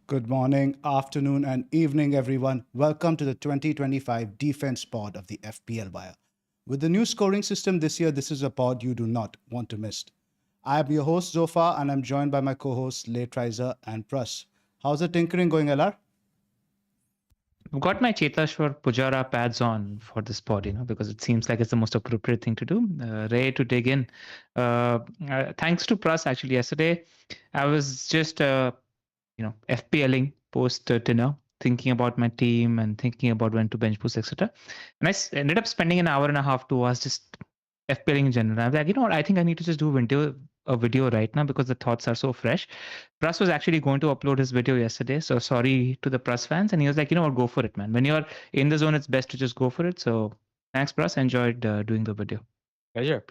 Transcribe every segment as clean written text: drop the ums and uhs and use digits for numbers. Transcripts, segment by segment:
Good morning, afternoon, and evening, everyone. Welcome to the 2025 Defense Pod of the FPL Wire. With the new scoring system this year, this is a pod you do not want to miss. I am your host, Zofa, and I'm joined by my co-hosts, Lacroix and Prus. How's the tinkering going, LR? I've got my Chetashwar Pujara pads on for this pod, because it seems like it's the most appropriate thing to do. Ready to dig in. Thanks to Pras, actually, yesterday I was just, FPLing post dinner, thinking about my team and thinking about when to bench boost, etc. And ended up spending an hour and a half, 2 hours just FPLing in general. I was like, you know what? I think I need to just do a video right now because the thoughts are so fresh. Pras was actually going to upload his video yesterday, so sorry to the Pras fans. And he was like, you know what? Go for it, man. When you're in the zone, it's best to just go for it. So thanks, Pras. I enjoyed doing the video. Pleasure.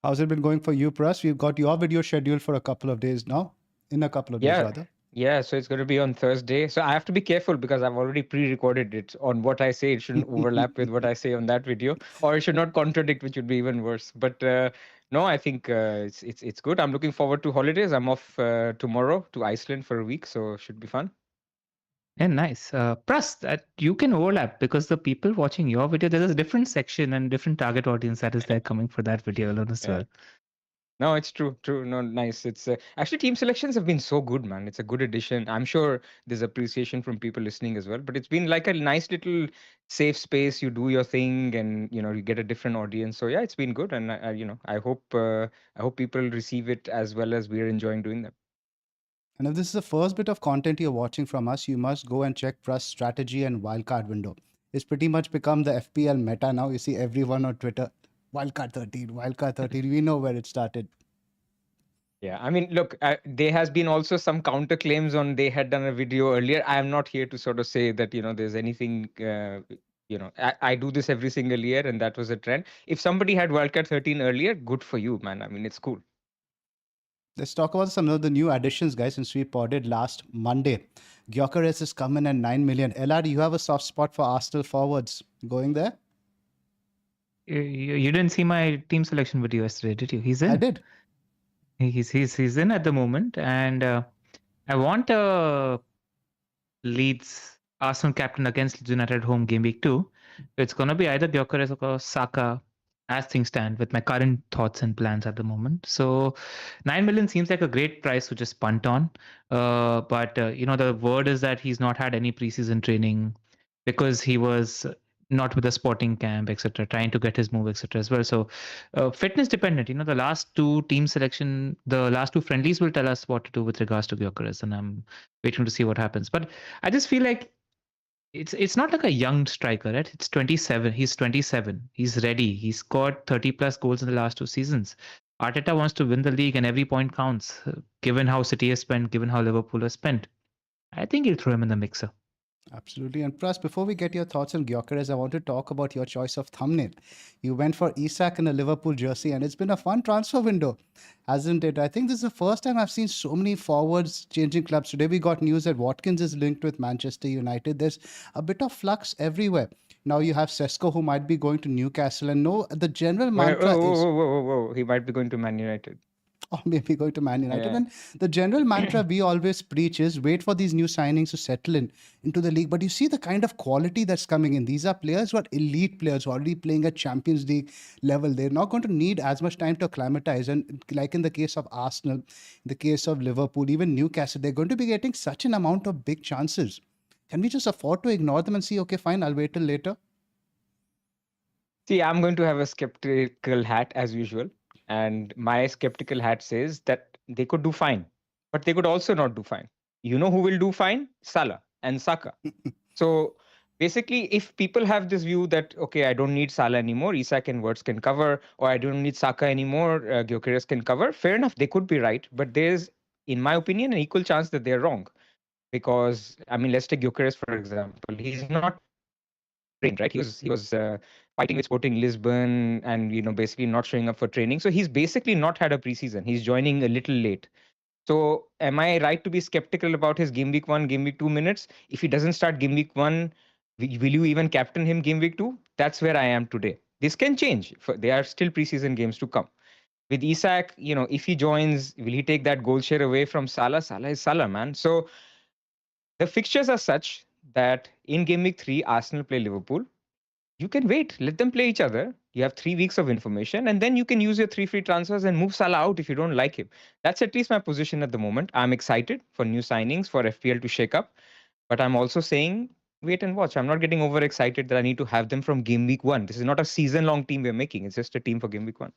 How's it been going for you, Prus? We've got your video scheduled for a couple of days now. In a couple of days, rather. Yeah, so it's going to be on Thursday. So I have to be careful because I've already pre-recorded it on what I say. It shouldn't overlap with what I say on that video, or it should not contradict, which would be even worse. But no, I think it's good. I'm looking forward to holidays. I'm off tomorrow to Iceland for a week, so should be fun. Yeah, nice. Plus, that you can overlap because the people watching your video, there's a different section and different target audience that is there coming for that video alone as well. No, it's true. No, nice. It's actually team selections have been so good, man. It's a good addition. I'm sure there's appreciation from people listening as well. But it's been like a nice little safe space. You do your thing, and you get a different audience. So yeah, it's been good, and I hope people receive it as well as we're enjoying doing them. And if this is the first bit of content you're watching from us, you must go and check Prus strategy and wildcard window. It's pretty much become the FPL meta now. You see everyone on Twitter. Wildcard 13. We know where it started. Yeah, I mean, look, there has been also some counterclaims on they had done a video earlier. I am not here to sort of say that, there's anything, I do this every single year and that was a trend. If somebody had Wildcard 13 earlier, good for you, man. I mean, it's cool. Let's talk about some of the new additions, guys, since we podded last Monday. Gyökeres is coming at 9 million. LR, you have a soft spot for Arsenal forwards. Going there? You didn't see my team selection video yesterday, did you? He's in. I did. He's in at the moment, and I want Leeds Arsenal captain against Leeds United at home game week 2. It's gonna be either Gyökeres or Saka as things stand with my current thoughts and plans at the moment. So 9 million seems like a great price to just punt on. But the word is that he's not had any preseason training because he was not with the sporting camp, etc., trying to get his move, etc. as well. So fitness dependent. The last two friendlies will tell us what to do with regards to Gyökeres, and I'm waiting to see what happens. But I just feel like it's not like a young striker, right? It's 27. He's 27. He's ready. He scored 30 plus goals in the last 2 seasons. Arteta wants to win the league and every point counts, given how City has spent, given how Liverpool has spent. I think he'll throw him in the mixer. Absolutely. And plus, before we get your thoughts on Gyökeres, I want to talk about your choice of thumbnail. You went for Isak in a Liverpool jersey, and it's been a fun transfer window, hasn't it? I think this is the first time I've seen so many forwards changing clubs. Today we got news that Watkins is linked with Manchester United. There's a bit of flux everywhere. Now you have Sesko, who might be going to Newcastle, and the general mantra is... Whoa. He might be going to Man United. Or maybe going to Man United. Yeah. And the general mantra we always preach is wait for these new signings to settle into the league. But you see the kind of quality that's coming in. These are players who are elite players, already playing at Champions League level. They're not going to need as much time to acclimatize. And like in the case of Arsenal, in the case of Liverpool, even Newcastle, they're going to be getting such an amount of big chances. Can we just afford to ignore them and see, okay, fine, I'll wait till later? See, I'm going to have a skeptical hat as usual. And my skeptical hat says that they could do fine, but they could also not do fine. You know who will do fine? Salah and Saka. So basically, if people have this view that, okay, I don't need Salah anymore, Isak and Wirtz can cover, or I don't need Saka anymore, Gyökeres can cover, fair enough, they could be right. But there's, in my opinion, an equal chance that they're wrong. Because, I mean, let's take Gyökeres, for example. He's not trained, right? He was fighting with Sporting Lisbon and, basically not showing up for training. So he's basically not had a preseason. He's joining a little late. So am I right to be skeptical about his game week 1, game week 2 minutes? If he doesn't start game week 1, will you even captain him game week 2? That's where I am today. This can change. There are still preseason games to come. With Isak, if he joins, will he take that goal share away from Salah? Salah is Salah, man. So The fixtures are such that in game week 3, Arsenal play Liverpool. You can wait, let them play each other. You have 3 weeks of information, and then you can use your 3 free transfers and move Salah out if you don't like him. That's at least my position at the moment. I'm excited for new signings for FPL to shake up, but I'm also saying wait and watch. I'm not getting overexcited that I need to have them from game week 1. This is not a season long team we're making, it's just a team for game week 1.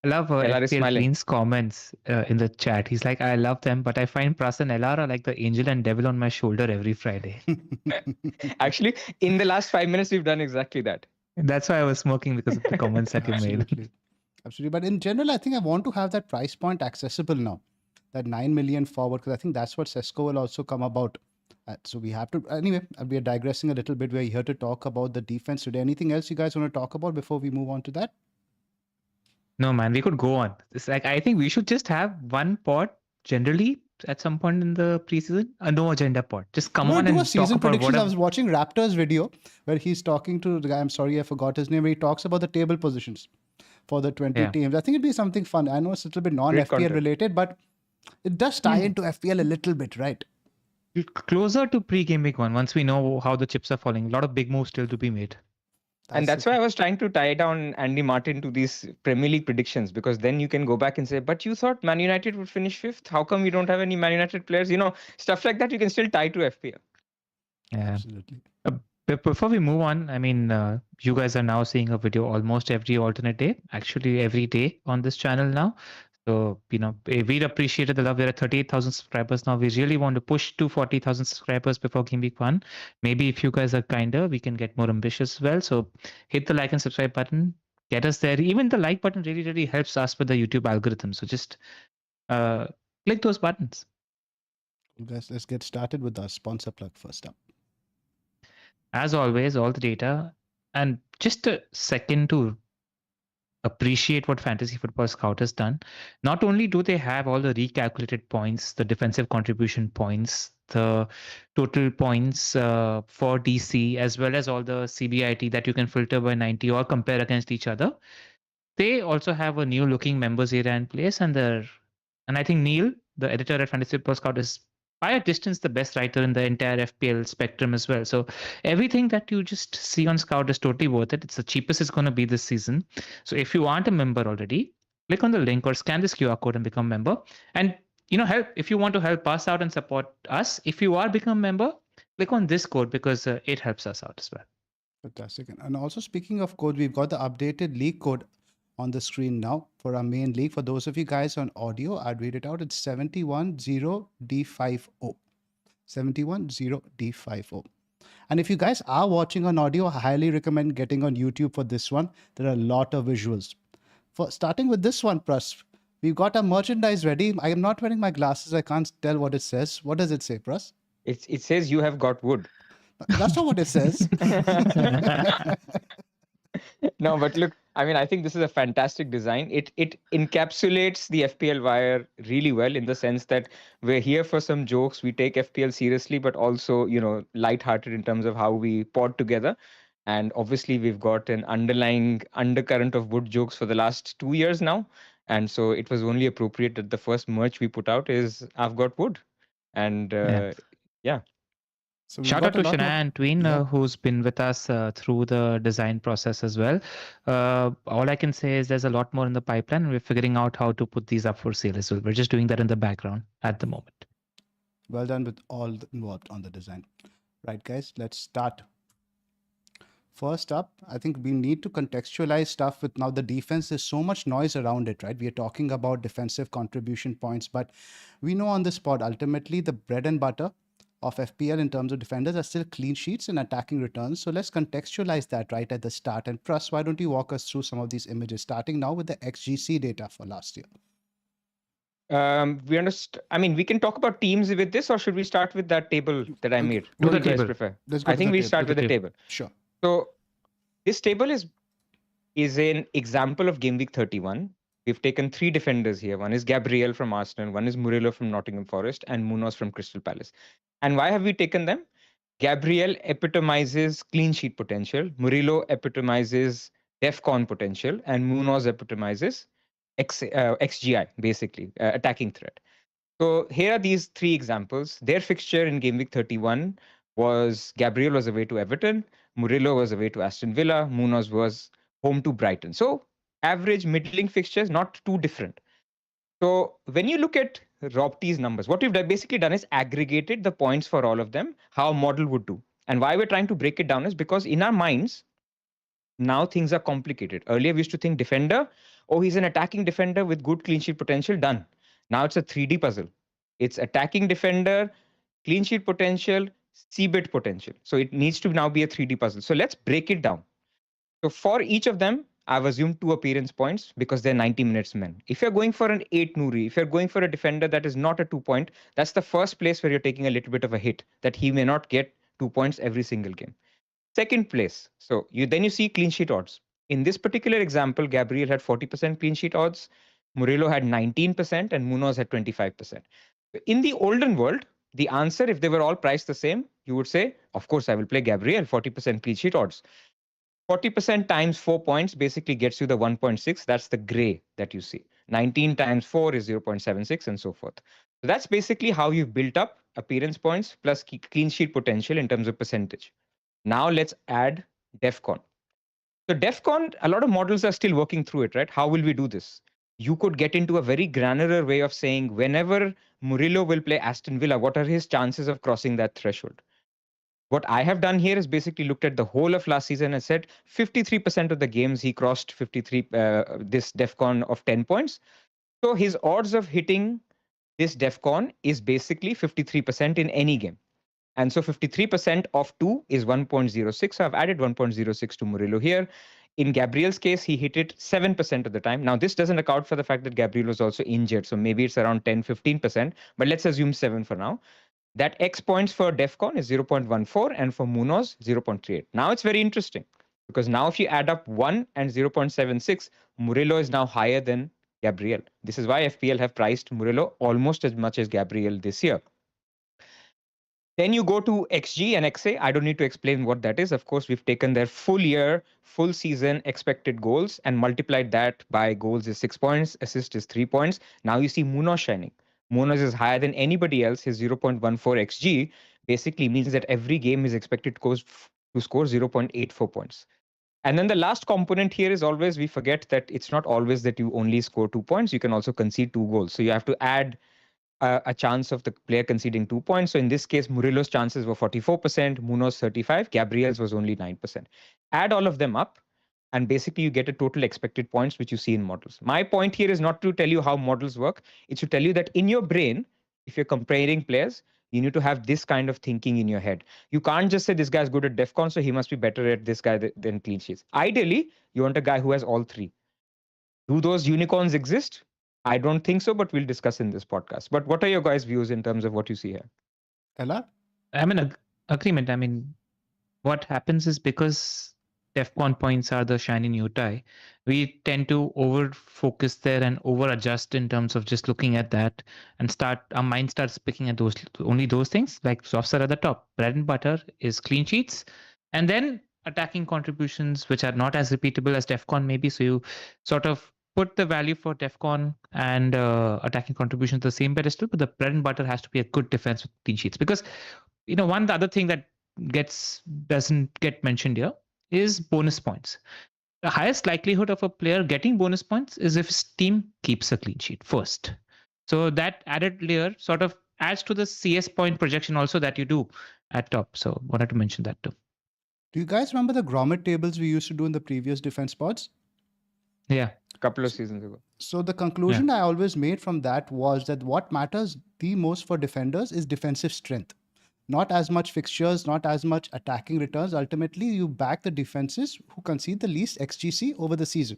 I love LR is FPL smiling. Clean's comments in the chat. He's like, I love them, but I find Pras and LR are like the angel and devil on my shoulder every Friday. Actually, in the last 5 minutes, we've done exactly that. That's why I was smoking, because of the comments that you made. Absolutely. Absolutely. But in general, I think I want to have that price point accessible now. That 9 million forward, because I think that's what Sesko will also come about. So we have to, anyway, we are digressing a little bit. We're here to talk about the defense today. Anything else you guys want to talk about before we move on to that? No, man, we could go on. It's like, I think we should just have one pod generally at some point in the preseason, a no agenda pod. Just come on do and a season talk about predictions. I whatever. was watching Raptors video where he's talking to the guy. I'm sorry, I forgot his name. Where he talks about the table positions for the 20 teams. I think it'd be something fun. I know it's a little bit non-FPL related, but it does tie into FPL a little bit, right? Closer to pre-game week 1, once we know how the chips are falling. A lot of big moves still to be made. And that's why I was trying to tie down Andy Martin to these Premier League predictions, because then you can go back and say, but you thought Man United would finish 5th? How come we don't have any Man United players? You know, stuff like that you can still tie to FPL. Yeah. Absolutely. But before we move on, I mean, you guys are now seeing a video almost every alternate day, actually every day on this channel now. So, we'd appreciate the love. We're at 38,000 subscribers now. We really want to push to 40,000 subscribers before game week 1. Maybe if you guys are kinder, we can get more ambitious as well. So hit the like and subscribe button. Get us there. Even the like button really, really helps us with the YouTube algorithm. So just click those buttons. Guys, let's get started with our sponsor plug first up. As always, all the data, and just a second to appreciate what Fantasy Football Scout has done. Not only do they have all the recalculated points, the defensive contribution points, the total points for DC, as well as all the CBIT that you can filter by 90 or compare against each other. They also have a new looking members area in place, and I think Neil, the editor at Fantasy Football Scout, is by a distance the best writer in the entire FPL spectrum as well. So everything that you just see on Scout is totally worth it. It's the cheapest it's going to be this season. So if you aren't a member already, click on the link or scan this QR code and become a member. And help if you want to help us out and support us. If you are become a member, click on this code because it helps us out as well. Fantastic. And also speaking of code, we've got the updated league code on the screen now for our main league. For those of you guys on audio, I'd read it out. It's 710D50. 710D50. And if you guys are watching on audio, I highly recommend getting on YouTube for this one. There are a lot of visuals. For starting with this one, Pras, we've got our merchandise ready. I am not wearing my glasses. I can't tell what it says. What does it say, Pras? It says you have got wood. That's not what it says. No, but look, I mean, I think this is a fantastic design. It encapsulates the FPL Wire really well, in the sense that we're here for some jokes. We take FPL seriously, but also, lighthearted in terms of how we pod together. And obviously, we've got an underlying undercurrent of wood jokes for the last 2 years now. And so it was only appropriate that the first merch we put out is I've got wood. And yeah. So shout out to Shania and Tween, who's been with us through the design process as well. All I can say is there's a lot more in the pipeline, and we're figuring out how to put these up for sale as well. We're just doing that in the background at the moment. Well done with all involved on the design. Right, guys, let's start. First up, I think we need to contextualize stuff with now the defense. There's so much noise around it, right? We are talking about defensive contribution points, but we know on this pod, ultimately the bread and butter of FPL in terms of defenders are still clean sheets and attacking returns. So let's contextualize that right at the start. And Pras, why don't you walk us through some of these images, starting now with the XGC data for last year? We can talk about teams with this, or should we start with that table that I made? What do you guys prefer? I think we start with the table. Sure. So this table is an example of game week 31. We've taken 3 defenders here. One is Gabriel from Arsenal, one is Murillo from Nottingham Forest, and Munoz from Crystal Palace. And why have we taken them? Gabriel epitomizes clean sheet potential, Murillo epitomizes DEFCON potential, and Munoz epitomizes XGI, basically, attacking threat. So here are these three examples. Their fixture in game week 31 was Gabriel was away to Everton, Murillo was away to Aston Villa, Munoz was home to Brighton. So average middling fixtures, not too different. So when you look at Rob T's numbers, what we've basically done is aggregated the points for all of them, how a model would do. And why we're trying to break it down is because in our minds, now things are complicated. Earlier, we used to think defender, oh, he's an attacking defender with good clean sheet potential, done. Now it's a 3D puzzle. It's attacking defender, clean sheet potential, CBIT potential. So it needs to now be a 3D puzzle. So let's break it down. So for each of them, I've assumed 2 appearance points because they're 90 minutes men. If you're going for an 8 Nuri, if you're going for a defender that is not a 2 point, that's the first place where you're taking a little bit of a hit that he may not get 2 points every single game. Second place. So you see clean sheet odds. In this particular example, Gabriel had 40% clean sheet odds, Murillo had 19%, and Munoz had 25%. In the olden world, the answer, if they were all priced the same, you would say, of course, I will play Gabriel, 40% clean sheet odds. 40% times 4 points basically gets you the 1.6. That's the gray that you see. 19 times 4 is 0.76 and so forth. So that's basically how you've built up appearance points plus clean sheet potential in terms of percentage. Now let's add DEFCON. So DEFCON, a lot of models are still working through it, right? How will we do this? You could get into a very granular way of saying whenever Murillo will play Aston Villa, what are his chances of crossing that threshold? What I have done here is basically looked at the whole of last season and said 53% of the games he crossed 53 this DEFCON of 10 points. So his odds of hitting this DEFCON is basically 53% in any game. And so 53% of 2 is 1.06. So I've added 1.06 to Murillo here. In Gabriel's case, he hit it 7% of the time. Now, this doesn't account for the fact that Gabriel was also injured. So maybe it's around 10-15%. But let's assume 7 for now. That X points for DEFCON is 0.14 and for Munoz, 0.38. Now it's very interesting because now if you add up 1 and 0.76, Murillo is now higher than Gabriel. This is why FPL have priced Murillo almost as much as Gabriel this year. Then you go to XG and XA. I don't need to explain what that is. Of course, we've taken their full year, full season expected goals and multiplied that by goals is 6 points, assist is 3 points. Now you see Munoz shining. Munoz is higher than anybody else. His 0.14 XG basically means that every game is expected to score 0.84 points. And then the last component here is always we forget that it's not always that you only score 2 points. You can also concede 2 goals. So you have to add a chance of the player conceding 2 points. So in this case, Murillo's chances were 44%, Munoz 35%, Gabriel's was only 9%. Add all of them up, and basically you get a total expected points, which you see in models. My point here is not to tell you how models work. It's to tell you that in your brain, if you're comparing players, you need to have this kind of thinking in your head. You can't just say this guy's good at DEFCON, so he must be better at this guy than clean sheets. Ideally, you want a guy who has all three. Do those unicorns exist? I don't think so, but we'll discuss in this podcast. But what are your guys' views in terms of what you see here? Ella? I'm in agreement. I mean, what happens is because DEFCON points are the shiny new tie, we tend to over focus there and over adjust in terms of just looking at that and our mind starts picking at only those things like softs are at the top. Bread and butter is clean sheets and then attacking contributions, which are not as repeatable as DEFCON maybe. So you sort of put the value for DEFCON and attacking contributions the same pedestal, but the bread and butter has to be a good defense with clean sheets. Because, the other thing that doesn't get mentioned here is bonus points. The highest likelihood of a player getting bonus points is if his team keeps a clean sheet first. So that added layer sort of adds to the CS point projection also that you do at top. So wanted to mention that too. Do you guys remember the grommet tables we used to do in the previous defense pods? Yeah. A couple of seasons ago. So the conclusion I always made from that was that what matters the most for defenders is defensive strength. Not as much fixtures, not as much attacking returns. Ultimately, you back the defenses who concede the least XGC over the season.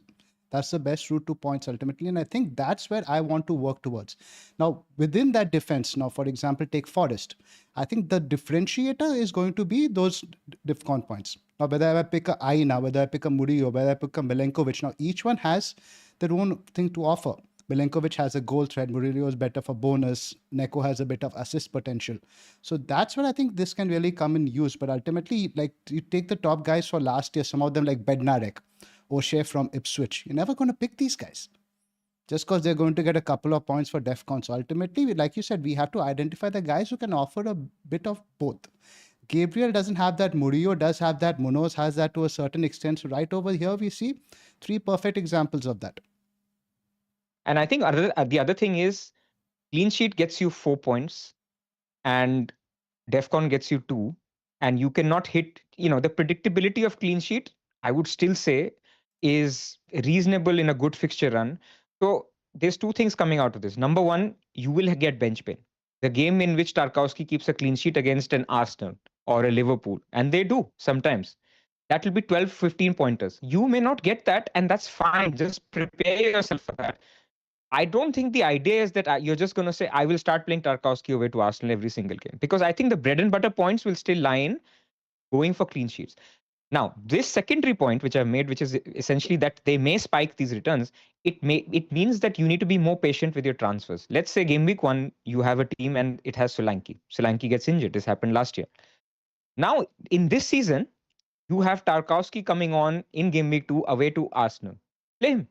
That's the best route to points ultimately. And I think that's where I want to work towards. Now, within that defense, for example, take Forest. I think the differentiator is going to be those DEFCON points. Now, whether I pick a Aina, whether I pick a Murillo, whether I pick a Milenkovic, now each one has their own thing to offer. Milenkovic has a goal threat. Murillo is better for bonus. Neko has a bit of assist potential. So that's where I think this can really come in use. But ultimately, like you take the top guys for last year, some of them like Bednarek, O'Shea from Ipswich. You're never going to pick these guys. just because they're going to get a couple of points for DEFCON. So ultimately, like you said, we have to identify the guys who can offer a bit of both. Gabriel doesn't have that. Murillo does have that. Munoz has that to a certain extent. So right over here, we see 3 perfect examples of that. And I think the other thing is clean sheet gets you 4 points and DEFCON gets you 2. And you cannot hit, the predictability of clean sheet, I would still say, is reasonable in a good fixture run. So there's 2 things coming out of this. Number one, you will get bench pain. The game in which Tarkowski keeps a clean sheet against an Arsenal or a Liverpool, and they do sometimes, that will be 12, 15 pointers. You may not get that, and that's fine. Just prepare yourself for that. I don't think the idea is that you're just going to say, I will start playing Tarkowski away to Arsenal every single game. Because I think the bread and butter points will still lie in going for clean sheets. Now, this secondary point, which I've made, which is essentially that they may spike these returns, it means that you need to be more patient with your transfers. Let's say game week 1, you have a team and it has Solanke. Solanke gets injured. This happened last year. Now, in this season, you have Tarkowski coming on in game week 2 away to Arsenal. Play him.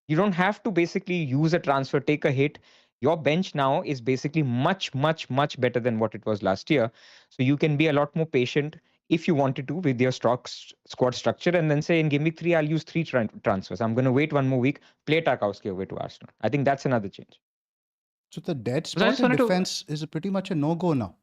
You don't have to basically use a transfer, take a hit. Your bench now is basically much, much, much better than what it was last year. So you can be a lot more patient if you wanted to with your squad structure, and then say in game week 3, I'll use 3 transfers. I'm going to wait 1 more week, play Tarkowski away to Arsenal. I think that's another change. So the dead spot in defense is pretty much a no-go now.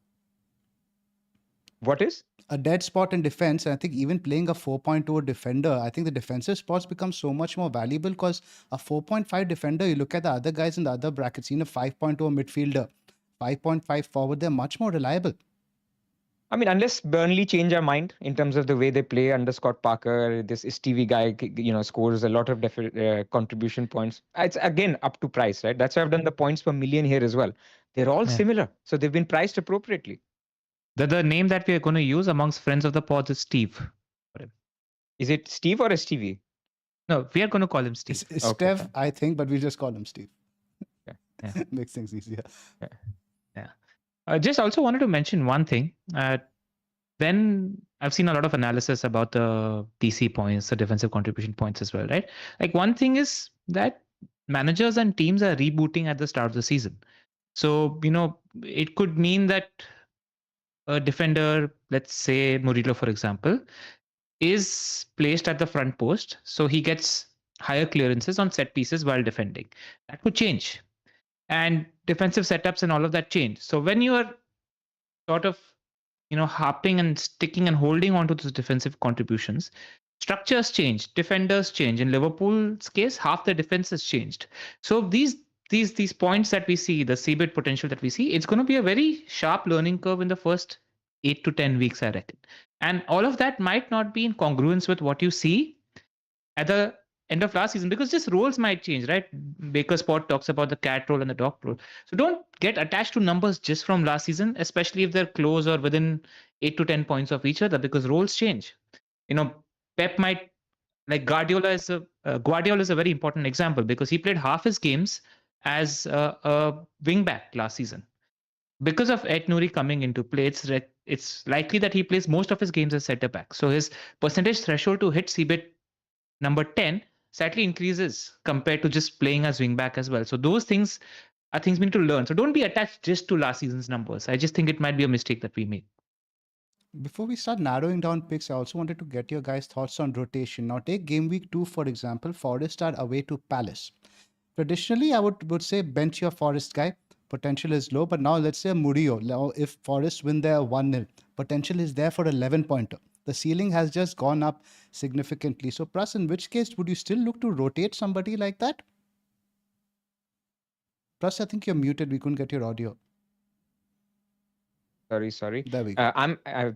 What is? A dead spot in defense. And I think even playing a 4.2 defender, I think the defensive spots become so much more valuable because a 4.5 defender, you look at the other guys in the other brackets, a 5.2 midfielder, 5.5 forward, they're much more reliable. I mean, unless Burnley change our mind in terms of the way they play under Scott Parker, this Stevie guy, scores a lot of contribution points. It's again up to price, right? That's why I've done the points per million here as well. They're all similar. So they've been priced appropriately. The name that we are going to use amongst friends of the pod is Steve. Is it Steve or Stevie? No, we are going to call him Steve. It's Steph, I think, but we'll just call him Steve. Yeah. Makes things easier. Yeah. I just also wanted to mention one thing. When I've seen a lot of analysis about the DC points, the defensive contribution points as well, right? Like one thing is that managers and teams are rebooting at the start of the season. So, it could mean that a defender, let's say Murillo, for example, is placed at the front post. So he gets higher clearances on set pieces while defending. That could change. And defensive setups and all of that change. So when you are sort of, harping and sticking and holding on to those defensive contributions, structures change, defenders change. In Liverpool's case, half the defense has changed. So these points that we see, the CBIT potential that we see, it's going to be a very sharp learning curve in the first 8 to 10 weeks, I reckon. And all of that might not be in congruence with what you see at the end of last season, because just roles might change, right? Baker Spot talks about the cat role and the dog role. So don't get attached to numbers just from last season, especially if they're close or within 8 to 10 points of each other, because roles change. Pep might, like Guardiola is a very important example because he played half his games as a wing back last season. Because of Ed Nouri coming into play, it's likely that he plays most of his games as centre back. So his percentage threshold to hit CBIT number 10 slightly increases compared to just playing as wing back as well. So those things are things we need to learn. So don't be attached just to last season's numbers. I just think it might be a mistake that we made. Before we start narrowing down picks, I also wanted to get your guys' thoughts on rotation. Now take game week 2, for example. Forest are away to Palace. Traditionally, I would say bench your Forest guy. Potential is low, but now let's say Murillo. Now, if Forest win there 1-0, potential is there for 11-pointer. The ceiling has just gone up significantly. So, Pras, in which case would you still look to rotate somebody like that? Pras, I think you're muted. We couldn't get your audio. Sorry. There we go.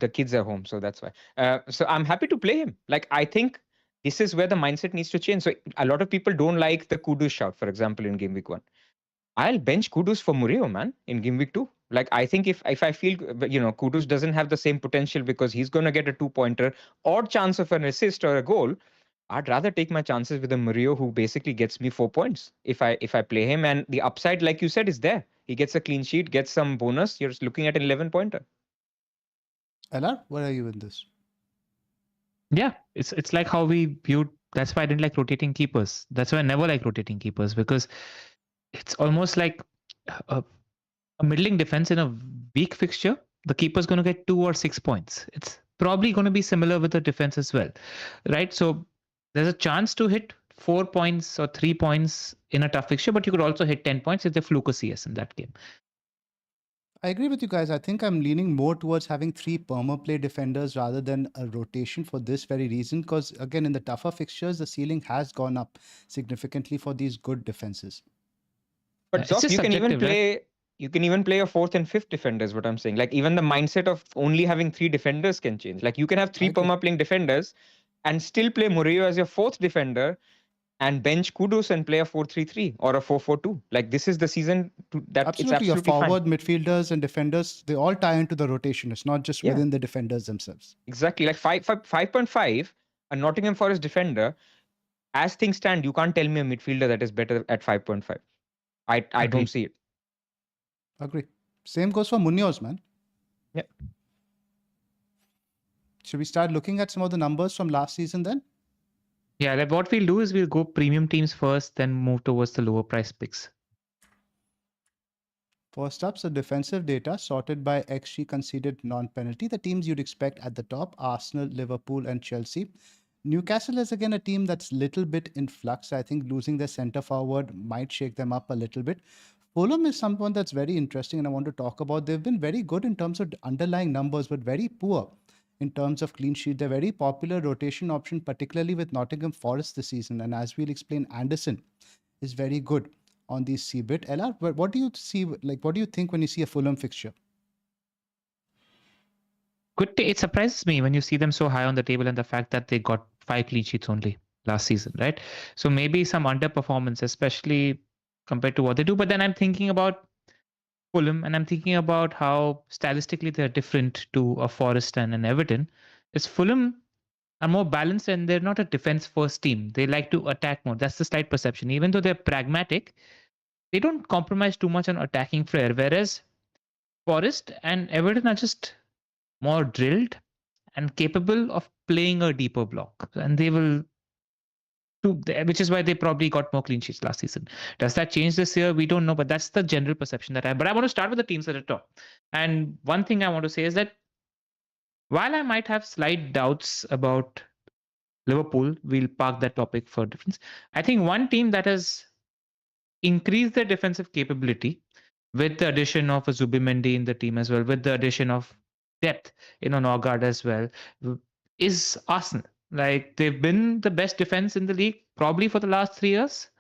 The kids are home, so that's why. So I'm happy to play him. Like, I think this is where the mindset needs to change. So a lot of people don't like the Kudus shout, for example, in game week 1. I'll bench Kudus for Murillo, man, in game week 2. Like, I think if I feel, Kudus doesn't have the same potential because he's going to get a 2-pointer or chance of an assist or a goal, I'd rather take my chances with a Murillo who basically gets me 4 points if I play him. And the upside, like you said, is there. He gets a clean sheet, gets some bonus. You're just looking at an 11-pointer. LR, where are you in this? Yeah, it's like how we viewed That's why I didn't like rotating keepers. That's why I never like rotating keepers, because it's almost like a, a middling defense in a weak fixture. The keeper's going to get 2 or 6 points. It's probably going to be similar with the defense as well, right? So there's a chance to hit 4 points or 3 points in a tough fixture, but you could also hit 10 points if they fluke a CS in that game. I agree with you guys. I think I'm leaning more towards having 3 perma-play defenders rather than a rotation for this very reason. Because again, in the tougher fixtures, the ceiling has gone up significantly for these good defenses. But It's Zoff, just you can even subjective, right? play. You can even play a fourth and fifth defender, is what I'm saying. Like even the mindset of only having 3 defenders can change. Like you can have 3 I agree. perma playing defenders and still play Murillo as your fourth defender and bench Kudus and play a 4-3-3 or a 4-4-2. Like this is the season that it's Absolutely, your absolutely fine. forward, midfielders, and defenders, they all tie into the rotation. It's not just Yeah. within the defenders themselves. Exactly. Like 5.5, a Nottingham Forest defender, as things stand, you can't tell me a midfielder that is better at 5.5. I don't Agreed. see it. Agree. Same goes for Munoz, man. Yeah. Should we start looking at some of the numbers from last season then? Yeah, like what we'll do is we'll go premium teams first, then move towards the lower price picks. First up, so defensive data sorted by XG conceded non-penalty. The teams you'd expect at the top: Arsenal, Liverpool, and Chelsea. Newcastle is again a team that's little bit in flux. I think losing their centre forward might shake them up a little bit. Fulham is someone that's very interesting and I want to talk about. They've been very good in terms of underlying numbers, but very poor in terms of clean sheet. They're very popular rotation option, particularly with Nottingham Forest this season. And as we'll explain, Anderson is very good on the C-bit. Ella, what do you see? Like, what do you think when you see a Fulham fixture? It surprises me when you see them so high on the table, and the fact that they got 5 clean sheets only last season, right? So maybe some underperformance, especially compared to what they do. But then I'm thinking about Fulham, and I'm thinking about how stylistically they're different to a Forest and an Everton. Is Fulham are more balanced, and they're not a defense first team. They like to attack more. That's the slight perception. Even though they're pragmatic, they don't compromise too much on attacking flair. Whereas Forest and Everton are just more drilled and capable of playing a deeper block, and they will which is why they probably got more clean sheets last season. Does that change this year? We don't know, but that's the general perception that I have. But I want to start with the teams at the top. And one thing I want to say is that while I might have slight doubts about Liverpool, we'll park that topic for difference. I think one team that has increased their defensive capability with the addition of a Zubimendi in the team as well, with the addition of depth in Norgard as well, is Arsenal. Like, they've been the best defense in the league probably for the last 3 years,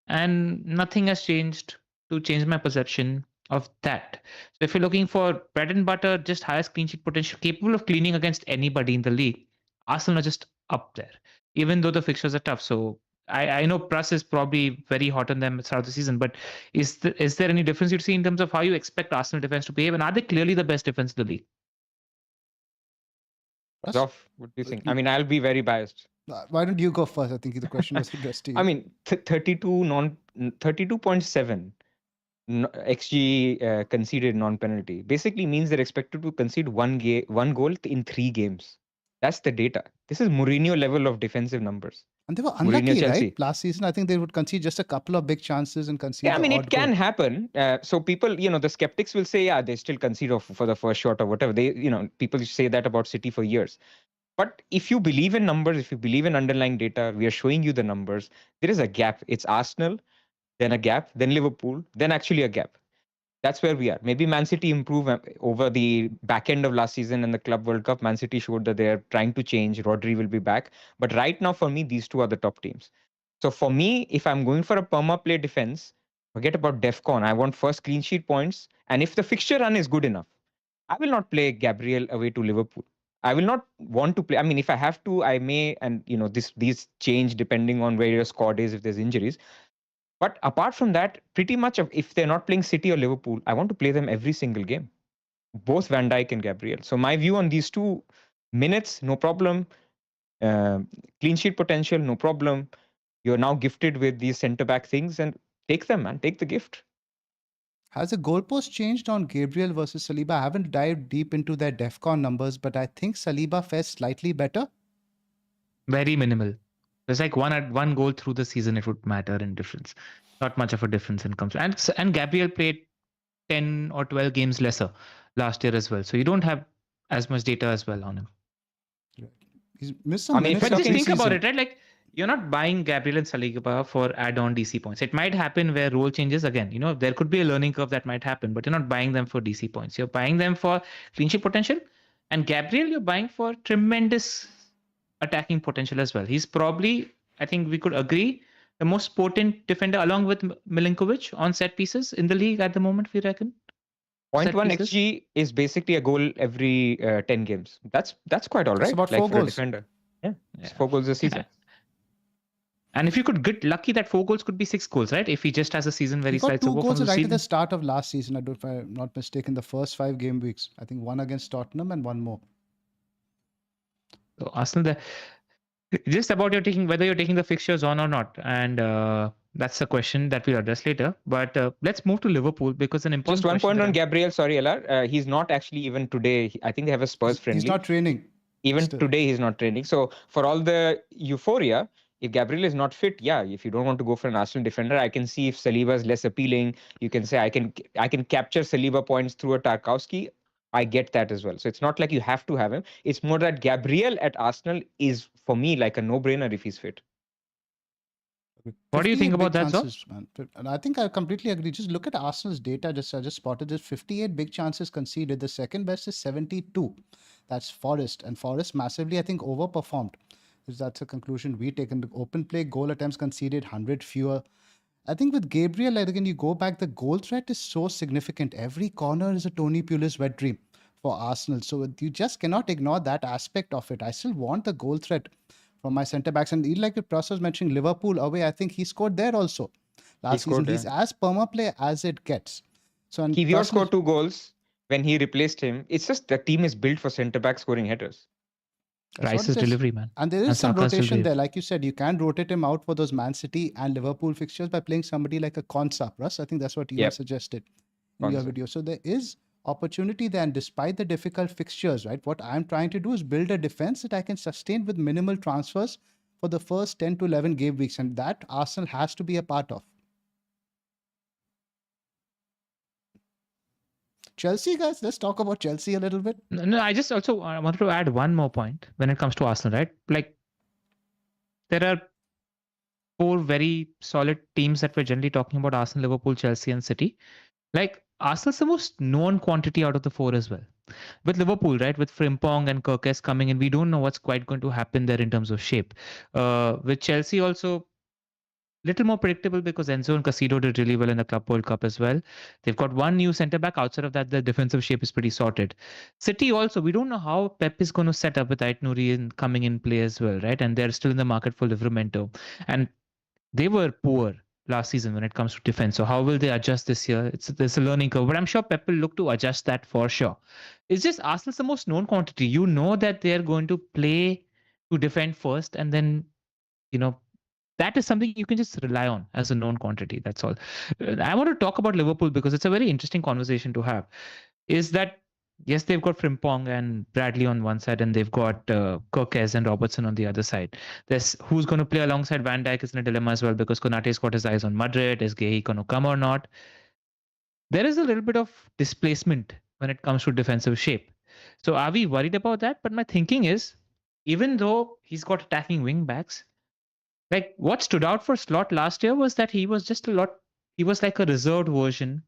and nothing has changed to change my perception of that. So if you're looking for bread and butter, just highest clean sheet potential, capable of cleaning against anybody in the league, Arsenal are just up there, even though the fixtures are tough. So I know Pruss is probably very hot on them at the start of the season, but is there any difference you see in terms of how you expect Arsenal defense to behave, and are they clearly the best defense in the league? Zoff, what do you think? I mean, I'll be very biased. Why don't you go first? I think the question was addressed to you. I mean, 32.7 XG conceded non-penalty basically means they're expected to concede one goal in 3 games. That's the data. This is Mourinho level of defensive numbers. And they were Mourinho, unlucky, Chelsea. right? Last season, I think they would concede just a couple of big chances and concede. Yeah, I mean, the it odd can goal. happen. So people, the skeptics will say, yeah, they still concede for the first shot or whatever. People say that about City for years. But if you believe in numbers, if you believe in underlying data, we are showing you the numbers. There is a gap. It's Arsenal, then a gap, then Liverpool, then actually a gap. That's where we are. Maybe Man City improve over the back end of last season and the Club World Cup. Man City showed that they're trying to change. Rodri will be back. But right now, for me, these two are the top teams. So for me, if I'm going for a perma play defense, forget about DEFCON. I want first clean sheet points. And if the fixture run is good enough, I will not play Gabriel away to Liverpool. I will not want to play. I mean, if I have to, I may, and these change depending on where your squad is, if there's injuries. But apart from that, pretty much if they're not playing City or Liverpool, I want to play them every single game. Both Van Dijk and Gabriel. So my view on these 2 minutes, no problem. Clean sheet potential, no problem. You're now gifted with these centre-back things, and take them, man. Take the gift. Has the goalpost changed on Gabriel versus Saliba? I haven't dived deep into their DEFCON numbers, but I think Saliba fares slightly better. Very minimal. There's like one goal through the season, it would matter in difference. Not much of a difference in comes. And Gabriel played 10 or 12 games lesser last year as well. So you don't have as much data as well on him. He's missed some I mean, if minutes. But you're just think about preseason. it, right? Like you're not buying Gabriel and Saliba for add-on DC points. It might happen where role changes again. There could be a learning curve that might happen, but you're not buying them for DC points. You're buying them for clean sheet potential. And Gabriel, you're buying for tremendous attacking potential as well. He's probably, I think we could agree, the most potent defender along with Milinkovic on set pieces in the league at the moment, we reckon. 0.1 pieces? XG is basically a goal every 10 games. That's quite all That's right. about like 4 for a goals. defender. Yeah, it's Yeah. 4 goals a season. And if you could get lucky, that 4 goals could be 6 goals, right? If he just has a season where He he got slides 2 over goals from the right at season. the start of last season. If I'm not mistaken, the first 5 game weeks. I think 1 against Tottenham and 1 more. So Arsenal, just about whether you're taking the fixtures on or not, and that's a question that we'll address later. But let's move to Liverpool because an important Just one question point that on I'm- Gabriel. Sorry, LR. He's not actually even today. I think they have a Spurs friendly. He's not training. Even still. today, he's not training. So for all the euphoria, if Gabriel is not fit, yeah, if you don't want to go for an Arsenal defender, I can see if Saliba is less appealing. You can say I can capture Saliba points through a Tarkowski. I get that as well. So it's not like you have to have him. It's more that Gabriel at Arsenal is for me like a no-brainer if he's fit. What do you 58 think about big that, Zol? chances, man? And I think I completely agree. Just look at Arsenal's data. I just spotted this: 58 big chances conceded. The second best is 72. That's Forest, and Forest massively, I think, overperformed. That's a conclusion we take. In the open play, goal attempts conceded 100 fewer. I think with Gabriel, like again, you go back, the goal threat is so significant. Every corner is a Tony Pulis wet dream for Arsenal. So you just cannot ignore that aspect of it. I still want the goal threat from my centre backs. And like Pras was mentioning, Liverpool away, I think he scored there also last season. scored, He's as perma play as it gets. So and Kiwior Pras scored 2 goals when he replaced him. It's just the team is built for centre back scoring headers. that's what Rice's it is. delivery, man. And there And is some Saka's rotation delivery. there. Like you said, you can rotate him out for those Man City and Liverpool fixtures by playing somebody like a Konsa. Russ, I think that's what you Yep. suggested in your Konsa. video. So there is opportunity there. And despite the difficult fixtures, right, what I'm trying to do is build a defense that I can sustain with minimal transfers for the first 10 to 11 game weeks. And that Arsenal has to be a part of. Chelsea, guys, let's talk about Chelsea a little bit. No, I just also wanted to add one more point when it comes to Arsenal, right? Like there are 4 very solid teams that we're generally talking about: Arsenal, Liverpool, Chelsea, and City. Like Arsenal's the most known quantity out of the 4 as well. With Liverpool, right, with Frimpong and Kirkes coming in, we don't know what's quite going to happen there in terms of shape. With Chelsea also, little more predictable because Enzo and Casido did really well in the Club World Cup as well. They've got one new centre back. Outside of that, the defensive shape is pretty sorted. City also, we don't know how Pep is going to set up with Ait Nouri coming in play as well, right? And they're still in the market for Livramento. And they were poor last season when it comes to defense. So how will they adjust this year? There's a learning curve, but I'm sure Pep will look to adjust that for sure. It's just Arsenal's the most known quantity. You know that they're going to play to defend first, and then that is something you can just rely on as a known quantity. That's all. I want to talk about Liverpool because it's a very interesting conversation to have. Is that yes, they've got Frimpong and Bradley on one side, and they've got Kirkes and Robertson on the other side. There's who's going to play alongside Van Dijk is in a dilemma as well because Konate's got his eyes on Madrid. Is Guehi going to come or not? There is a little bit of displacement when it comes to defensive shape. So are we worried about that? But my thinking is, even though he's got attacking wing backs, like what stood out for Slot last year was that he was just he was like a reserved version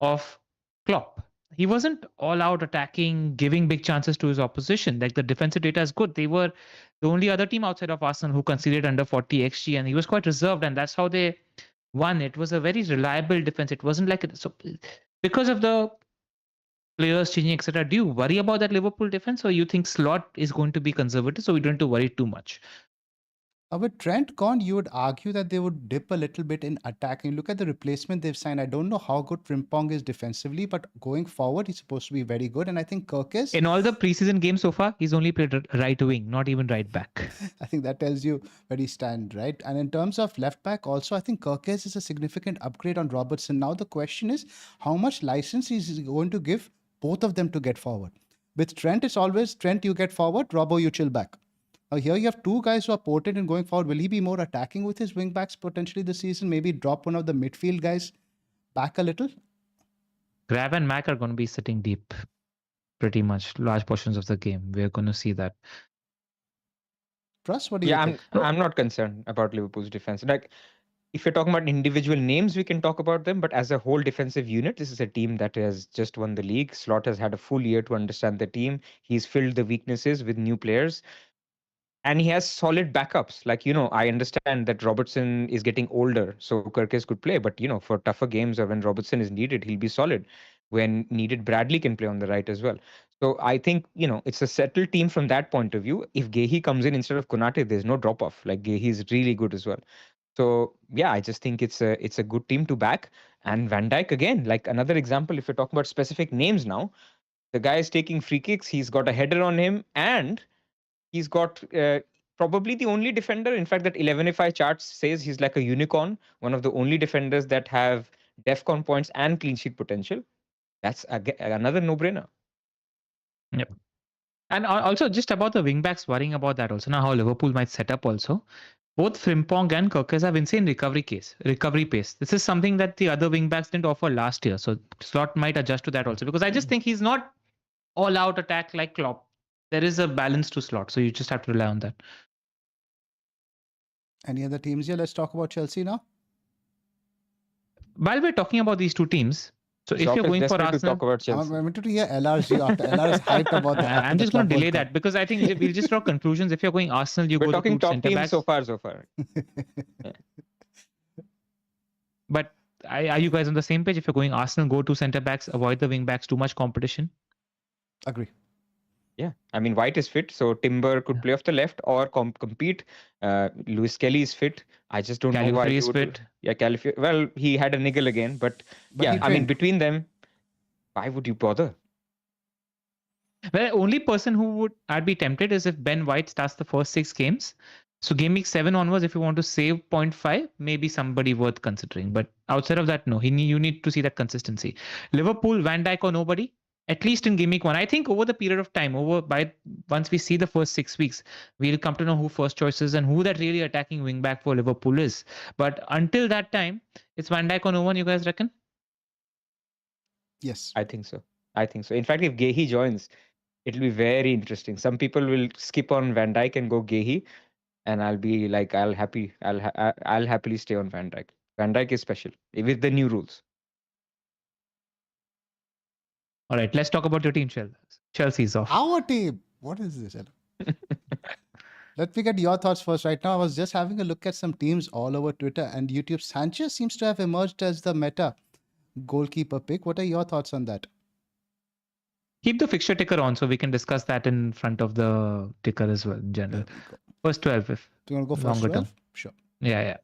of Klopp. He wasn't all out attacking, giving big chances to his opposition. Like the defensive data is good. They were the only other team outside of Arsenal who conceded under 40 XG, and he was quite reserved, and that's how they won. It was a very reliable defense. It wasn't like so because of the players changing, etc. Do you worry about that Liverpool defense, or you think Slot is going to be conservative, so we don't have to worry too much? With Trent gone, you would argue that they would dip a little bit in attacking. Look at the replacement they've signed. I don't know how good Frimpong is defensively, but going forward, he's supposed to be very good. And I think Kirkes... In all the preseason games so far, he's only played right wing, not even right back. I think that tells you where he stands, right? And in terms of left back also, I think Kirkes is a significant upgrade on Robertson. Now the question is, how much license is he going to give both of them to get forward? With Trent, it's always Trent, you get forward, Robbo, you chill back. Here you have two guys who are potent and going forward. Will he be more attacking with his wing backs potentially this season? Maybe drop one of the midfield guys back a little? Grab and Mac are going to be sitting deep pretty much large portions of the game. We're going to see that. Russ, what do you Yeah, think? I'm not concerned about Liverpool's defense. Like, if you're talking about individual names, we can talk about them. But as a whole defensive unit, this is a team that has just won the league. Slot has had a full year to understand the team. He's filled the weaknesses with new players. And he has solid backups. Like, I understand that Robertson is getting older, so Kirkes could play. But, for tougher games or when Robertson is needed, he'll be solid. When needed, Bradley can play on the right as well. So I think, it's a settled team from that point of view. If Gehi comes in instead of Konate, there's no drop off. Like, Gehi is really good as well. So yeah, I just think it's a good team to back. And Van Dijk again, like another example. If you're talking about specific names now, the guy is taking free kicks. He's got a header on him, and he's got probably the only defender. In fact, that 11ify chart says he's like a unicorn, one of the only defenders that have DEFCON points and clean sheet potential. That's another no-brainer. Yep. And also just about the wingbacks, worrying about that also. Now how Liverpool might set up also. Both Frimpong and Kirkes have insane recovery pace. This is something that the other wingbacks didn't offer last year. So Slot might adjust to that also, because I just think he's not all out attack like Klopp. There is a balance to Slot, so you just have to rely on that. Any other teams here? Let's talk about Chelsea now. While we're talking about these two teams, so if you're going for Arsenal, to talk about Chelsea. I wanted to hear LRG after LR is hyped about that. I'm just going to delay that because I think we'll just draw conclusions. If you're going Arsenal, We're go talking to top centre teams backs. so far. But are you guys on the same page? If you're going Arsenal, go to centre backs, avoid the wing backs, too much competition. Agree. Yeah, I mean, White is fit, so Timber could play off the left or compete. Lewis Kelly is fit. I just don't know why Califri is fit. Yeah, Califri. Well, he had a niggle again, but yeah, I mean, between them, why would you bother? Well, only person who I'd be tempted is if Ben White starts the first 6 games. So game week 7 onwards, if you want to save 0.5, maybe somebody worth considering. But outside of that, no. You need to see that consistency. Liverpool, Van Dijk or nobody. At least in game week 1. I think over the period of time, once we see the first 6 weeks, we'll come to know who first choice is and who that really attacking wing back for Liverpool is. But until that time, it's Van Dijk or no one, you guys reckon? Yes. I think so. In fact, if Gehi joins, it'll be very interesting. Some people will skip on Van Dijk and go Gehi, and I'll be like, I'll happily stay on Van Dijk. Van Dijk is special with the new rules. All right, let's talk about your team, Chelsea. Chelsea's off. Our team. What is this? Let me get your thoughts first. Right now, I was just having a look at some teams all over Twitter and YouTube. Sanchez seems to have emerged as the meta goalkeeper pick. What are your thoughts on that? Keep the fixture ticker on so we can discuss that in front of the ticker as well in general. First 12 if you want to go first 12? Term. Sure. Yeah.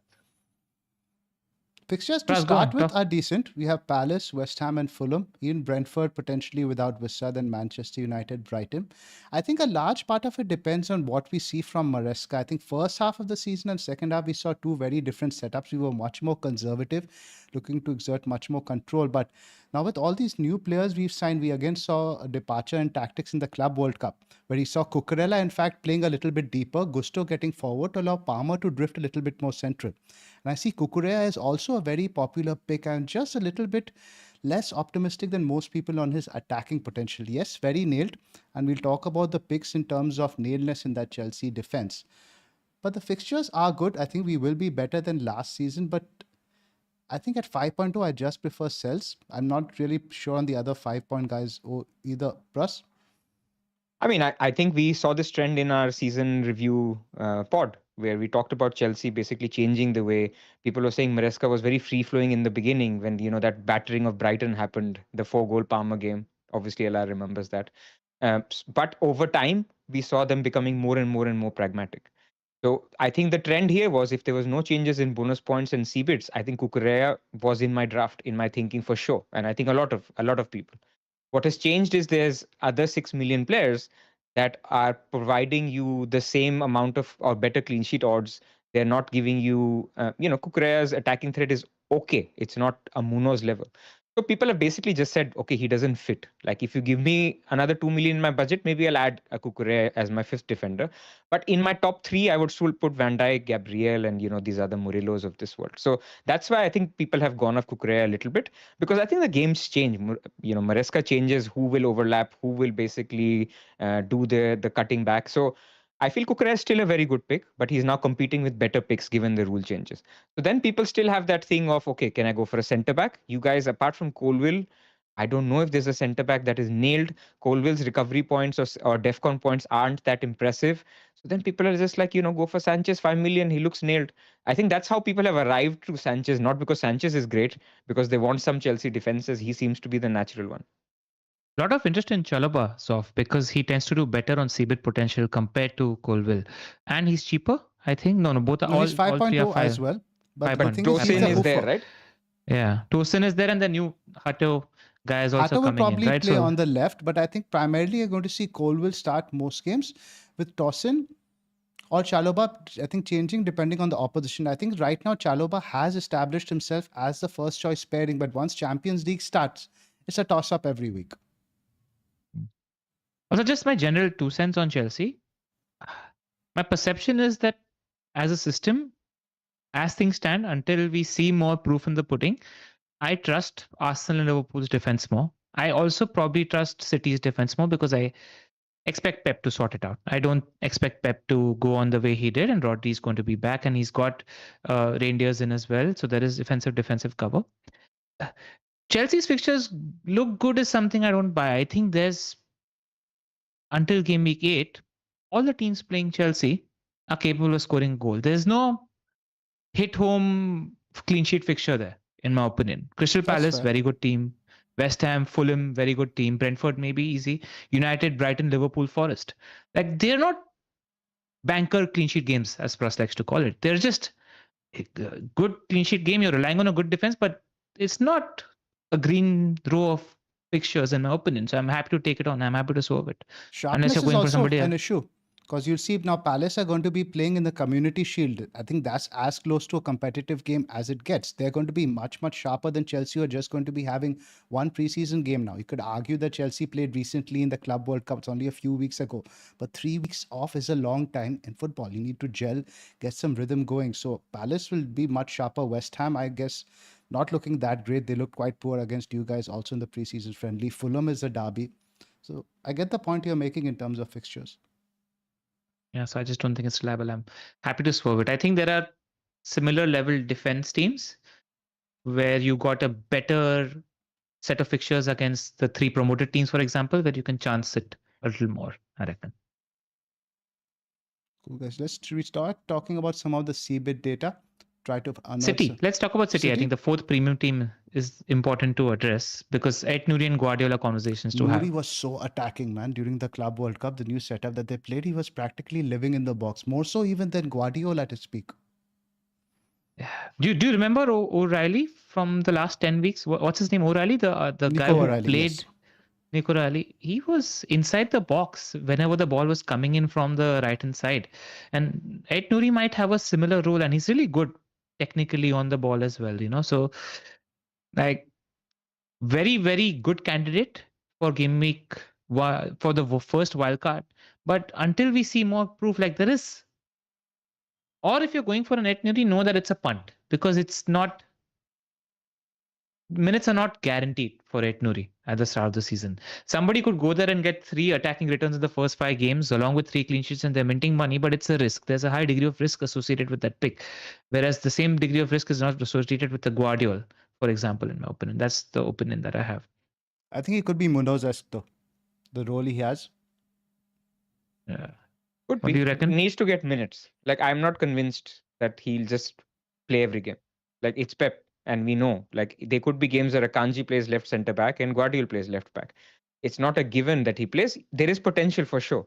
Fixtures to start with are decent. We have Palace, West Ham and Fulham. Even Brentford potentially without Vissa, then Manchester United, Brighton. I think a large part of it depends on what we see from Maresca. I think first half of the season and second half, we saw two very different setups. We were much more conservative, looking to exert much more control. But now with all these new players we've signed, we again saw a departure in tactics in the Club World Cup, where he saw Cucurella, in fact, playing a little bit deeper, Gusto getting forward to allow Palmer to drift a little bit more central. And I see Cucurella is also a very popular pick and just a little bit less optimistic than most people on his attacking potential. Yes, very nailed. And we'll talk about the picks in terms of nailedness in that Chelsea defense. But the fixtures are good. I think we will be better than last season. But I think at 5.2, I just prefer Cells. I'm not really sure on the other 5-point guys either. Pras? I mean, I think we saw this trend in our season review pod, where we talked about Chelsea basically changing the way people were saying Maresca was very free-flowing in the beginning when, that battering of Brighton happened, the 4-goal Palmer game. Obviously, LR remembers that. But over time, we saw them becoming more and more pragmatic. So I think the trend here was if there was no changes in bonus points and CBITs, I think Cucurella was in my draft, in my thinking for sure. And I think a lot of people. What has changed is there's other 6 million players that are providing you the same amount of or better clean sheet odds. They're not giving you, Cucurella's attacking threat is okay. It's not a Munoz level. So people have basically just said, okay, he doesn't fit. Like if you give me another 2 million in my budget, maybe I'll add a Kukurea as my fifth defender. But in my top three, I would still put Van Dijk, Gabriel, and these other Murillos of this world. So that's why I think people have gone off Kukurea a little bit, because I think the games change. Maresca changes who will overlap, who will basically do the cutting back. So I feel Kukurea is still a very good pick, but he's now competing with better picks given the rule changes. So then people still have that thing of, okay, can I go for a centre back? You guys, apart from Colville, I don't know if there's a centre back that is nailed. Colville's recovery points or DEFCON points aren't that impressive. So then people are just like, go for Sanchez, 5 million. He looks nailed. I think that's how people have arrived to Sanchez, not because Sanchez is great, because they want some Chelsea defenses. He seems to be the natural one. A lot of interest in Chalobah, Sof, because he tends to do better on CBIT potential compared to Colville. And he's cheaper, I think. No, both are No, all, he's all three are 5.0 five. as well. But But the thing is, he's Tosin a is there, hoofer. right? Yeah, Tosin is there, and the new Hato guy is also Hato will coming in, probably right? play So on the left, but I think primarily you're going to see Colville start most games with Tosin or Chalobah, I think, changing depending on the opposition. I think right now Chalobah has established himself as the first choice pairing, but once Champions League starts, it's a toss-up every week. also just my general 2 cents on Chelsea. My perception is that as a system, as things stand, until we see more proof in the pudding, I trust Arsenal and Liverpool's defense more. I also probably trust City's defense more because I expect Pep to sort it out. I don't expect Pep to go on the way he did, and Rodri's going to be back, and he's got reindeers in as well. So there is defensive cover. Chelsea's fixtures look good is something I don't buy. I think there's, until game week 8, all the teams playing Chelsea are capable of scoring a goal. There's no hit home clean sheet fixture there, in my opinion. Crystal That's Palace, fair. very good team. West Ham, Fulham, very good team. Brentford, maybe easy. United, Brighton, Liverpool, Forest. Like, they're not banker clean sheet games, as Pras likes to call it. They're just a good clean sheet game. You're relying on a good defense, but it's not a green row of fixtures, in my opinion. So I'm happy to take it on. I'm happy to solve it. Sharpness you're is going for also somebody an else. issue because you'll see now Palace are going to be playing in the Community Shield. I think that's as close to a competitive game as it gets. They're going to be much, much sharper than Chelsea, who are just going to be having one preseason game now. You could argue that Chelsea played recently in the Club World Cup. It's only a few weeks ago. But 3 weeks off is a long time in football. You need to gel, get some rhythm going. So Palace will be much sharper. West Ham, I guess, not looking that great. They looked quite poor against you guys also in the preseason friendly. Fulham is a derby. So I get the point you're making in terms of fixtures. Yeah, so I just don't think it's reliable. I'm happy to swerve it. I think there are similar level defense teams where you got a better set of fixtures against the 3 promoted teams, for example, where you can chance it a little more, I reckon. Cool, guys. Let's restart talking about some of the CBIT data. Try to unearth City. some- Let's talk about City. I City? think the 4th premium team is important to address because Ed Nuri and Guardiola conversations to have. Nuri was so attacking, man, during the Club World Cup, the new setup that they played. He was practically living in the box, more so even than Guardiola at his peak. Do you remember O'Reilly from the last 10 weeks? What's his name? O'Reilly, the guy Nico who O'Reilly, played yes. Nico O'Reilly. He was inside the box whenever the ball was coming in from the right hand side. And Ed Nuri might have a similar role, and he's really good technically on the ball as well, So, like, very, very good candidate for game week for the first wildcard. But until we see more proof, like there is, or if you're going for an Ed Nuri, know that it's a punt because it's not. Minutes are not guaranteed for Ed Nuri at the start of the season. Somebody could go there and get 3 attacking returns in the first 5 games, along with 3 clean sheets, and they're minting money, but it's a risk. There's a high degree of risk associated with that pick. Whereas the same degree of risk is not associated with the Guardiola, for example, in my opinion. That's the opinion that I have. I think he could be Munoz-esque, though, the role he has. Yeah. Could What be. do you reckon? Needs to get minutes. Like I'm not convinced that he'll just play every game. Like it's Pep, and we know like there could be games where Akanji plays left center back and Guardiola plays left back. It's not a given that he plays. There is potential for sure,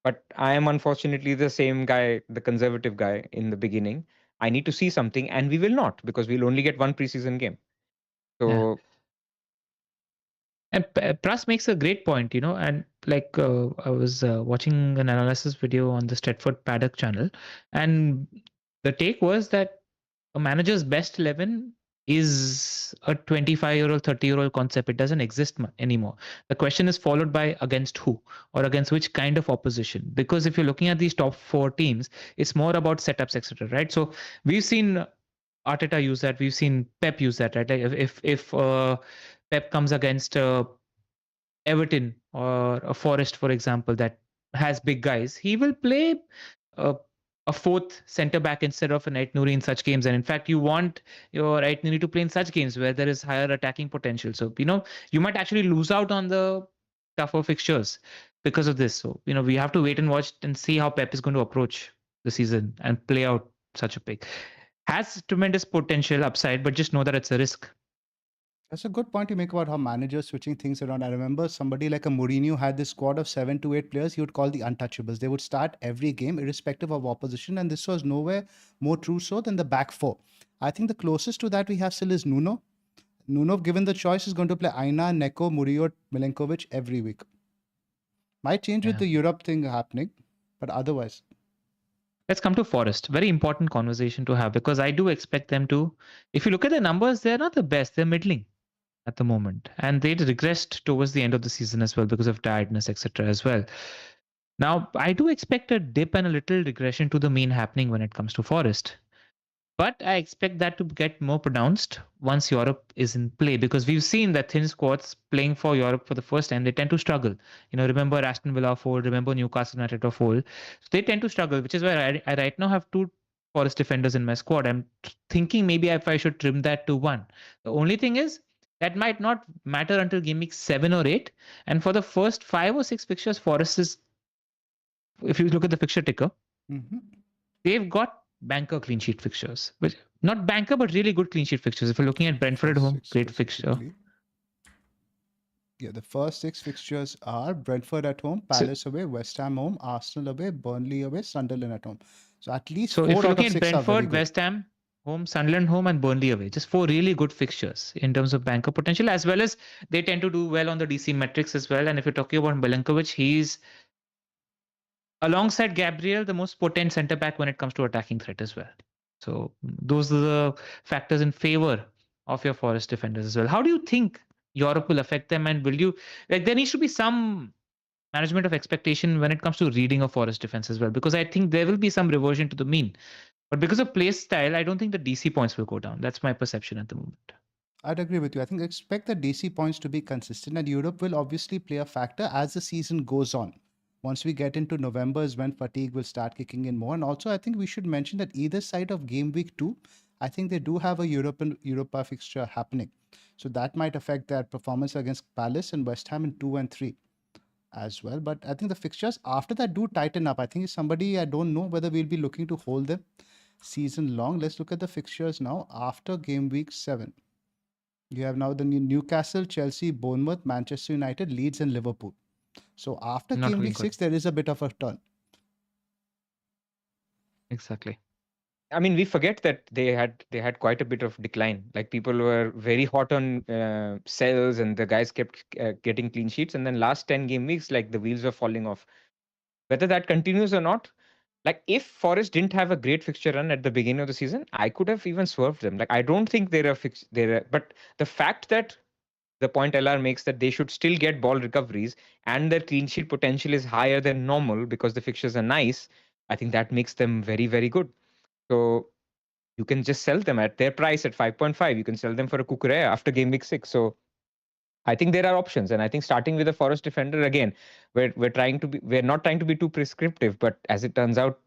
but I am unfortunately the same guy, the conservative guy in the beginning. I need to see something, and we will not because we'll only get one preseason game. So And Pras makes a great point, and like I was watching an analysis video on the Stretford Paddock channel, and the take was that a manager's best 11 is a 25-year-old, 30-year-old concept. It doesn't exist anymore. The question is followed by against who or against which kind of opposition. Because if you're looking at these top 4 teams, it's more about setups, etc. Right? So we've seen Arteta use that. We've seen Pep use that. Right? Like if Pep comes against Everton or a Forest, for example, that has big guys, he will play uh, a fourth centre back instead of an Ait Nouri in such games. And in fact, you want your Ait Nouri to play in such games where there is higher attacking potential. So, you might actually lose out on the tougher fixtures because of this. So, we have to wait and watch and see how Pep is going to approach the season and play out such a pick. Has tremendous potential upside, but just know that it's a risk. That's a good point you make about how managers switching things around. I remember somebody like a Mourinho had this squad of 7 to 8 players he would call the untouchables. They would start every game irrespective of opposition, and this was nowhere more true so than the back four. I think the closest to that we have still is Nuno. Nuno, given the choice, is going to play Aina, Neko, Murillo, Milenkovic every week. Might change with the Europe thing happening, but otherwise. Let's come to Forest. Very important conversation to have because I do expect them to. If you look at the numbers, they're not the best. They're middling at the moment, and they regressed towards the end of the season as well because of tiredness, etc. as well. Now, I do expect a dip and a little regression to the mean happening when it comes to Forest. But I expect that to get more pronounced once Europe is in play because we've seen that thin squads playing for Europe for the first time, they tend to struggle. Remember Aston Villa fold, remember Newcastle United fold. So they tend to struggle, which is why I right now have 2 Forest defenders in my squad. I'm thinking maybe if I should trim that to 1. The only thing is that might not matter until game week 7 or 8. And for the first 5 or 6 fixtures, Forest is, if you look at the fixture ticker, they've got banker clean sheet fixtures, which not banker but really good clean sheet fixtures. If you're looking at Brentford at home, great fixture. Yeah, the first 6 fixtures are Brentford at home, Palace away, West Ham home, Arsenal away, Burnley away, Sunderland at home. So at least 4 if you're out of looking 6 at Brentford, West Ham home, Sunderland home, and Burnley away, just 4 really good fixtures in terms of banker potential, as well as they tend to do well on the DC metrics as well. And if you're talking about Milenkovic, he's alongside Gabriel, the most potent centre back when it comes to attacking threat as well. So those are the factors in favor of your Forest defenders as well. How do you think Europe will affect them? And will you, there needs to be some management of expectation when it comes to reading a Forest defense as well, because I think there will be some reversion to the mean. But because of play style, I don't think the DC points will go down. That's my perception at the moment. I'd agree with you. I think expect the DC points to be consistent, and Europe will obviously play a factor as the season goes on. Once we get into November is when fatigue will start kicking in more. And also, I think we should mention that either side of game week 2, I think they do have a Europa fixture happening. So that might affect their performance against Palace and West Ham in 2 and 3 as well. But I think the fixtures after that do tighten up. I think it's somebody, I don't know whether we'll be looking to hold them season long. Let's look at the fixtures now after game week 7. You have now the Newcastle, Chelsea, Bournemouth, Manchester United, Leeds, and Liverpool. So after game week 6, there is a bit of a turn. Exactly. I mean, we forget that they had quite a bit of decline. Like people were very hot on sells, and the guys kept getting clean sheets. And then last 10 game weeks, like the wheels were falling off. Whether that continues or not, like if Forest didn't have a great fixture run at the beginning of the season, I could have even swerved them. Like I don't think but the fact that the point LR makes that they should still get ball recoveries and their clean sheet potential is higher than normal because the fixtures are nice, I think that makes them very, very good. So you can just sell them at their price at 5.5. You can sell them for a Kukurea after game week 6. So I think there are options, and I think starting with a Forest defender again, we're not trying to be too prescriptive, but as it turns out,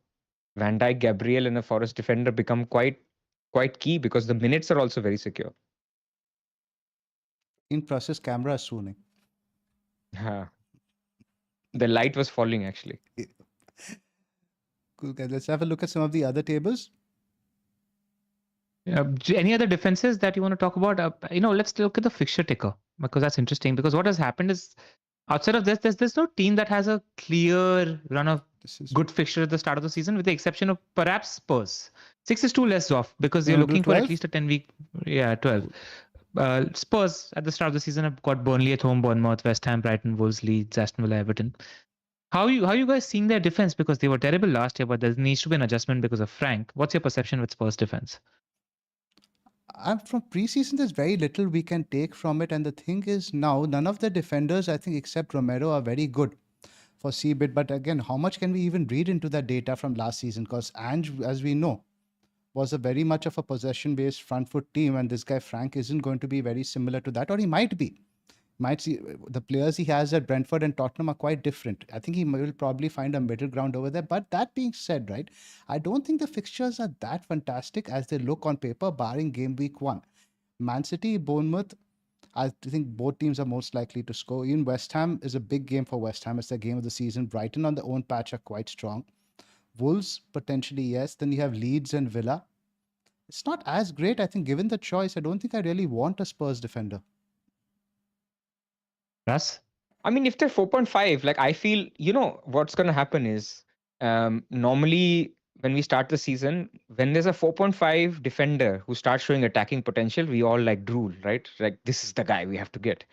Van Dijk, Gabriel, and a Forest defender become quite key because the minutes are also very secure. In process, camera is swooning. The light was falling actually. Cool, guys. Let's have a look at some of the other tables. Any other defenses that you want to talk about? Let's look at the fixture ticker because that's interesting. Because what has happened is, outside of this, there's no team that has a clear run of good fixture at the start of the season, with the exception of perhaps Spurs. 6 is 2 less off because you're looking for at least a 10-week. Yeah, 12. Spurs at the start of the season have got Burnley at home, Bournemouth, West Ham, Brighton, Wolves, Leeds, Aston Villa, Everton. How you guys seeing their defense? Because they were terrible last year, but there needs to be an adjustment because of Frank. What's your perception with Spurs defense? I'm from preseason. There's very little we can take from it, and the thing is now none of the defenders, I think, except Romero, are very good for CBIT. But again, how much can we even read into that data from last season? Because Ange, as we know, was a very much of a possession-based front foot team, and this guy Frank isn't going to be very similar to that, or he might be. Might see the players he has at Brentford and Tottenham are quite different. I think he will probably find a middle ground over there. But that being said, right, I don't think the fixtures are that fantastic as they look on paper, barring game week 1. Man City, Bournemouth, I think both teams are most likely to score. Even West Ham is a big game for West Ham. It's their game of the season. Brighton on their own patch are quite strong. Wolves, potentially, yes. Then you have Leeds and Villa. It's not as great. I think given the choice, I don't think I really want a Spurs defender. Russ? I mean, if they're 4.5, like I feel, what's going to happen is normally when we start the season, when there's a 4.5 defender who starts showing attacking potential, we all like drool, right? Like, this is the guy we have to get.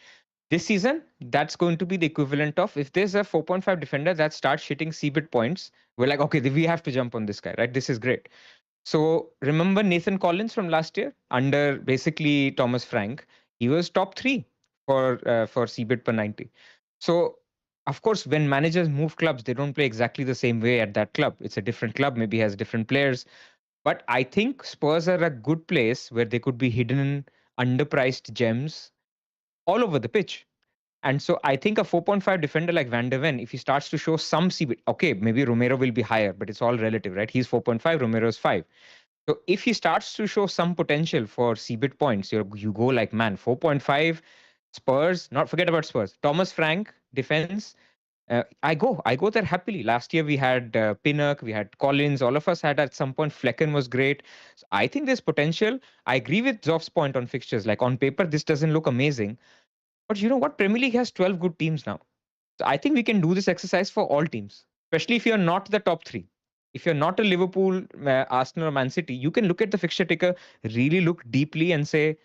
This season, that's going to be the equivalent of if there's a 4.5 defender that starts shitting CBIT points, we're like, okay, we have to jump on this guy, right? This is great. So remember Nathan Collins from last year under basically Thomas Frank? He was top 3 for CBIT per 90. So of course, when managers move clubs, they don't play exactly the same way at that club. It's a different club, maybe has different players. But I think Spurs are a good place where they could be hidden underpriced gems all over the pitch. And so I think a 4.5 defender like Van der Ven, if he starts to show some CBIT, okay, maybe Romero will be higher, but it's all relative, right? He's 4.5, Romero's 5. So if he starts to show some potential for CBIT points, you go like, man, 4.5, Spurs, not forget about Spurs. Thomas Frank, defense, I go there happily. Last year we had Pinnock, we had Collins, all of us had at some point. Flecken was great. So I think there's potential. I agree with Zoff's point on fixtures. Like on paper, this doesn't look amazing. But you know what? Premier League has 12 good teams now. So I think we can do this exercise for all teams, especially if you're not the top 3. If you're not a Liverpool, Arsenal, or Man City, you can look at the fixture ticker, really look deeply and say,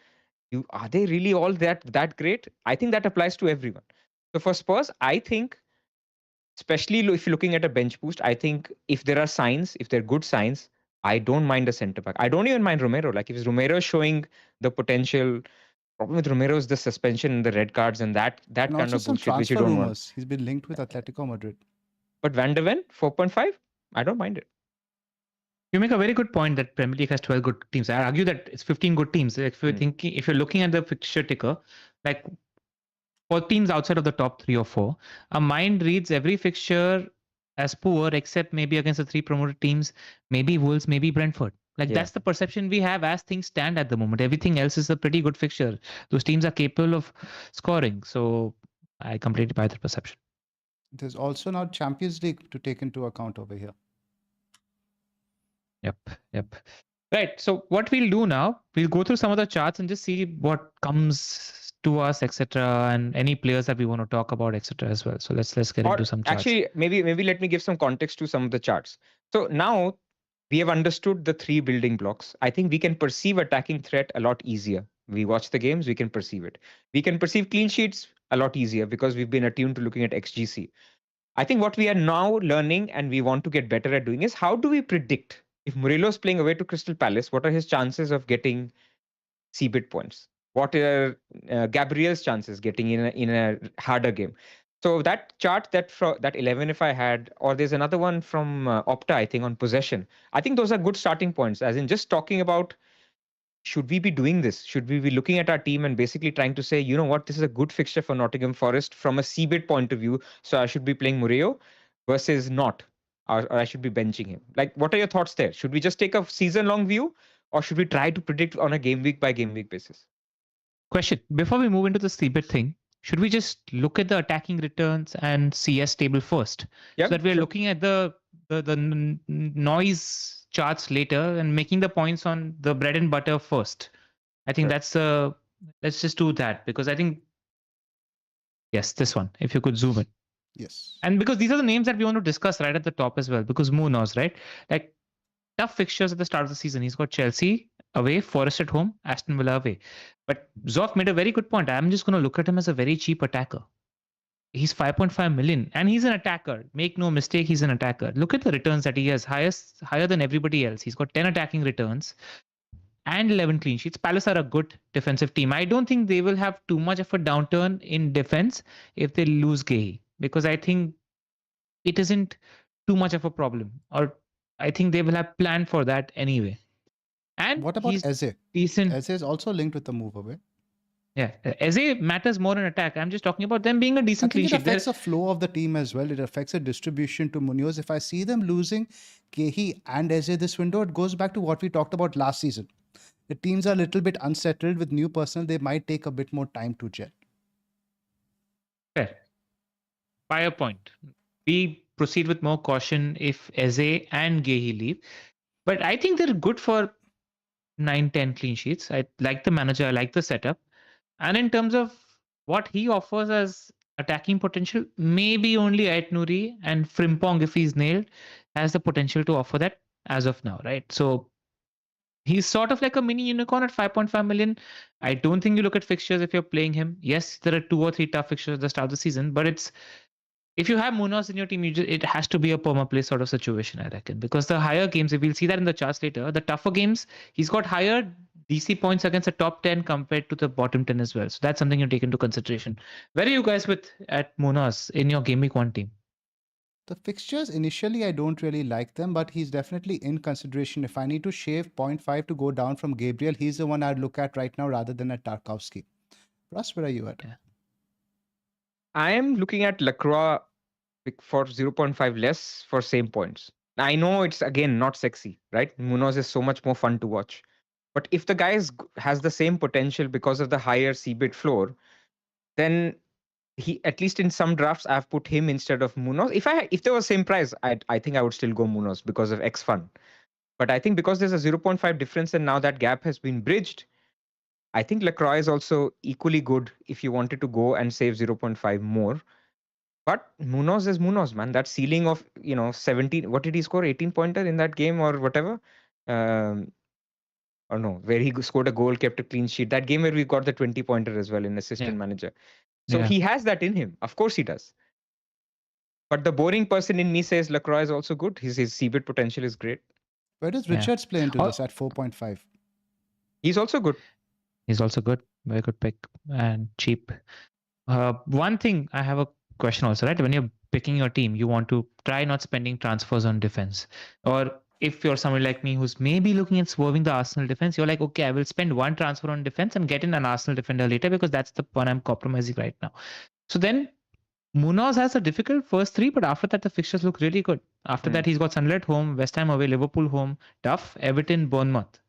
are they really all that great? I think that applies to everyone. So for Spurs, I think, especially if you're looking at a bench boost, I think if there are signs, if they're good signs, I don't mind a centre back. I don't even mind Romero. Like if Romero showing the potential. Problem with Romero is the suspension and the red cards and that And kind also of some bullshit which you transfer don't want. rumors. He's been linked with Atletico Madrid. But Van der Ven, 4.5, I don't mind it. You make a very good point that Premier League has 12 good teams. I argue that it's 15 good teams. If you're thinking, if you're looking at the fixture ticker, like for teams outside of the top 3 or 4, a mind reads every fixture as poor except maybe against the 3 promoted teams, maybe Wolves, maybe Brentford. Like that's the perception we have as things stand at the moment. Everything else is a pretty good fixture. Those teams are capable of scoring. So I completely buy the perception. There's also now Champions League to take into account over here. Yep. Right. So what we'll do now, we'll go through some of the charts and just see what comes to us, etc., and any players that we want to talk about, etc., as well. So let's get into some charts. Actually, maybe let me give some context to some of the charts. So now we have understood the 3 building blocks. I think we can perceive attacking threat a lot easier. We watch the games, we can perceive it. We can perceive clean sheets a lot easier because we've been attuned to looking at XGC. I think what we are now learning and we want to get better at doing is how do we predict if Murillo's playing away to Crystal Palace, what are his chances of getting CBIT points? What are Gabriel's chances getting in a harder game? So that chart, that 11 if I had, or there's another one from Opta, I think, on possession. I think those are good starting points, as in just talking about, should we be doing this? Should we be looking at our team and basically trying to say, you know what, this is a good fixture for Nottingham Forest from a CBIT point of view, so I should be playing Murillo versus not, or I should be benching him. Like, what are your thoughts there? Should we just take a season-long view, or should we try to predict on a game week by game week basis? Question, before we move into the CBIT thing, should we just look at the attacking returns and CS table first? So that we're looking at the noise charts later and making the points on the bread and butter first. I think that's let's just do that, because I think, yes, this one, if you could zoom in. Yes. And because these are the names that we want to discuss right at the top as well, because Munoz, right? Like tough fixtures at the start of the season. He's got Chelsea away, Forest at home, Aston Villa away. But Zoff made a very good point. I'm just going to look at him as a very cheap attacker. He's 5.5 million and he's an attacker. Make no mistake, he's an attacker. Look at the returns that he has, higher than everybody else. He's got 10 attacking returns. and 11 clean sheets. Palace are a good defensive team. I don't think they will have too much of a downturn in defense if they lose Gehi, because I think it isn't too much of a problem, or I think they will have planned for that anyway. And What about he's Eze? decent. Eze is also linked with the move away. Yeah, Eze matters more in attack. I'm just talking about them being a I decent think clean it sheet. affects the flow of the team as well. It affects the distribution to Munoz. If I see them losing Kehi and Eze this window, it goes back to what we talked about last season. The teams are a little bit unsettled with new personnel. They might take a bit more time to gel. Fair. By a point. We proceed with more caution if Eze and Gehi leave. But I think they're good for 9-10 clean sheets. I like the manager. I like the setup. And in terms of what he offers as attacking potential, maybe only Ait Nouri and Frimpong, if he's nailed, has the potential to offer that as of now, right? So he's sort of like a mini unicorn at 5.5 million. I don't think you look at fixtures if you're playing him. Yes, there are 2 or 3 tough fixtures at the start of the season, but it's if you have Munoz in your team, it has to be a perma play sort of situation, I reckon. Because the higher games, if we'll see that in the charts later, the tougher games, he's got higher DC points against the top 10 compared to the bottom 10 as well. So that's something you take into consideration. Where are you guys with at Munoz in your Game Week 1 team? The fixtures, initially, I don't really like them, but he's definitely in consideration. If I need to shave 0.5 to go down from Gabriel, he's the one I'd look at right now rather than at Tarkowski. Russ, where are you at? Yeah. I am looking at Lacroix for 0.5 less for same points. I know it's again not sexy, right? Munoz is so much more fun to watch. But if the guy has the same potential because of the higher CBIT floor, then he, at least in some drafts, I've put him instead of Munoz. If there was same price, I think I would still go Munoz because of X fun. But I think because there's a 0.5 difference and now that gap has been bridged, I think Lacroix is also equally good if you wanted to go and save 0.5 more. But Munoz is Munoz, man. That ceiling of 17. What did he score? 18 pointer in that game or whatever. Or no, where he scored a goal, kept a clean sheet. That game where we got the 20 pointer as well in assistant manager. So he has that in him. Of course he does. But the boring person in me says Lacroix is also good. His CBIT potential is great. Where does Richards play into this at 4.5? He's also good. He's also good. Very good pick and cheap. One thing I have a question also, right? When you're picking your team, you want to try not spending transfers on defense. Or if you're someone like me who's maybe looking at swerving the Arsenal defense, you're like, okay, I will spend one transfer on defense and get in an Arsenal defender later because that's the one I'm compromising right now. So then Munoz has a difficult first 3, but after that, the fixtures look really good. After that, he's got Sunderland home, West Ham away, Liverpool home, tough, Everton, Bournemouth.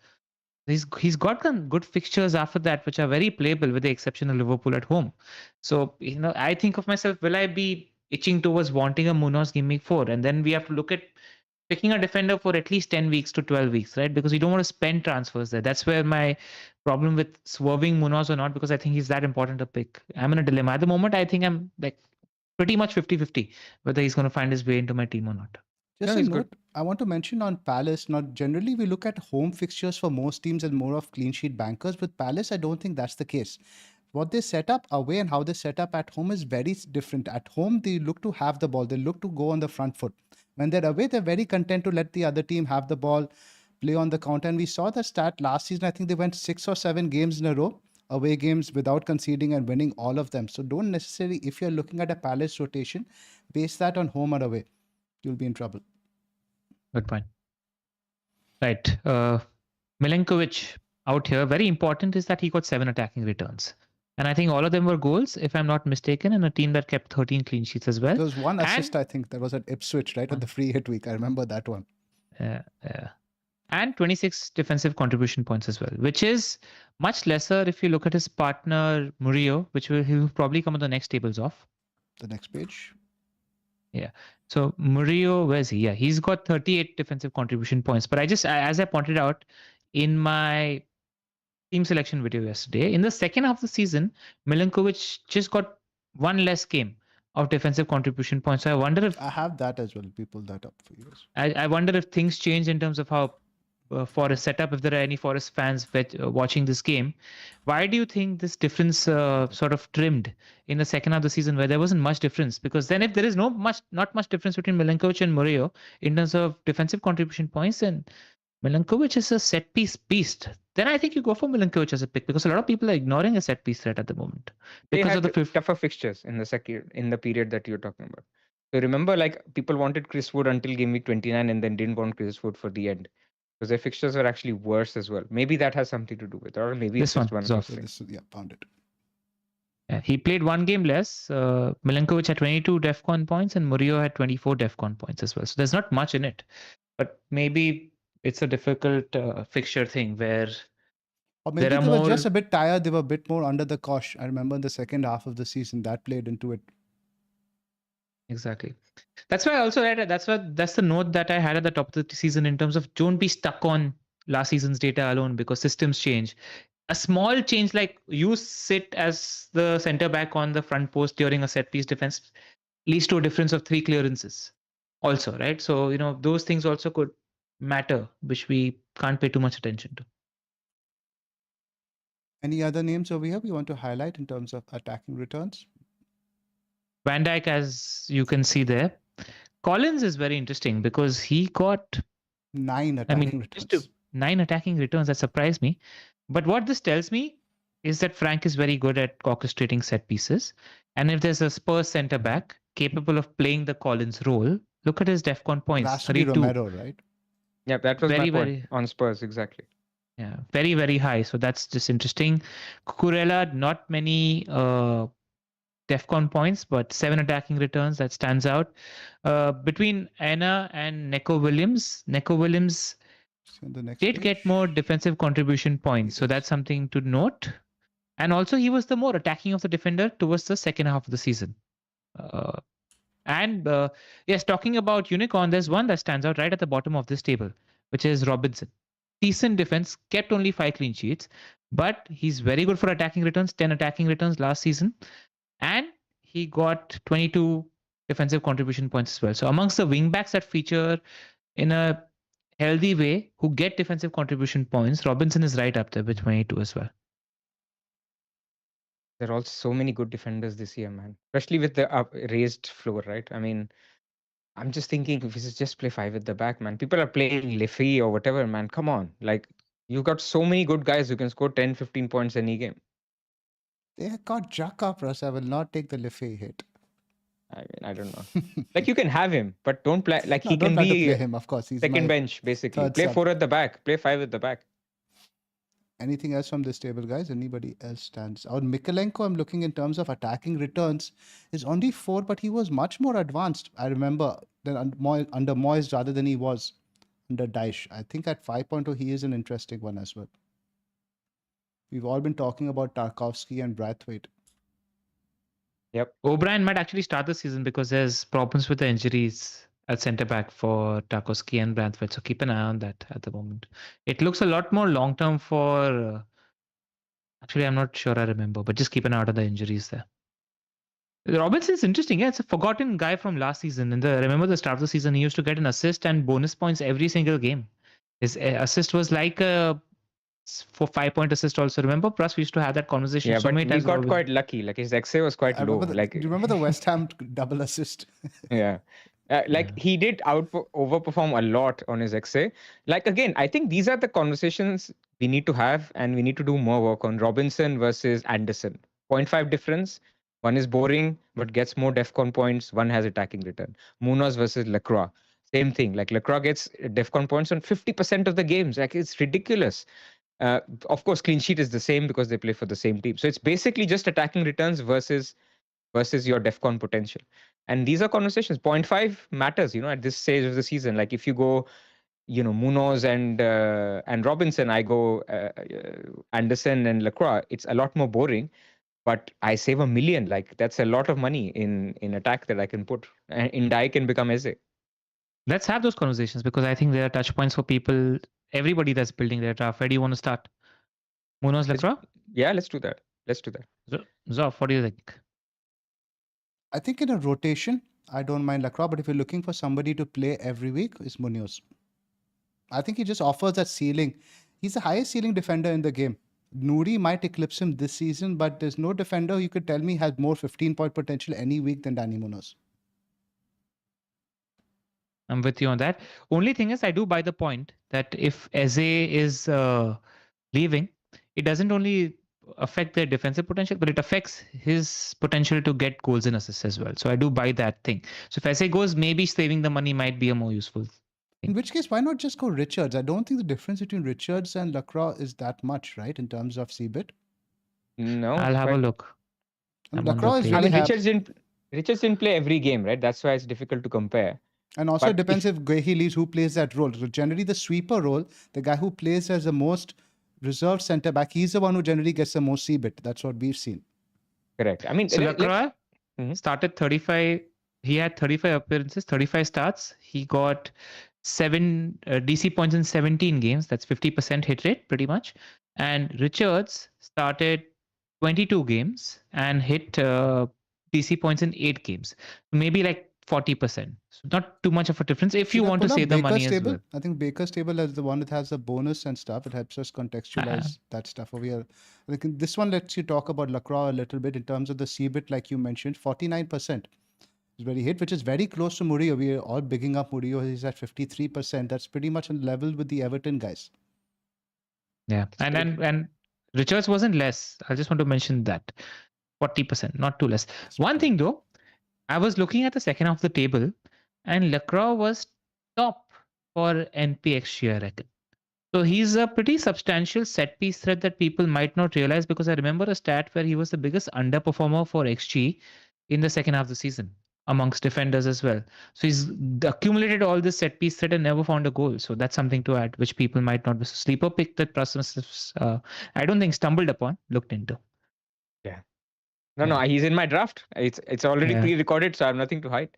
He's got good fixtures after that, which are very playable with the exception of Liverpool at home. So, I think of myself, will I be itching towards wanting a Munoz Game Week 4? And then we have to look at picking a defender for at least 10 weeks to 12 weeks, right? Because you don't want to spend transfers there. That's where my problem with swerving Munoz or not, because I think he's that important to pick. I'm in a dilemma. At the moment, I think I'm like pretty much 50-50 whether he's going to find his way into my team or not. Just a note, I want to mention on Palace, not generally we look at home fixtures for most teams and more of clean sheet bankers. With Palace, I don't think that's the case. What they set up away and how they set up at home is very different. At home, they look to have the ball. They look to go on the front foot. When they're away, they're very content to let the other team have the ball, play on the counter. And we saw the stat last season. I think they went 6 or 7 games in a row, away games without conceding and winning all of them. So don't necessarily, if you're looking at a Palace rotation, base that on home or away. You'll be in trouble. Good point. Right. Milenkovic out here. Very important is that he got 7 attacking returns. And I think all of them were goals, if I'm not mistaken, in a team that kept 13 clean sheets as well. There was one assist, I think, that was at Ipswich, right? On the free hit week. I remember that one. Yeah. And 26 defensive contribution points as well, which is much lesser if you look at his partner, Murillo, which he'll probably come on the next tables off. The next page. Yeah. So Murillo, where's he? Yeah, he's got 38 defensive contribution points. But as I pointed out in my team selection video yesterday, in the second half of the season, Milenkovic just got 1 less game of defensive contribution points. So I wonder if... I have that as well. We pulled that up for you. I wonder if things change in terms of how Forest setup, if there are any Forest fans watching this game. Why do you think this difference sort of trimmed in the second half of the season where there wasn't much difference? Because then if there is not much difference between Milenkovic and Murillo in terms of defensive contribution points, then Milenkovic is a set piece beast. then I think you go for Milinkovic as a pick because a lot of people are ignoring a set piece threat at the moment They because of had the tougher fixtures in the period that you're talking about. So remember, like people wanted Chris Wood until game week 29 and then didn't want Chris Wood for the end because their fixtures were actually worse as well. Maybe that has something to do with it, or maybe it's This just one one is of off. those things. Yeah, found it. Yeah, he played one game less. Milinkovic had 22 DEFCON points and Murillo had 24 DEFCON points as well. So there's not much in it. But maybe it's a difficult fixture thing where Or maybe there are they were just more. a bit tired. They were a bit more under the cosh. I remember in the second half of the season that played into it. Exactly. That's why I also read that's the note that I had at the top of the season in terms of don't be stuck on last season's data alone because systems change. A small change like you sit as the center back on the front post during a set piece defense leads to a difference of 3 clearances also, right? So, those things also could matter, which we can't pay too much attention to. Any other names over here we want to highlight in terms of attacking returns? Van Dijk, as you can see there. Collins is very interesting because he got 9 attacking returns. 9 attacking returns. That surprised me. But what this tells me is that Frank is very good at orchestrating set pieces. And if there's a Spurs centre back capable of playing the Collins role, look at his DEFCON points. Has to be 32. Romero, right? Yeah, that was Very, my point very- on Spurs, exactly. Yeah, very, very high. So that's just interesting. Cucurella, not many DEFCON points, but 7 attacking returns. That stands out. Between Anna and Neko Williams So the next did page. get more defensive contribution points. So that's something to note. And also, he was the more attacking of the defender towards the second half of the season. Yes, talking about Unicorn, there's one that stands out right at the bottom of this table, which is Robinson. Decent defense, kept only 5 clean sheets, but he's very good for attacking returns, 10 attacking returns last season. And he got 22 defensive contribution points as well. So amongst the wingbacks that feature in a healthy way, who get defensive contribution points, Robinson is right up there with 22 as well. There are also so many good defenders this year, man. Especially with the raised floor, right? I mean, I'm just thinking if we just play 5 at the back, man. People are playing Liffey or whatever, man. Come on. Like, you got so many good guys who can score 10, 15 points any game. They got Jack Russ. I will not take the Liffey hit. I mean, I don't know. Like, you can have him, but don't play. Like, No, he don't can try to be play him, of course. He's second my bench, basically. third Play sub. 4 at the back. Play 5 at the back. Anything else from this table, guys? Anybody else stands out? Mikolenko, I'm looking in terms of attacking returns, is only 4, but he was much more advanced. I remember than under Moyes rather than he was under Daesh. I think at 5.0 he is an interesting one as well. We've all been talking about Tarkovsky and Braithwaite. Yep. O'Brien might actually start the season because there's problems with the injuries at centre back for Tarkowski and Braithwaite. So keep an eye on that at the moment. It looks a lot more long term for. Actually, I'm not sure I remember, but just keep an eye out on the injuries there. Robinson is interesting. Yeah, it's a forgotten guy from last season. Remember the start of the season, he used to get an assist and bonus points every single game. His assist was like a 5-point assist also. Remember, plus we used to have that conversation Yeah, so but many he times. got quite lucky. Like, his XA was quite I low. remember Like, do you remember the West Ham double assist? yeah. He did overperform a lot on his XA. Like, again, I think these are the conversations we need to have, and we need to do more work on Robinson versus Anderson. 0.5 difference. One is boring, but gets more DEFCON points. One has attacking return. Munoz versus Lacroix. Same thing. Like, Lacroix gets DEFCON points on 50% of the games. Like, it's ridiculous. Of course, clean sheet is the same because they play for the same team. So it's basically just attacking returns versus your DEFCON potential. And these are conversations. 0.5 matters, at this stage of the season. Like, if you go, Munoz and Robinson, I go Anderson and Lacroix, it's a lot more boring. But I save $1 million. Like, that's a lot of money in attack that I can put. And in die can become Eze. Let's have those conversations because I think there are touch points for people, everybody that's building their draft. Where do you want to start? Munoz, Lacroix? Yeah, let's do that. Zoff, what do you think? I think in a rotation, I don't mind Lacroix, but if you're looking for somebody to play every week, it's Munoz. I think he just offers that ceiling. He's the highest ceiling defender in the game. Nouri might eclipse him this season, but there's no defender you could tell me has more 15-point potential any week than Danny Munoz. I'm with you on that. Only thing is, I do buy the point that if Eze is leaving, it doesn't only affect their defensive potential, but it affects his potential to get goals and assists as well. So I do buy that thing. So if SA goes, maybe saving the money might be a more useful In thing. which case, why not just go Richards? I don't think the difference between Richards and Lacroix is that much, right, in terms of CBIT. No, I'll have a but look. And I'm on the Lacroix is page. I really mean, Richards didn't play every game, right? That's why it's difficult to compare. And also, it But depends if if Guehi leaves, who plays that role. So generally, the sweeper role, the guy who plays as the most reserve centre back, he's the one who generally gets the most CBIT. That's what we've seen. correct. I mean, So Lacroix Mhm. started 35. He had 35 appearances, 35 starts. He got 7 DC points in 17 games. That's 50% hit rate, pretty much. And Richards started 22 games and hit DC points in 8 games. Maybe like 40%. So not too much of a difference if you Should I want to pull save up the Baker's money as table? well. I think Baker's table is the one that has the bonus and stuff. It helps us contextualize that stuff over here. I think this one lets you talk about Lacroix a little bit in terms of the CBIT, like you mentioned, 49% is where he hit, which is very close to Murillo. We are all bigging up Murillo. He's at 53%. That's pretty much on level with the Everton guys. Yeah. And Richards wasn't less. I just want to mention that. 40%, not too less. One thing though, I was looking at the second half of the table, and Lacroix was top for NPXG, I reckon. So he's a pretty substantial set piece threat that people might not realize, because I remember a stat where he was the biggest underperformer for XG in the second half of the season amongst defenders as well. So he's accumulated all this set piece threat and never found a goal. So that's something to add, which people might not be. Sleeper pick that Prasmas, I don't think stumbled upon, looked into. No, he's in my draft. It's already Yeah. pre-recorded, so I have nothing to hide.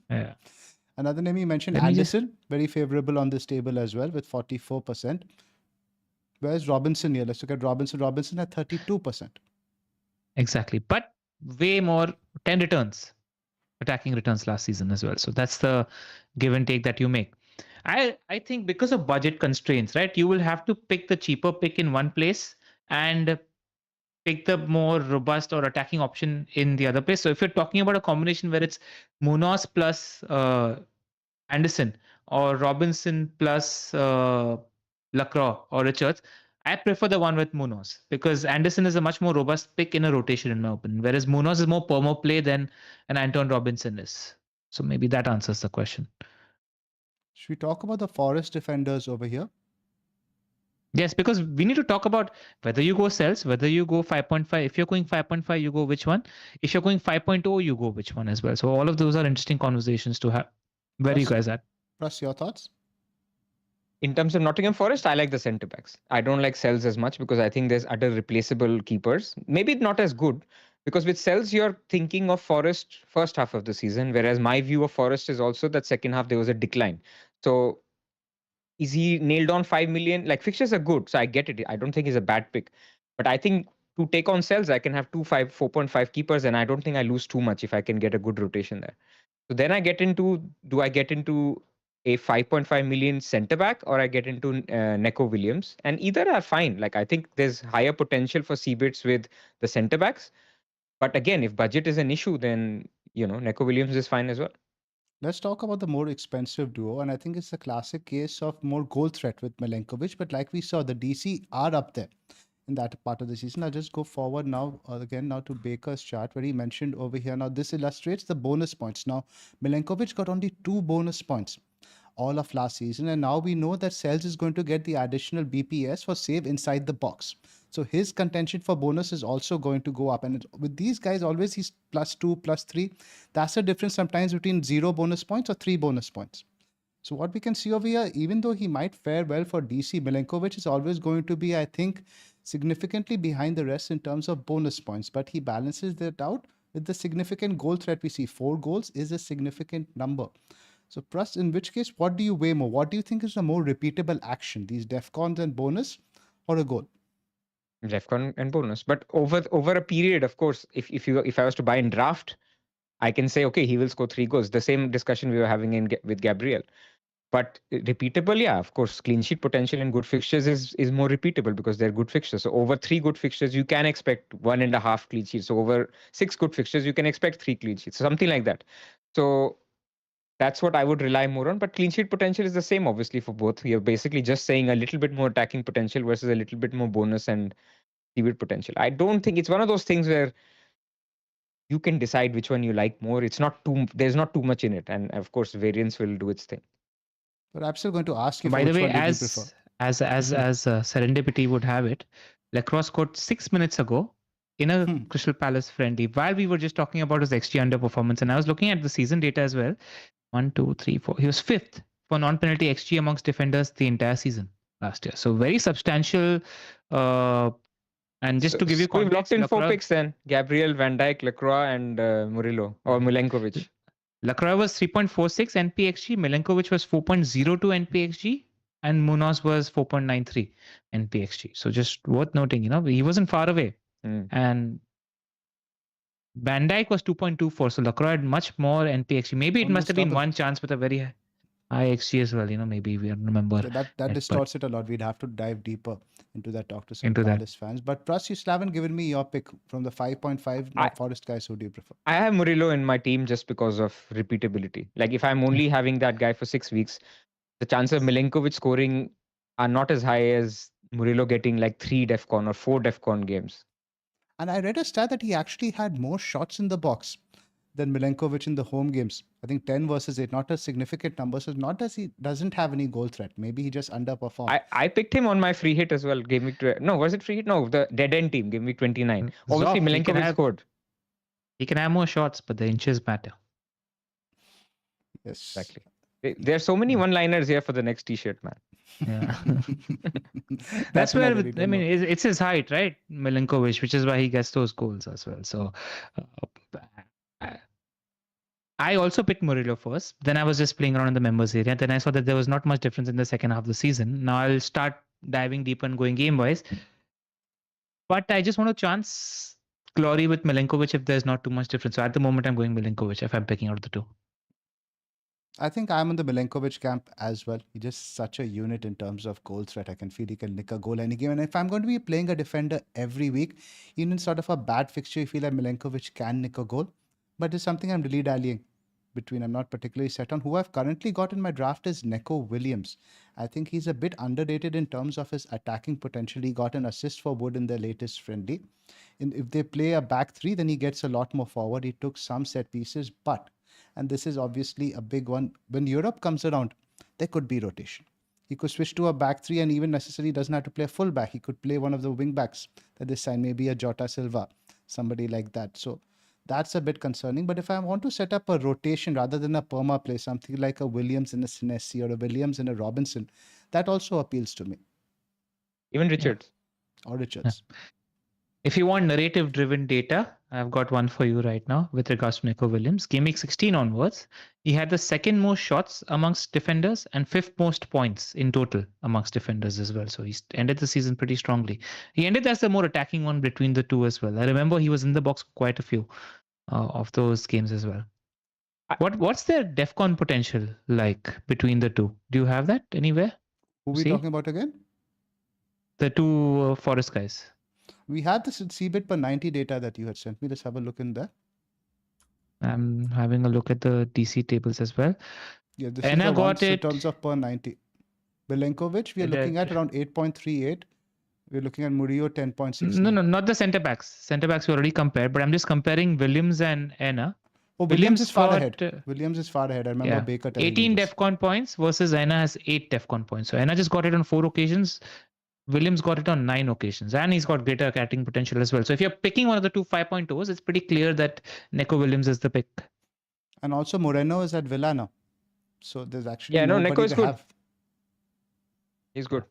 Yeah. Another name you mentioned, Let me just- Anderson, very favorable on this table as well with 44%. Where's Robinson here? Let's look at Robinson. Robinson at 32%. Exactly. But way more 10 returns, attacking returns last season as well. So that's the give and take that you make. I think because of budget constraints, right? You will have to pick the cheaper pick in one place and pick the more robust or attacking option in the other place. So if you're talking about a combination where it's Munoz plus Anderson or Robinson plus Lacroix or Richards, I prefer the one with Munoz, because Anderson is a much more robust pick in a rotation, in my opinion, whereas Munoz is more permo play than an Anton Robinson is. So maybe that answers the question. Should we talk about the Forest defenders over here? Yes, because we need to talk about whether you go cells, whether you go 5.5. If you're going 5.5, you go which one? If you're going 5.0, you go which one as well. So all of those are interesting conversations to have. Where are you guys at? Plus, your thoughts? In terms of Nottingham Forest, I like the centre backs. I don't like Cells as much because I think there's other replaceable keepers. Maybe not as good, because with Cells you're thinking of Forest first half of the season, whereas my view of Forest is also that second half there was a decline. So is he nailed on 5 million? Like, fixtures are good, so I get it. I don't think he's a bad pick, but I think to take on Cells, I can have 4.5 keepers, and I don't think I lose too much if I can get a good rotation there. So then I get into, do I get into a 5.5 million centre back, or I get into Neco Williams? And either are fine. Like, I think there's higher potential for CBITs with the centre backs. But again, if budget is an issue, then, Neco Williams is fine as well. Let's talk about the more expensive duo. And I think it's a classic case of more goal threat with Milenkovic. But like we saw, the DC are up there in that part of the season. I'll just go forward now, now to Baker's chart where he mentioned over here. Now, this illustrates the bonus points. Now, Milenkovic got only 2 bonus points all of last season. And now we know that Cells is going to get the additional BPS for save inside the box. So his contention for bonus is also going to go up. And with these guys, always he's +2, +3. That's the difference sometimes between 0 bonus points or 3 bonus points. So what we can see over here, even though he might fare well for DC, Milenkovic is always going to be, I think, significantly behind the rest in terms of bonus points. But he balances that out with the significant goal threat we see. 4 goals is a significant number. So, Pras, in which case, what do you weigh more? What do you think is a more repeatable action? These DEFCONs and bonus, or a goal? DEFCON and bonus. But over a period, of course, if I was to buy in draft, I can say, okay, he will score 3 goals. The same discussion we were having with Gabriel. But repeatable, yeah, of course, clean sheet potential in good fixtures is more repeatable because they're good fixtures. So over 3 good fixtures, you can expect 1.5 clean sheets. So over 6 good fixtures, you can expect 3 clean sheets. So something like that. So that's what I would rely more on. But clean sheet potential is the same, obviously, for both. You're basically just saying a little bit more attacking potential versus a little bit more bonus and CBIT potential. I don't think it's one of those things where you can decide which one you like more. There's not too much in it, and of course, variance will do its thing. But I'm still going to ask you By for the which way, one did you prefer? as serendipity would have it, Lacroix scored 6 minutes ago in a Crystal Palace friendly while we were just talking about his XG underperformance, and I was looking at the season data as well. 1, 2, 3, 4. He was 5th for non-penalty XG amongst defenders the entire season last year. So very substantial. And just to give you we've locked context, in 4 Lacroix, picks then: Gabriel, Van Dijk, Lacroix, and Murillo or Milenkovic. Lacroix was 3.46 NPXG, Milenkovic was 4.02 NPXG, and Munoz was 4.93 NPXG. So just worth noting, he wasn't far away. And Van Dijk was 2.24, so Lacroix had much more NPXG. Maybe it must have been one chance with a very high XG as well. Maybe we remember. Yeah, that distorts it a lot. We'd have to dive deeper into that, talk to some Palace fans. But plus, you still haven't given me your pick from the 5.5 Forest guys. Who do you prefer? I have Murillo in my team just because of repeatability. Like if I'm only having that guy for 6 weeks, the chances of Milenkovic scoring are not as high as Murillo getting like 3 DEFCON or 4 DEFCON games. And I read a stat that he actually had more shots in the box than Milenkovic in the home games. I think 10 versus 8, not a significant number. So not that he doesn't have any goal threat. Maybe he just underperformed. I picked him on my free hit as well. Was it free hit? No, the dead end team. Gameweek 29. Obviously, Milenkovic scored. He can have more shots, but the inches matter. Yes. Exactly. There are so many one-liners here for the next t-shirt, man. Yeah. That's where, it's his height, right? Milenkovic, which is why he gets those goals as well. So I also picked Murillo first. Then I was just playing around in the members area. Then I saw that there was not much difference in the second half of the season. Now I'll start diving deeper and going game-wise. But I just want to chance glory with Milenkovic if there's not too much difference. So at the moment, I'm going Milenkovic if I'm picking out the two. I think I'm in the Milenkovic camp as well. He's just such a unit in terms of goal threat. I can feel he can nick a goal any game. And if I'm going to be playing a defender every week, even in sort of a bad fixture, you feel like Milenkovic can nick a goal. But it's something I'm dilly-dallying between. I'm not particularly set on. Who I've currently got in my draft is Neco Williams. I think he's a bit underrated in terms of his attacking potential. He got an assist for Wood in their latest friendly. And if they play a back three, then he gets a lot more forward. He took some set pieces, but, and this is obviously a big one, when Europe comes around, there could be rotation. He could switch to a back three and even necessarily doesn't have to play a full back. He could play one of the wing backs that they sign, maybe a Jota Silva, somebody like that. So that's a bit concerning. But if I want to set up a rotation rather than a perma play, something like a Williams and a Senesi or a Williams and a Robinson, that also appeals to me. Even Richards. Or Richards. Yeah. If you want narrative-driven data, I've got one for you right now with regards to Neco Williams. Game week 16 onwards, he had the second most shots amongst defenders and 5th most points in total amongst defenders as well. So he ended the season pretty strongly. He ended as the more attacking one between the two as well. I remember he was in the box quite a few of those games as well. What's their DEFCON potential like between the two? Do you have that anywhere? Who are we talking about again? The two Forest guys. We had this CBIT per 90 data that you had sent me. Let's have a look in there. I'm having a look at the DC tables as well. Yeah, this is the ones in terms of per 90. Milenkovic, we are looking at around 8.38. We're looking at Murillo 10.6. No, not the centre backs. Centre backs we already compared, but I'm just comparing Williams and Enna. Oh, Williams is far ahead. Williams is far ahead. I remember Baker telling 18 DEFCON points versus Enna has 8 DEFCON points. So Enna just got it on 4 occasions. Williams got it on 9 occasions, and he's got greater attacking potential as well. So if you're picking one of the two 5.0s, it's pretty clear that Neco Williams is the pick. And also Moreno is at Villa now. So there's actually Neco is good. He's good.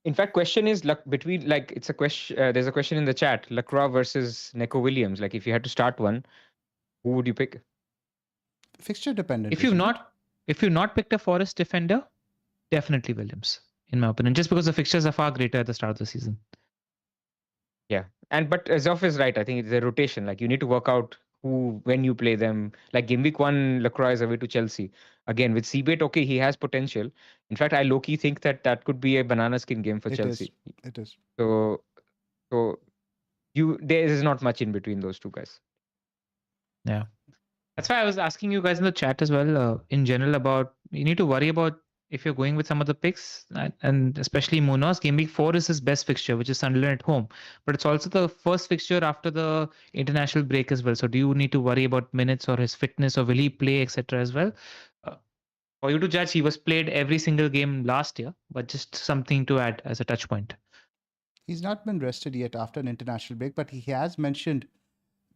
In fact, question is it's a question. There's a question in the chat: Lacroix versus Neco Williams. Like, if you had to start one, who would you pick? Fixture dependent. If you've not picked a Forest defender, definitely Williams, in my opinion, just because the fixtures are far greater at the start of the season. Yeah, but Zoff is right. I think it's a rotation. Like, you need to work out when you play them. Like game week 1, Lacroix is away to Chelsea. Again, with CBIT, okay, he has potential. In fact, I low-key think that could be a banana skin game for Chelsea. It is. So there is not much in between those two guys. Yeah. That's why I was asking you guys in the chat as well, in general, about you need to worry about if you're going with some of the picks, and especially Munoz. Game week 4 is his best fixture, which is Sunderland at home, but it's also the first fixture after the international break as well. So, do you need to worry about minutes or his fitness or will he play, etc. as well? Uh, for you to judge, he was played every single game last year, but just something to add as a touch point. He's not been rested yet after an international break, but he has mentioned,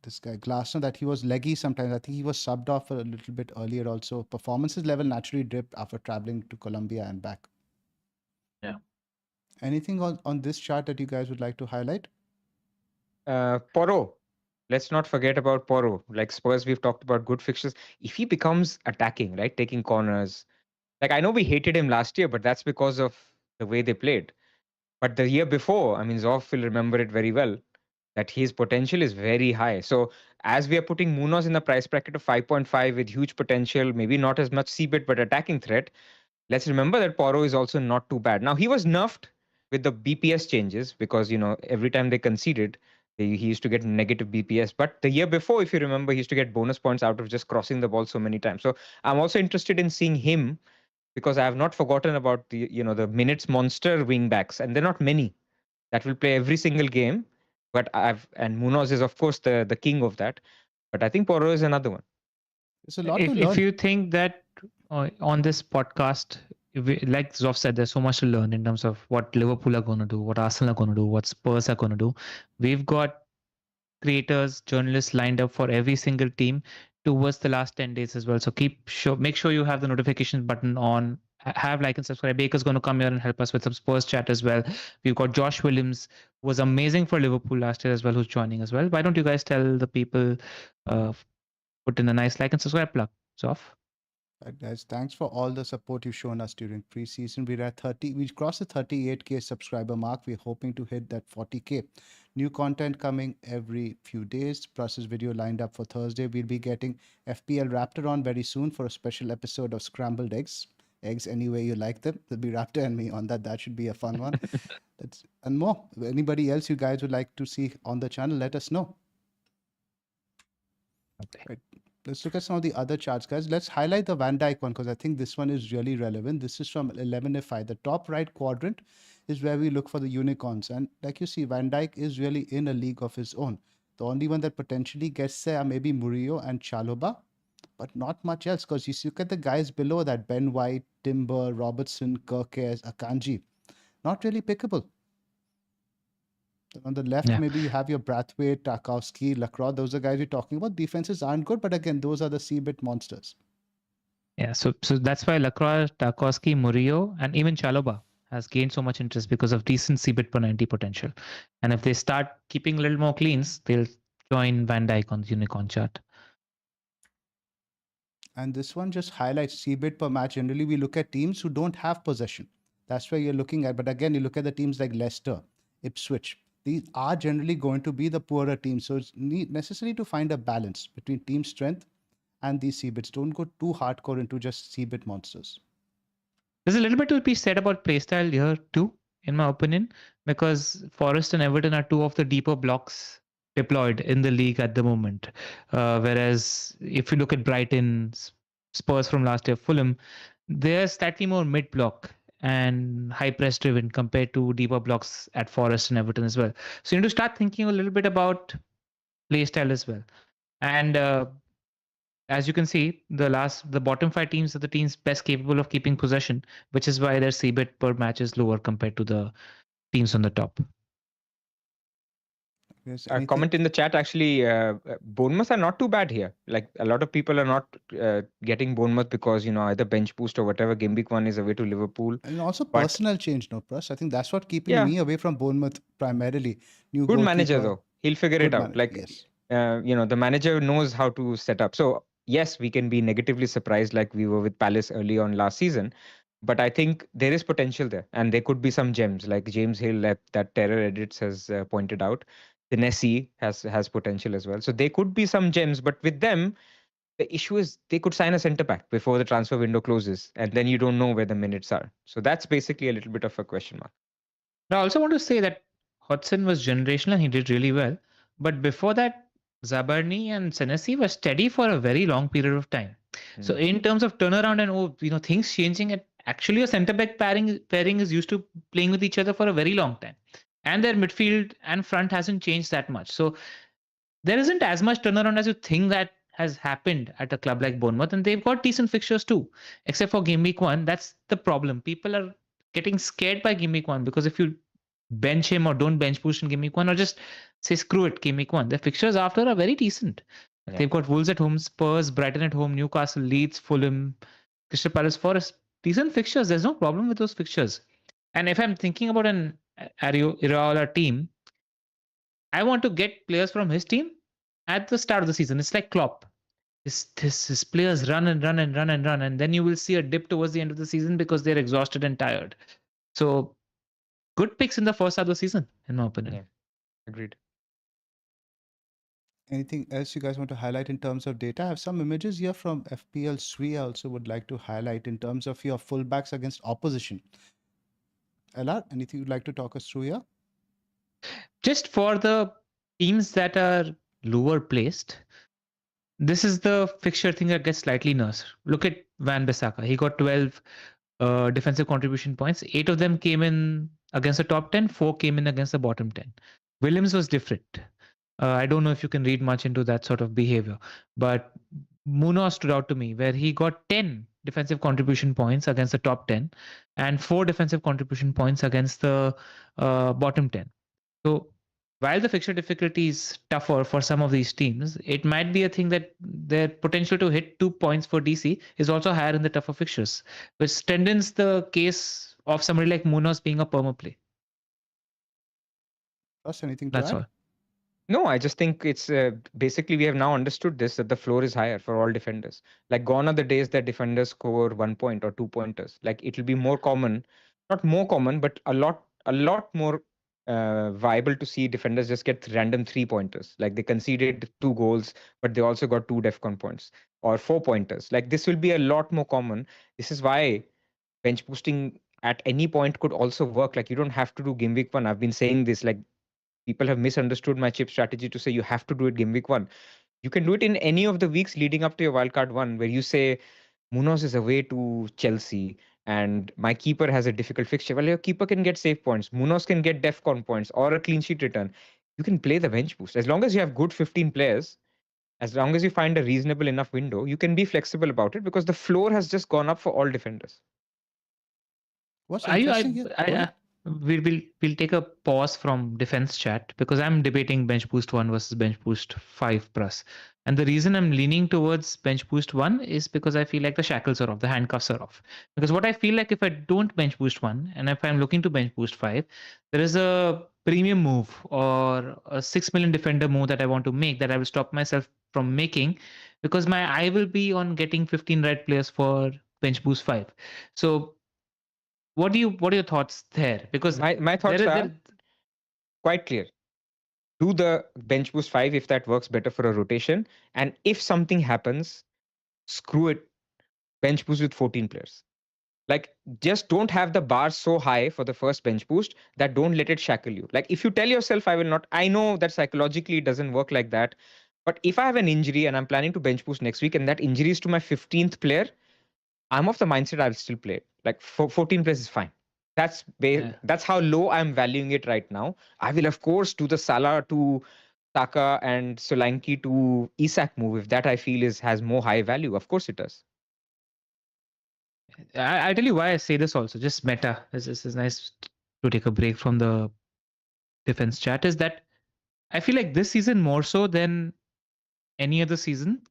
this guy Glasner, that he was leggy sometimes. I think he was subbed off a little bit earlier also. Performances level naturally dipped after traveling to Colombia and back. Yeah. Anything on this chart that you guys would like to highlight? Porro. Let's not forget about Porro. Like Spurs, we've talked about good fixtures. If he becomes attacking, right, taking corners, like I know we hated him last year, but that's because of the way they played. But the year before, I mean, Zoff will remember it very well, that his potential is very high. So as we are putting Munoz in the price bracket of 5.5 with huge potential, maybe not as much CBIT, but attacking threat, let's remember that Porro is also not too bad. Now, he was nerfed with the BPS changes because, every time they conceded, he used to get negative BPS. But the year before, if you remember, he used to get bonus points out of just crossing the ball so many times. So I'm also interested in seeing him because I have not forgotten about the minutes monster wing backs, and they're not many that will play every single game. But and Munoz is of course the king of that. But I think Porro is another one. There's a lot to If learn. you think that on this podcast, like Zoff said, there's so much to learn in terms of what Liverpool are going to do, what Arsenal are going to do, what Spurs are going to do. We've got creators, journalists lined up for every single team towards the last 10 days as well. So make sure you have the notification button on. Have like and subscribe. Baker's going to come here and help us with some Spurs chat as well. We've got Josh Williams, who was amazing for Liverpool last year as well, who's joining as well. Why don't you guys tell the people, put in a nice like and subscribe plug? Zoff. Right, guys, thanks for all the support you've shown us during preseason. We're at 30, we crossed the 38K subscriber mark. We're hoping to hit that 40K. New content coming every few days. Process video lined up for Thursday. We'll be getting FPL Raptor on very soon for a special episode of Scrambled Eggs. Eggs any way you like them. There'll be Raptor and me on that. That should be a fun one. And more. Anybody else you guys would like to see on the channel, let us know. Okay. Right. Let's look at some of the other charts, guys. Let's highlight the Van Dijk one because I think this one is really relevant. This is from 11FI. The top right quadrant is where we look for the unicorns. And like you see, Van Dijk is really in a league of his own. The only one that potentially gets there are maybe Murillo and Chalobah, but not much else because you look at the guys below that, Ben White, Timber, Robertson, Kirkes, Akanji. Not really pickable. On the left, Yeah. maybe you have your Brathwaite, Tarkowski, Lacroix. Those are guys we're talking about. Defenses aren't good, but again, those are the C-bit monsters. Yeah, so that's why Lacroix, Tarkowski, Murillo, and even Chalobah has gained so much interest because of decent CBIT per 90 potential. And if they start keeping a little more cleans, they'll join Van Dijk on the unicorn chart. And this one just highlights C-bit per match. Generally, we look at teams who don't have possession. That's where you're looking at. But again, you look at the teams like Leicester, Ipswich. These are generally going to be the poorer teams. So it's necessary to find a balance between team strength and these C-bits. Don't go too hardcore into just C-bit monsters. There's a little bit to be said about playstyle here too, in my opinion, because Forest and Everton are two of the deeper blocks deployed in the league at the moment. Whereas if you look at Brighton, Spurs from last year, Fulham, they're slightly more mid block and high press driven compared to deeper blocks at Forest and Everton as well. So you need to start thinking a little bit about playstyle as well. And as you can see, the bottom 5 teams are the teams best capable of keeping possession, which is why their CBIT per match is lower compared to the teams on the top. Yes, A comment in the chat actually, Bournemouth are not too bad here. Like a lot of people are not getting Bournemouth because either bench boost or whatever. Game week 1 is away to Liverpool. And also personnel change, no, Pras. I think that's what keeping Yeah. me away from Bournemouth primarily. New Good manager goalkeeper. though. He'll figure it Good out. Like yes. the manager knows how to set up. So yes, we can be negatively surprised like we were with Palace early on last season. But I think there is potential there, and there could be some gems like James Hill that Terror Edits has pointed out. The Nessie has potential as well. So there could be some gems, but with them, the issue is they could sign a centre back before the transfer window closes, and then you don't know where the minutes are. So that's basically a little bit of a question mark. But I also want to say that Hodgson was generational and he did really well. But before that, Zabarny and Senesi were steady for a very long period of time. So in terms of turnaround and things changing, actually a centre back pairing is used to playing with each other for a very long time, and their midfield and front hasn't changed that much. So there isn't as much turnaround as you think that has happened at a club like Bournemouth, and they've got decent fixtures too, except for game week 1. That's the problem. People are getting scared by game week 1 because if you bench him or don't bench boost in game week 1 or just say screw it game week 1, the fixtures after are very decent. Yeah. They've got Wolves at home, Spurs, Brighton at home, Newcastle, Leeds, Fulham, Crystal Palace, Forest. Decent fixtures. There's no problem with those fixtures. And if I'm thinking about an Iraola team, I want to get players from his team at the start of the season. It's like Klopp. His players run and run and run and run, and then you will see a dip towards the end of the season because they're exhausted and tired. So good picks in the first half of the season, in my opinion. Yeah. Agreed. Anything else you guys want to highlight in terms of data? I have some images here from FPL Sui I also would like to highlight in terms of your fullbacks against opposition. LR, anything you'd like to talk us through here? Just for the teams that are lower placed, this is the fixture thing that gets slightly nervous. Look at Van Bissaka. He got 12 defensive contribution points. 8 of them came in against the top 10. 4 came in against the bottom 10. Williams was different. I don't know if you can read much into that sort of behavior, but Munoz stood out to me where he got 10 defensive contribution points against the top 10 and 4 defensive contribution points against the bottom 10. So while the fixture difficulty is tougher for some of these teams, it might be a thing that their potential to hit 2 points for DC is also higher in the tougher fixtures, which strengthens the case of somebody like Munoz being a perma play. Plus, anything to That's add? all. No, I just think it's basically we have now understood this that the floor is higher for all defenders. Like gone are the days that defenders score 1 point or 2 pointers. Like it'll be more common, not more common, but a lot more viable to see defenders just get random 3 pointers. Like they conceded 2 goals, but they also got 2 defcon points or 4 pointers. Like this will be a lot more common. This is why bench boosting at any point could also work. Like you don't have to do game week 1. I've been saying this, like people have misunderstood my chip strategy to say you have to do it game week 1. You can do it in any of the weeks leading up to your wildcard 1, where you say Munoz is away to Chelsea and my keeper has a difficult fixture. Well, your keeper can get save points. Munoz can get defcon points or a clean sheet return. You can play the bench boost. As long as you have good 15 players, as long as you find a reasonable enough window, you can be flexible about it because the floor has just gone up for all defenders. What's interesting here? Go ahead. We'll take a pause from defense chat because I'm debating bench boost 1 versus bench boost 5 plus. And the reason I'm leaning towards bench boost 1 is because I feel like the shackles are off, the handcuffs are off. Because what I feel like if I don't bench boost 1 and if I'm looking to bench boost 5, there is a premium move or a 6 million defender move that I want to make that I will stop myself from making because my eye will be on getting 15 right players for bench boost 5. So what are your thoughts there? Because my thoughts are quite clear. Do the bench boost 5 if that works better for a rotation. And if something happens, screw it, bench boost with 14 players. Like just don't have the bar so high for the first bench boost that don't let it shackle you. Like if you tell yourself I will not, I know that psychologically it doesn't work like that. But if I have an injury and I'm planning to bench boost next week and that injury is to my 15th player, I'm of the mindset I'll still play it. Like 14 players is fine. That's how low I'm valuing it right now. I will of course do the Salah to Saka and Solanke to Isak move if that I feel has more high value. Of course it does. I tell you why I say this also. Just meta. This is nice to take a break from the defense chat. Is that I feel like this season more so than any other season,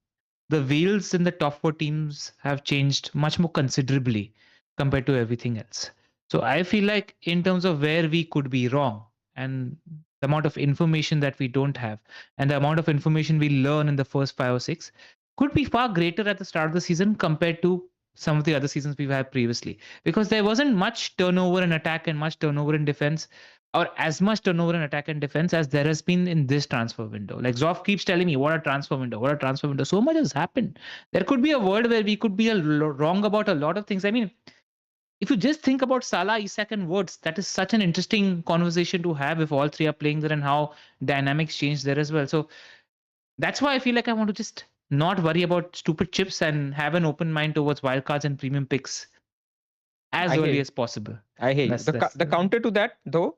the wheels in the top 4 teams have changed much more considerably compared to everything else. So I feel like in terms of where we could be wrong and the amount of information that we don't have and the amount of information we learn in the first 5 or 6 could be far greater at the start of the season compared to some of the other seasons we've had previously, because there wasn't much turnover in attack and much turnover in defense, or as much turnover in attack and defense as there has been in this transfer window. Like Zoff keeps telling me, what a transfer window, what a transfer window. So much has happened. There could be a world where we could be wrong about a lot of things. I mean, if you just think about Salah, Isak, and Woods, that is such an interesting conversation to have if all 3 are playing there and how dynamics change there as well. So That's why I feel like I want to just not worry about stupid chips and have an open mind towards wildcards and premium picks as I hear early you. as possible. I hear you. That's The counter to that though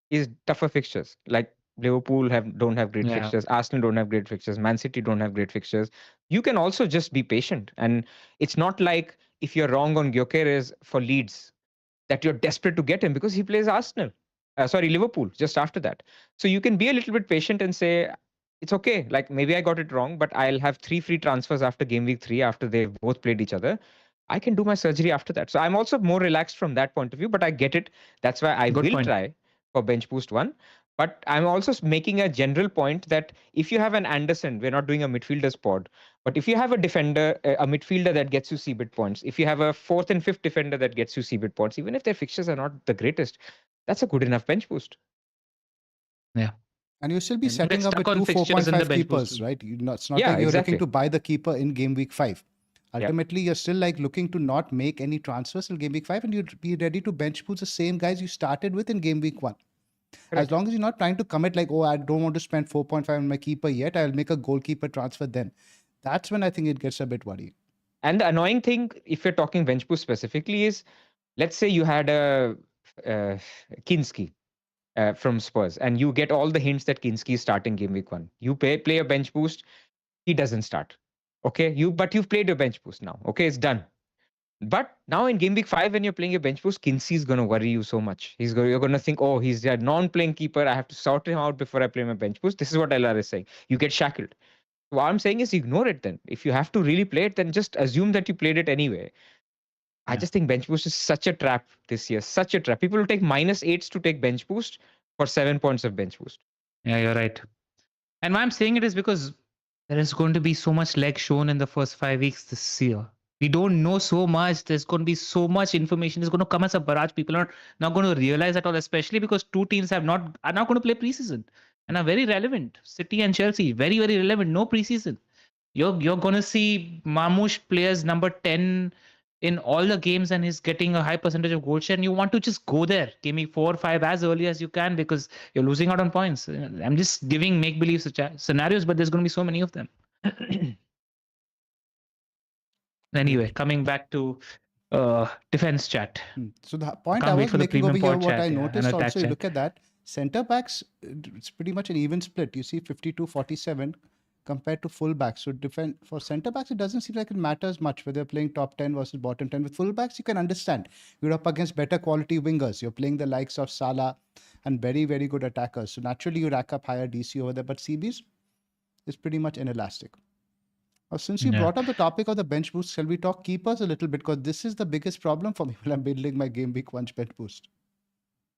is tougher fixtures. Like Liverpool don't have great yeah. fixtures. Arsenal don't have great fixtures. Man City don't have great fixtures. You can also just be patient, and it's not like if you're wrong on Gyökeres for Leeds that you're desperate to get him because he plays Arsenal. Sorry, Liverpool just after that. So you can be a little bit patient and say it's okay. Like maybe I got it wrong, but I'll have 3 free transfers after game week 3 after they've both played each other. I can do my surgery after that. So I'm also more relaxed from that point of view, but I get it. That's why I Good will point. try for bench boost 1. But I'm also making a general point that if you have an Anderson, we're not doing a midfielders pod, but if you have a defender, a midfielder that gets you CBIT points, if you have a 4th and 5th defender that gets you CBIT points, even if their fixtures are not the greatest, that's a good enough bench boost. Yeah. And you'll still be And setting get up stuck with on two fixtures in the 4.5 bench keepers, boost. right? It's not Yeah, like you're exactly. looking to buy the keeper in game week 5. Ultimately, you're still like looking to not make any transfers till game week 5, and you'd be ready to bench boost the same guys you started with in game week 1. As long as you're not trying to commit like, oh, I don't want to spend 4.5 on my keeper yet, I'll make a goalkeeper transfer then. That's when I think it gets a bit worrying. And the annoying thing, if you're talking bench boost specifically, is let's say you had a Kinski from Spurs, and you get all the hints that Kinski is starting game week 1. You play a bench boost, he doesn't start. Okay, but you've played your bench boost now. Okay, it's done. But now in game week 5, when you're playing your bench boost, Kinsey is going to worry you so much. You're going to think, oh, he's a non-playing keeper. I have to sort him out before I play my bench boost. This is what LR is saying. You get shackled. What I'm saying is ignore it then. If you have to really play it, then just assume that you played it anyway. I just think bench boost is such a trap this year. Such a trap. People will take -8s to take bench boost for 7 points of bench boost. Yeah, you're right. And why I'm saying it is because there is going to be so much leg shown in the first 5 weeks this year. We don't know so much. There's going to be so much information. It's going to come as a barrage. People are not going to realize at all, especially because two teams are not going to play preseason and are very relevant. City and Chelsea, very, very relevant. No preseason. You're going to see Marmoush players number 10 in all the games and he's getting a high percentage of goal share, and you want to just go there. Give me 4 or 5 as early as you can because you're losing out on points. I'm just giving make-believe scenarios, but there's going to be so many of them. Anyway, coming back to defense chat. So the point I Can't wait was for the making over premium here, pod what chat, I yeah, and noticed attack also, you chat. look at that, center backs, it's pretty much an even split. You see 52-47 compared to fullbacks. So for center backs, it doesn't seem like it matters much whether you're playing top 10 versus bottom 10. With fullbacks, you can understand. You're up against better quality wingers. You're playing the likes of Salah and very, very good attackers. So naturally, you rack up higher DC over there. But CBs is pretty much inelastic. Since you brought up the topic of the bench boost, shall we talk keepers a little bit? Because this is the biggest problem for me when I'm building my game week 1 bench boost.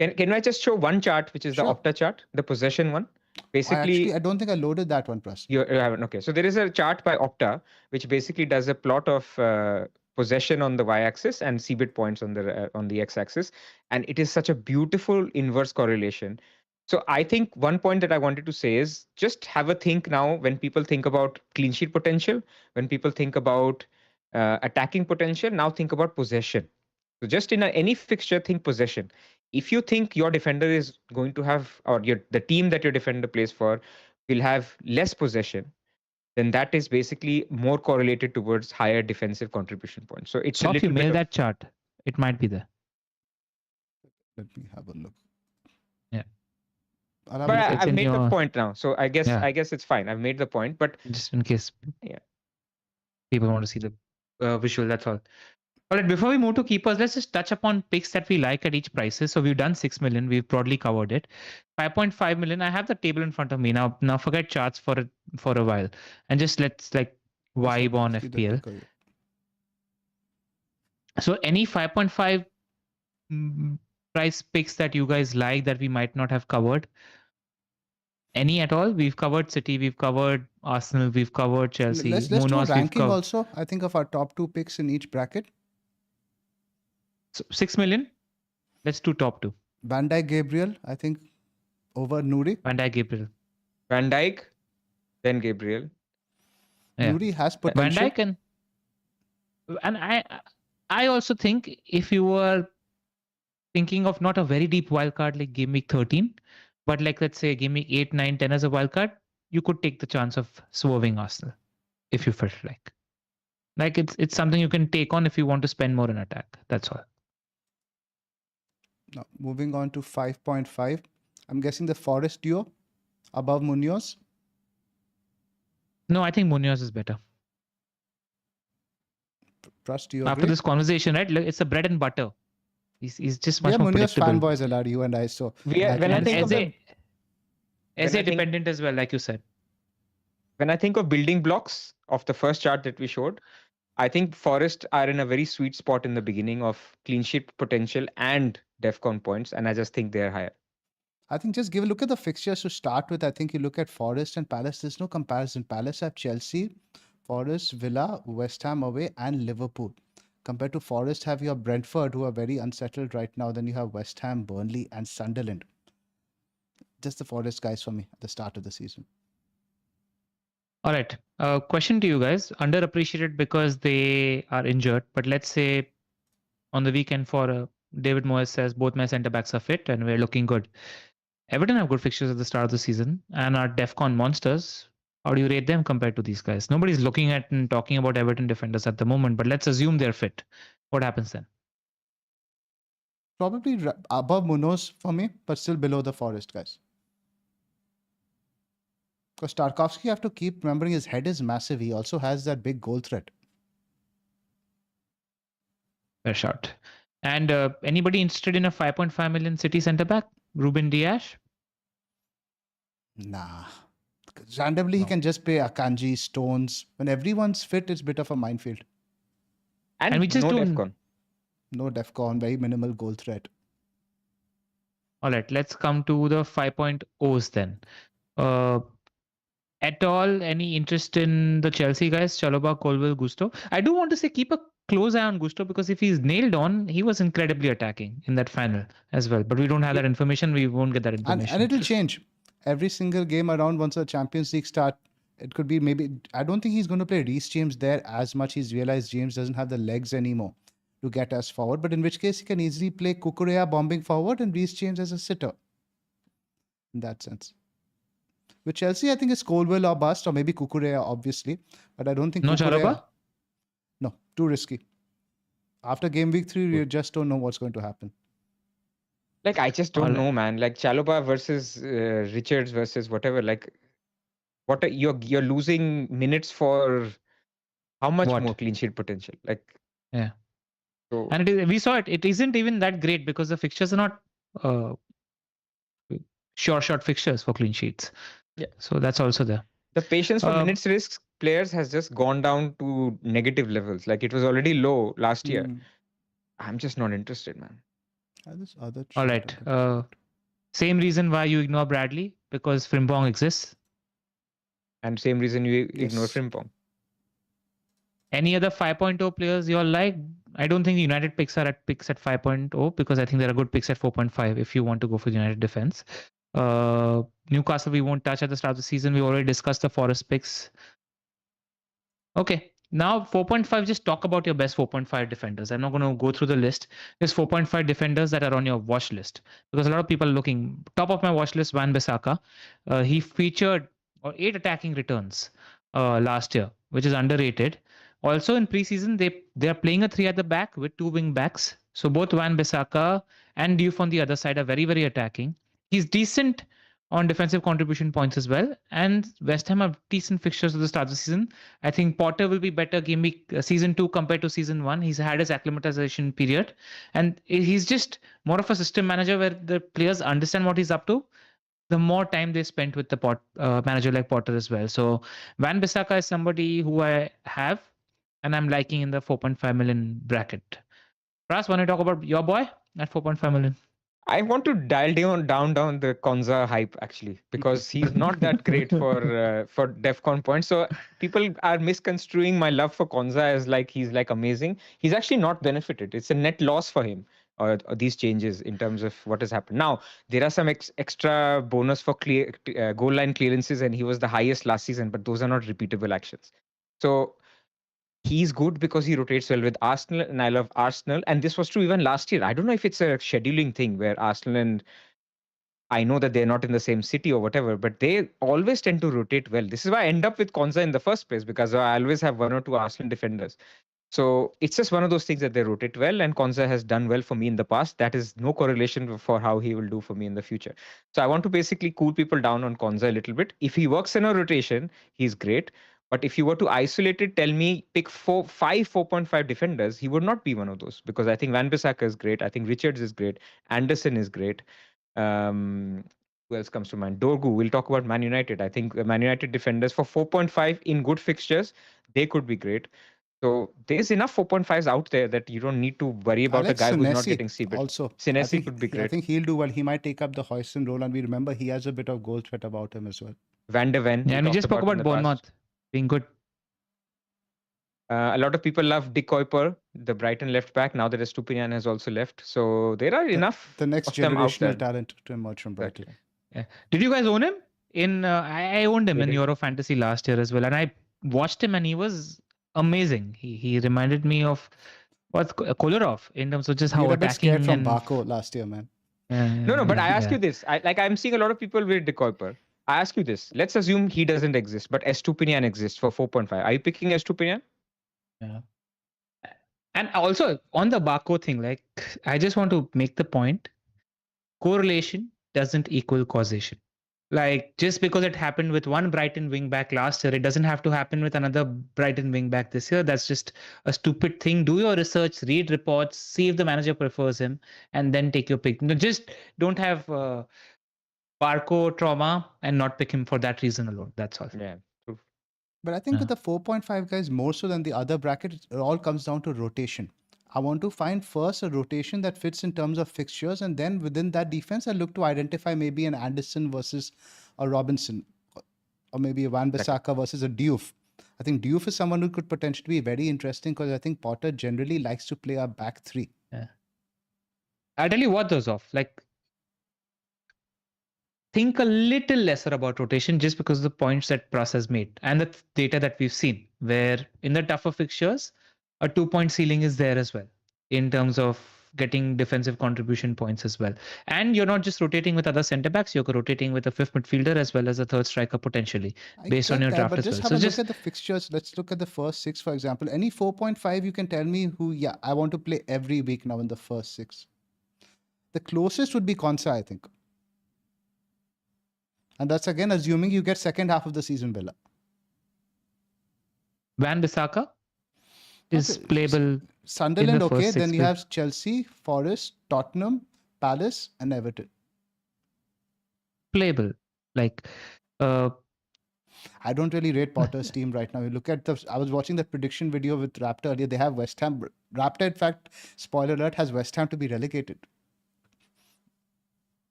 Can I just show one chart, which is the Opta chart, the possession one? Basically, I don't think I loaded that one, plus. You haven't. Okay. So there is a chart by Opta, which basically does a plot of possession on the y-axis and CBIT points on the x-axis, and it is such a beautiful inverse correlation. So I think one point that I wanted to say is just have a think now when people think about clean sheet potential, when people think about attacking potential, now think about possession. So just in any fixture, think possession. If you think your defender is going to have, or the team that your defender plays for will have less possession, then that is basically more correlated towards higher defensive contribution points. So it's a little you mail that chart. It might be there. Let me have a look. Yeah. But I've made the point now, so I guess it's fine. I've made the point, but just in case people want to see the visual, that's all. All right, before we move to keepers, let's just touch upon picks that we like at each prices. So we've done 6 million. We've broadly covered it. 5.5 million. I have the table in front of me now. Now forget charts for a while, and just let's vibe on FPL. So any 5.5 price picks that you guys like that we might not have covered? Any at all? We've covered City, we've covered Arsenal, we've covered Chelsea. Let's do a ranking also, I think, of our top 2 picks in each bracket. So 6 million. Let's do top 2. Van Dijk, Gabriel, I think, over Nouri. Van Dijk, Gabriel. Van Dijk, then Gabriel. Yeah. Nouri has potential. Van Dijk and I also think if you were thinking of not a very deep wildcard like game week 13, but like let's say game week 8, 9, 10 as a wildcard, you could take the chance of swerving Arsenal if you felt like. Like it's something you can take on if you want to spend more in attack. That's all. Now, moving on to 5.5. I'm guessing the Forest duo above Munoz. No, I think Munoz is better. Trust, do you After agree? this conversation, right? Look, it's a bread and butter. He's just We much are more Munoz predictable. fanboys, Allard, you and I. So When I And think of SA, when I SA think dependent as well, like you said. when I think of building blocks of the first chart that we showed, I think Forest are in a very sweet spot in the beginning of clean sheet potential and DEFCON points, and I just think they're higher. I think just give a look at the fixtures to start with. I think you look at Forest and Palace. There's no comparison. Palace have Chelsea, Forest, Villa, West Ham away, and Liverpool. Compared to Forest, have your Brentford, who are very unsettled right now. Then you have West Ham, Burnley, and Sunderland. Just the Forest guys for me at the start of the season. All right. Question to you guys. Underappreciated because they are injured. But let's say on the weekend for David Moyes says both my centre backs are fit and we're looking good. Everton have good fixtures at the start of the season and are DEFCON monsters. How do you rate them compared to these guys? Nobody's looking at and talking about Everton defenders at the moment, but let's assume they're fit. What happens then? Probably above Munoz for me, but still below the Forest guys. Because Tarkovsky, you have to keep remembering his head is massive. He also has that big goal threat. Fair shot. And anybody interested in a 5.5 million City centre back? Ruben Dias? Nah. Randomly, he No. can just pay Akanji, Stones. When everyone's fit, it's a bit of a minefield. And we just no don't- DEFCON. No DEFCON, very minimal goal threat. All right, let's come to the 5.0s then. At all, any interest in the Chelsea guys, Chalobah, Colwill, Gusto? I do want to say keep a close eye on Gusto because if he's nailed on, he was incredibly attacking in that final as well. But we don't have that information. We won't get that information. And it'll change. Every single game around once the Champions League start, it could be maybe. I don't think he's going to play Reece James there as much. He's realized James doesn't have the legs anymore to get us forward. But in which case, he can easily play Kukurea bombing forward and Reece James as a sitter. In that sense. With Chelsea, I think it's Colwill or bust, or maybe Kukurea, obviously. But I don't think No Kukurea. Chalobah? No, too risky. After game week 3, you just don't know what's going to happen. Like I just don't Alright. know, man. Like Chalobah versus Richards versus whatever. Like, you're losing minutes for how much What? more clean sheet potential? Like, Yeah. so And we saw it. It isn't even that great because the fixtures are not short fixtures for clean sheets. Yeah. So that's also there. the patience for Um, minutes risks players has just gone down to negative levels. Like it was already low last year. Hmm. I'm just not interested, man. This other All chart right. I'm gonna put. Same reason why you ignore Bradley because Frimpong exists. And same reason you ignore Yes. Frimpong. Any other 5.0 players you all like? I don't think the United picks are at 5.0 because I think there are good picks at 4.5 if you want to go for United defense. Newcastle we won't touch at the start of the season. We already discussed the Forest picks. Okay, now 4.5. Just talk about your best 4.5 defenders. I'm not going to go through the list. There's 4.5 defenders that are on your watch list because a lot of people are looking. Top of my watch list, Wan-Bissaka. He featured 8 attacking returns last year, which is underrated. Also in preseason, they are playing a 3 at the back with 2 wing backs. So both Wan-Bissaka and Diouf on the other side are very, very attacking. He's decent on defensive contribution points as well. And West Ham have decent fixtures at the start of the season. I think Potter will be better game week season 2 compared to season 1. He's had his acclimatization period. And he's just more of a system manager where the players understand what he's up to. The more time they spent with the manager like Potter as well. So Wan-Bissaka is somebody who I have and I'm liking in the 4.5 million bracket. Pras, want to talk about your boy at 4.5 million? I want to dial down the Konza hype actually because he's not that great for DEFCON points. So people are misconstruing my love for Konza as like he's like amazing. He's actually not benefited. It's a net loss for him. These changes in terms of what has happened. Now there are some extra bonus for goal line clearances, and he was the highest last season. But those are not repeatable actions. So he's good because he rotates well with Arsenal, and I love Arsenal. And this was true even last year. I don't know if it's a scheduling thing where Arsenal and I know that they're not in the same city or whatever, but they always tend to rotate well. This is why I end up with Konza in the first place, because I always have one or two Arsenal defenders. So it's just one of those things that they rotate well, and Konza has done well for me in the past. That is no correlation for how he will do for me in the future. So I want to basically cool people down on Konza a little bit. If he works in a rotation, he's great. But if you were to isolate it, tell me pick 4.5 defenders, he would not be one of those, because I think Van Bissaka is great. I think Richards is great. Anderson is great. Who else comes to mind? Dorgu. We'll talk about Man United. I think the Man United defenders for 4.5 in good fixtures, they could be great. So there's enough 4.5s out there that you don't need to worry about a guy who's not getting CBIT. Also, Senesi could be great. I think he'll do well. He might take up the Hoyson role, and we remember he has a bit of goal threat about him as well. Van de Ven. Yeah, and we just spoke about Bournemouth being good. A lot of people love Dick Kuiper, the Brighton left back. Now that Estupinian has also left, so there are enough. The next generational talent to emerge from Brighton. Exactly. Yeah. Did you guys own him? I owned him in Euro Fantasy last year as well, and I watched him, and he was amazing. He reminded me of what's Kolarov in terms of just how attacking. A bit scared from and... Baco last year, man. No, but I ask you this. I'm seeing a lot of people with Dick Kuiper. I ask you this. Let's assume he doesn't exist, but Estupinian exists for 4.5. Are you picking Estupinian? Yeah. And also on the Baco thing, like I just want to make the point, correlation doesn't equal causation. Like just because it happened with one Brighton wing back last year, it doesn't have to happen with another Brighton wing back this year. That's just a stupid thing. Do your research, read reports, see if the manager prefers him, and then take your pick. No, just don't have Barco trauma and not pick him for that reason alone. That's all. Yeah. But I think with the 4.5 guys, more so than the other bracket, it all comes down to rotation. I want to find first a rotation that fits in terms of fixtures, and then within that defense, I look to identify maybe an Anderson versus a Robinson, or maybe a Van Bissaka versus a Diouf. I think Diouf is someone who could potentially be very interesting, because I think Potter generally likes to play a back three. Yeah. I'll tell you what those off. Like, think a little lesser about rotation just because of the points that Pras has made and the data that we've seen, where in the tougher fixtures, a 2-point ceiling is there as well in terms of getting defensive contribution points as well. And you're not just rotating with other centre backs, you're rotating with a fifth midfielder as well as a third striker potentially based on your draft as well. But just look at the fixtures. Let's look at the first 6, for example. Any 4.5, you can tell me who, I want to play every week now in the first 6. The closest would be Konsa, I think. And that's again assuming you get second half of the season, Bella. Van Bissaka is playable. Sunderland, okay. Then you have Chelsea, Forest, Tottenham, Palace, and Everton. Playable. Like, I don't really rate Potter's team right now. You look at I was watching the prediction video with Raptor earlier. They have West Ham. Raptor, in fact, spoiler alert, has West Ham to be relegated.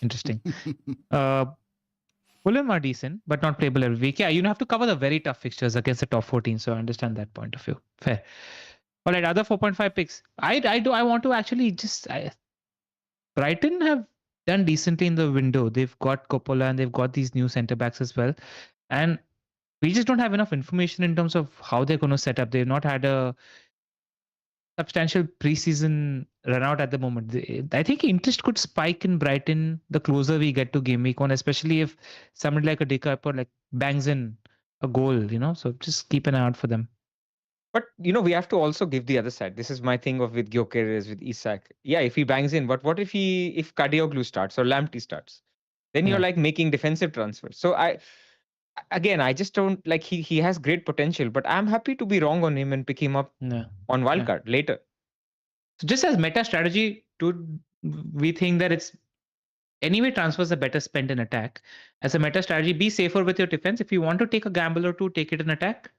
Interesting. Fulham are decent, but not playable every week. Yeah, you have to cover the very tough fixtures against the top 14. So I understand that point of view. Fair. All right, other 4.5 picks. I want to actually Brighton have done decently in the window. They've got Coppola and they've got these new centre backs as well. And we just don't have enough information in terms of how they're going to set up. They've not had a substantial preseason run out at the moment. I think interest could spike in Brighton the closer we get to game week 1, especially if somebody like a Dick Kuiper like bangs in a goal, so just keep an eye out for them. But we have to also give the other side. This is my thing with Gyökeres, with Isak. Yeah, if he bangs in, but what if Kadioglu starts or Lamptey starts? Then you're like making defensive transfers. So I just don't like he has great potential, but I'm happy to be wrong on him and pick him up on Wildcard later. So just as meta strategy, we think that it's anyway transfers are better spent in attack. As a meta strategy, be safer with your defense. If you want to take a gamble or two, take it in attack.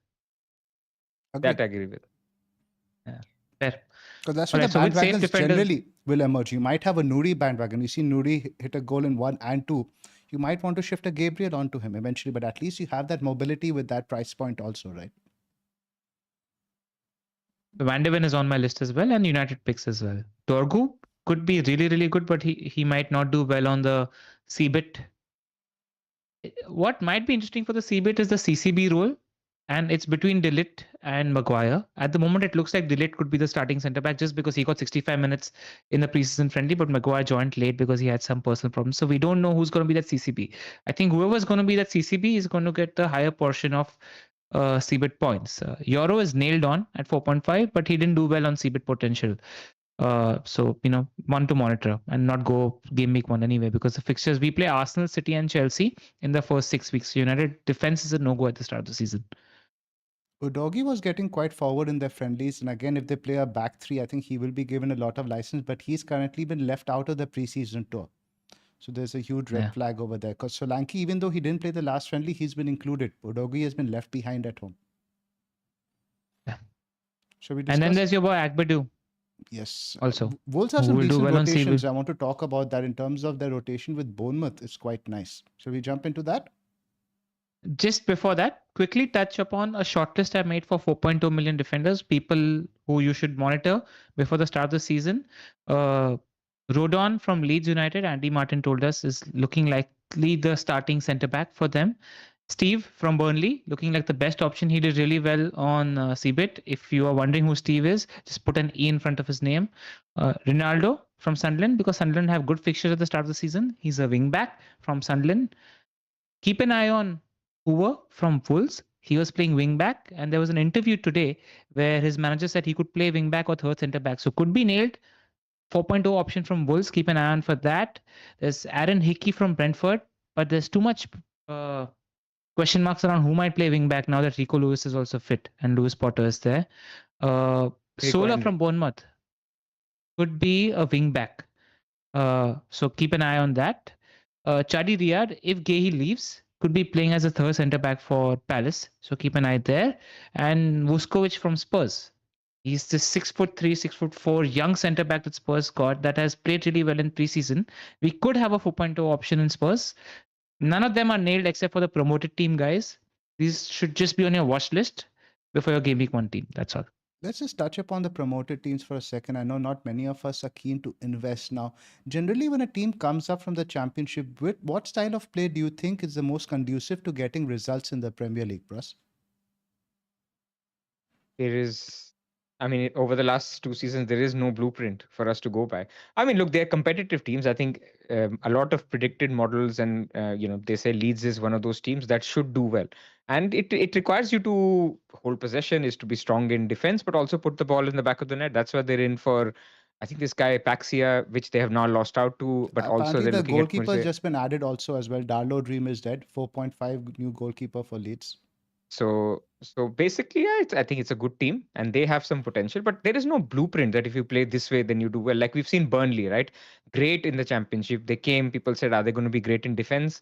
That I agree with. Yeah, fair. Because that's what the bandwagons generally will emerge. You might have a Nuri bandwagon. You see Nuri hit a goal in 1 and 2. You might want to shift a Gabriel onto him eventually, but at least you have that mobility with that price point also, right? Van de Ven is on my list as well, and United picks as well. Dorgu could be really, really good, but he might not do well on the CBIT. What might be interesting for the CBIT is the CCB role. and it's between De Ligt and Maguire. At the moment, it looks like De Ligt could be the starting centre back just because he got 65 minutes in the preseason friendly, but Maguire joined late because he had some personal problems. So we don't know who's going to be that CCB. I think whoever's going to be that CCB is going to get the higher portion of CBIT points. Euro is nailed on at 4.5, but he didn't do well on CBIT potential. So, one to monitor and not go game week 1 anyway, because the fixtures we play Arsenal, City, and Chelsea in the first 6 weeks. United defense is a no go at the start of the season. Udogie was getting quite forward in their friendlies, and again, if they play a back three, I think he will be given a lot of license, but he's currently been left out of the preseason tour. So there's a huge red flag over there. Because Solanke, even though he didn't play the last friendly, he's been included. Udogie has been left behind at home. Yeah. Shall we discuss? And then there's your boy Agbadu. Yes. Also, Wolves have who some will do decent well on rotations. CB. I want to talk about that in terms of their rotation with Bournemouth. It's quite nice. Shall we jump into that? Just before that, quickly touch upon a shortlist I made for 4.2 million defenders, people who you should monitor before the start of the season. Rodon from Leeds United, Andy Martin told us, is looking likely the starting centre back for them. Steve from Burnley, looking like the best option. He did really well on CBIT. If you are wondering who Steve is, just put an E in front of his name. Ronaldo from Sunderland, because Sunderland have good fixtures at the start of the season. He's a wing back from Sunderland. Keep an eye on Hoover from Wolves. He was playing wing back, and there was an interview today where his manager said he could play wing back or third centre back. So could be nailed. 4.0 option from Wolves. Keep an eye on for that. There's Aaron Hickey from Brentford, but there's too much question marks around who might play wing back now that Rico Lewis is also fit and Lewis Potter is there. Sola from Bournemouth could be a wing back. So keep an eye on that. Chadi Riyad, if Gehi leaves, could be playing as a third centre back for Palace. So keep an eye there. And Vuskovic from Spurs. He's this 6'3", 6'4" young centre back that Spurs got that has played really well in preseason. We could have a 4.0 option in Spurs. None of them are nailed except for the promoted team guys. These should just be on your watch list before your Game Week 1 team. That's all. Let's just touch upon the promoted teams for a second. I know not many of us are keen to invest now. Generally, when a team comes up from the championship, what style of play do you think is the most conducive to getting results in the Premier League, Bros? Over the last 2 seasons, there is no blueprint for us to go by. Look, they're competitive teams. I think a lot of predicted models and, they say Leeds is one of those teams that should do well. And it requires you to hold possession, is to be strong in defense, but also put the ball in the back of the net. That's why they're in for, I think, this guy Paxia, which they have now lost out to, but also they're the looking at... goalkeeper has just been added also as well. Darlow Dream is dead. 4.5 new goalkeeper for Leeds. So basically, I think it's a good team and they have some potential, but there is no blueprint that if you play this way, then you do well. Like we've seen Burnley, right? Great in the championship. They came, people said, are they going to be great in defense?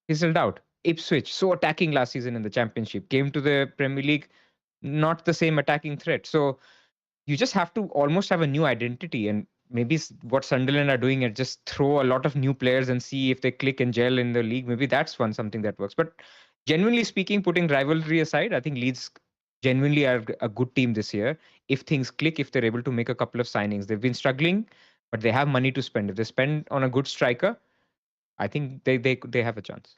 Fizzled out. Ipswich, so attacking last season in the championship, came to the Premier League, not the same attacking threat. So you just have to almost have a new identity, and maybe what Sunderland are doing is just throw a lot of new players and see if they click and gel in the league. Maybe that's something that works. But genuinely speaking, putting rivalry aside, I think Leeds genuinely are a good team this year. If things click, if they're able to make a couple of signings, they've been struggling, but they have money to spend. If they spend on a good striker, I think they have a chance.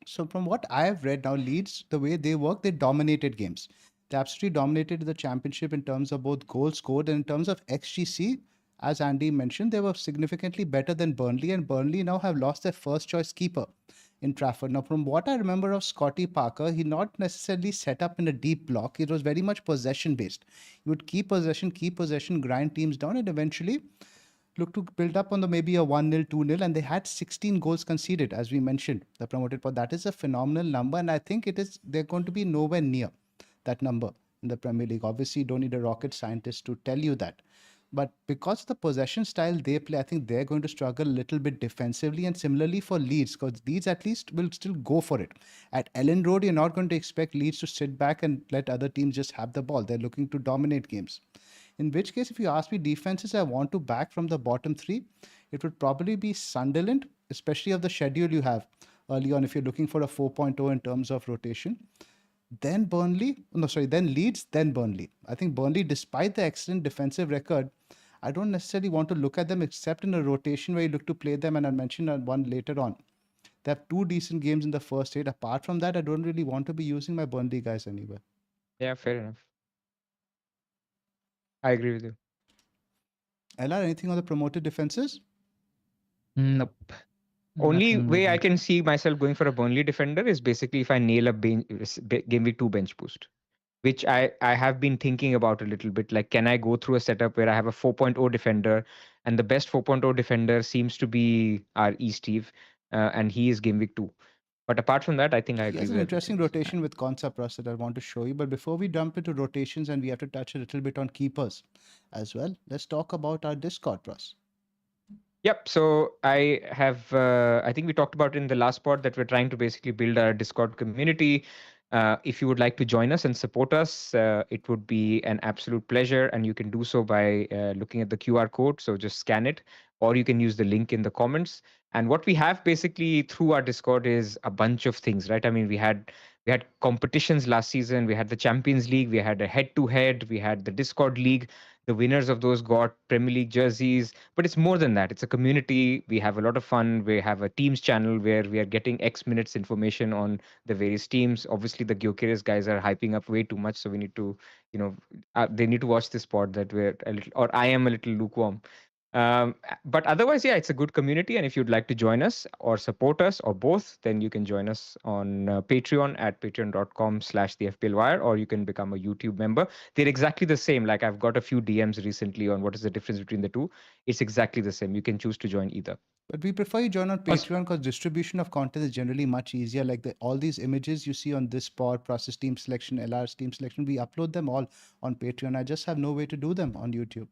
So from what I've read now, Leeds, the way they work, they dominated games. They absolutely dominated the championship in terms of both goals scored and in terms of XGC. As Andy mentioned, they were significantly better than Burnley, and Burnley now have lost their first choice keeper in Trafford. Now, from what I remember of Scotty Parker, he not necessarily set up in a deep block. It was very much possession based. He would keep possession, grind teams down, and eventually look to build up on maybe a 1-0, 2-0, and they had 16 goals conceded, as we mentioned, the promoted part. That is a phenomenal number, and I think they're going to be nowhere near that number in the Premier League. Obviously, you don't need a rocket scientist to tell you that. But because of the possession style they play, I think they're going to struggle a little bit defensively. And similarly for Leeds, because Leeds at least will still go for it. At Ellen Road, you're not going to expect Leeds to sit back and let other teams just have the ball. They're looking to dominate games. In which case, if you ask me defenses I want to back from the bottom three, it would probably be Sunderland, especially of the schedule you have early on if you're looking for a 4.0 in terms of rotation. Then Leeds, then Burnley. I think Burnley, despite the excellent defensive record, I don't necessarily want to look at them except in a rotation where you look to play them, and I'll mention one later on. They have 2 decent games in the first 8. Apart from that, I don't really want to be using my Burnley guys anywhere. Yeah, fair enough. I agree with you. LR, anything on the promoted defenses? Nope. Only Nothing way I really. can see myself going for a Burnley defender is basically if I nail a game week 2 bench boost, which I have been thinking about a little bit. Like, can I go through a setup where I have a 4.0 defender, and the best 4.0 defender seems to be our Steve, and he is game week 2. But apart from that, I think I He agree has an with interesting everything. rotation with Konsa Plus that I want to show you. But before we jump into rotations, and we have to touch a little bit on keepers as well, let's talk about our Discord Plus. Yep. So I have, I think we talked about in the last pod that we're trying to basically build our Discord community. If you would like to join us and support us, it would be an absolute pleasure. And you can do so by looking at the QR code. So just scan it, or you can use the link in the comments. And what we have basically through our Discord is a bunch of things, right? I mean, we had competitions last season. We had the Champions League. We had a head-to-head. We had the Discord League. The winners of those got Premier League jerseys, but it's more than that. It's a community. We have a lot of fun. We have a teams channel where we are getting X minutes information on the various teams. Obviously, the Goalkeepers guys are hyping up way too much, so we need to, they need to watch this pod that we're a little, or I am a little lukewarm. But otherwise, yeah, it's a good community. And if you'd like to join us or support us or both, then you can join us on Patreon at patreon.com/the FPL Wire, or you can become a YouTube member. They're exactly the same. Like, I've got a few DMs recently on what is the difference between the two. It's exactly the same. You can choose to join either. But we prefer you join on Patreon because distribution of content is generally much easier. Like all these images you see on this pod, process team selection, LR's team selection, we upload them all on Patreon. I just have no way to do them on YouTube.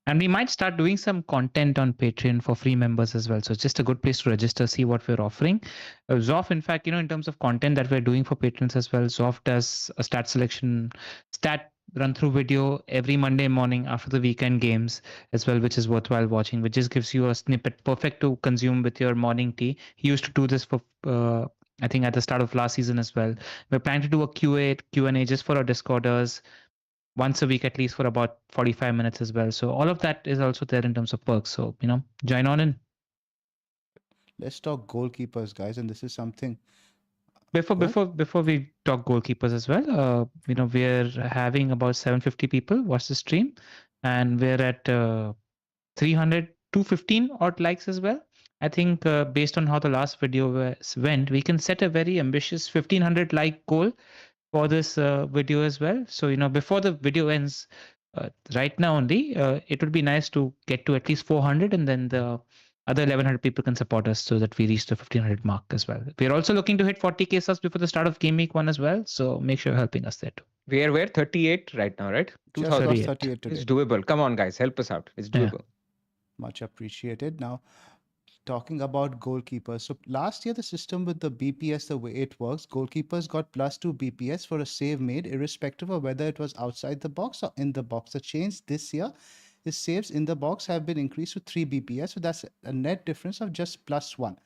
And we might start doing some content on Patreon for free members as well. So it's just a good place to register, see what we're offering. Zoff, in fact, in terms of content that we're doing for patrons as well, Zoff does a stat run through video every Monday morning after the weekend games as well, which is worthwhile watching, which just gives you a snippet perfect to consume with your morning tea. He used to do this for, I think, at the start of last season as well. We're planning to do a Q&A just for our Discorders once a week at least for about 45 minutes as well. So all of that is also there in terms of perks. So, join on in. Let's talk goalkeepers, guys. And this is something. Before we talk goalkeepers as well, we're having about 750 people watch the stream, and we're at 215 odd likes as well. I think based on how the last video went, we can set a very ambitious 1500 like goal for this video as well. So, before the video ends, right now only, it would be nice to get to at least 400, and then the other 1100 people can support us so that we reach the 1500 mark as well. We're also looking to hit 40k subs before the start of Game Week 1 as well. So make sure you're helping us there too. We're 38 right now, right? 2038 today. It's doable. Come on, guys, help us out. It's doable. Yeah. Much appreciated. Now, talking about goalkeepers. So last year, the system with the BPS, the way it works, goalkeepers got +2 BPS for a save made, irrespective of whether it was outside the box or in the box. The change this year is saves in the box have been increased to 3 BPS. So that's a net difference of just +1.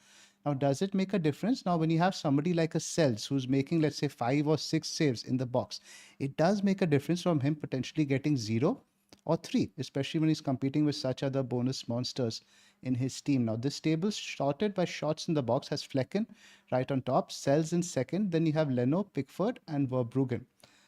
Now, does it make a difference? Now, when you have somebody like a Cells who's making, let's say, 5 or 6 saves in the box, it does make a difference from him potentially getting 0 or 3, especially when he's competing with such other bonus monsters in his team. Now, this table sorted by shots in the box has Flecken right on top, Cells in second, then you have Leno, Pickford, and Verbruggen.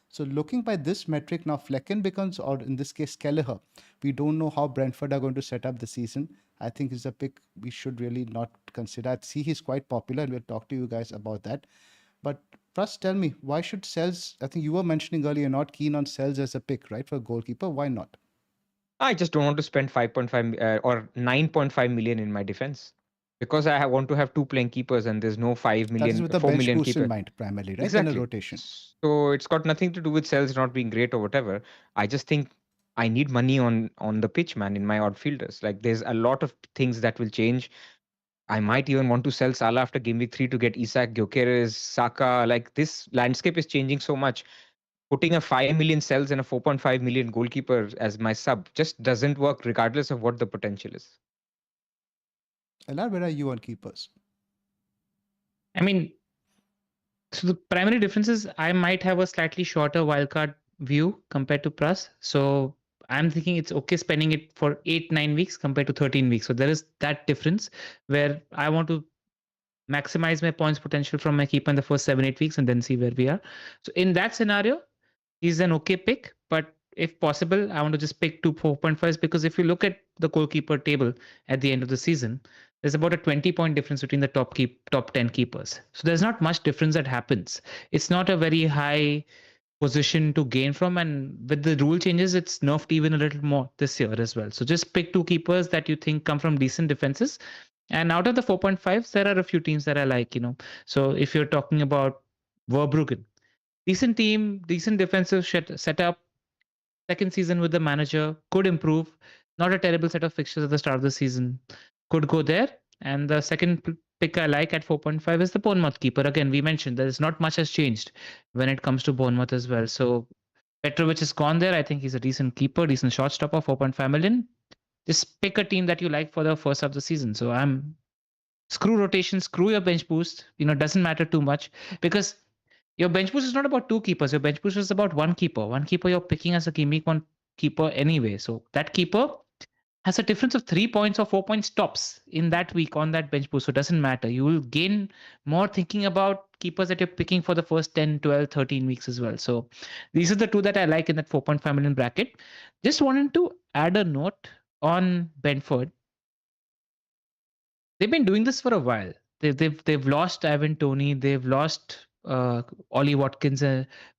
So looking by this metric, now Flecken becomes, or in this case, Kelleher. We don't know how Brentford are going to set up the season. I think he's a pick we should really not consider. I see he's quite popular, and we'll talk to you guys about that. But first, tell me, why should Cells, I think you were mentioning earlier, you're not keen on Cells as a pick, right, for a goalkeeper. Why not? I just don't want to spend 5.5 or 9.5 million in my defense, because I want to have 2 playing keepers, and there's no 5 million, that is with a 4 bench million boost keeper in mind, primarily, right? Exactly. In a rotation. So it's got nothing to do with Cells not being great or whatever. I just think I need money on the pitch, man, in my outfielders. Like, there's a lot of things that will change. I might even want to sell Salah after game week 3 to get Isak, Gyökeres, Saka. Like, this landscape is changing so much. Putting a 5 million Cells and a 4.5 million goalkeeper as my sub just doesn't work, regardless of what the potential is. LR, where are you on keepers? I mean, so the primary difference is I might have a slightly shorter wildcard view compared to Pras. So I'm thinking it's okay spending it for 8-9 weeks compared to 13 weeks. So there is that difference where I want to maximize my points potential from my keeper in the first 7-8 weeks and then see where we are. So in that scenario, he's an okay pick, but if possible, I want to just pick 2 4.5s, because if you look at the goalkeeper table at the end of the season, there's about a 20-point difference between the top 10 keepers. So there's not much difference that happens. It's not a very high position to gain from, and with the rule changes, it's nerfed even a little more this year as well. So just pick 2 keepers that you think come from decent defenses. And out of the 4.5s, there are a few teams that I like, So if you're talking about Verbruggen, decent team, decent defensive setup, second season with the manager, could improve. Not a terrible set of fixtures at the start of the season. Could go there. And the second pick I like at 4.5 is the Bournemouth keeper. Again, we mentioned there's not much has changed when it comes to Bournemouth as well. So Petrovic is gone there. I think he's a decent keeper, decent shot stopper, 4.5 million. Just pick a team that you like for the first half of the season. So screw rotation, screw your bench boost. Doesn't matter too much, because your bench boost is not about 2 keepers. Your bench boost is about 1 keeper. 1 keeper you're picking as a Gameweek 1 keeper anyway. So that keeper has a difference of 3 points or 4 points tops in that week on that bench boost. So it doesn't matter. You will gain more thinking about keepers that you're picking for the first 10, 12, 13 weeks as well. So these are the 2 that I like in that 4.5 million bracket. Just wanted to add a note on Brentford. They've been doing this for a while. They've lost Ivan Toney. They've lost Ollie Watkins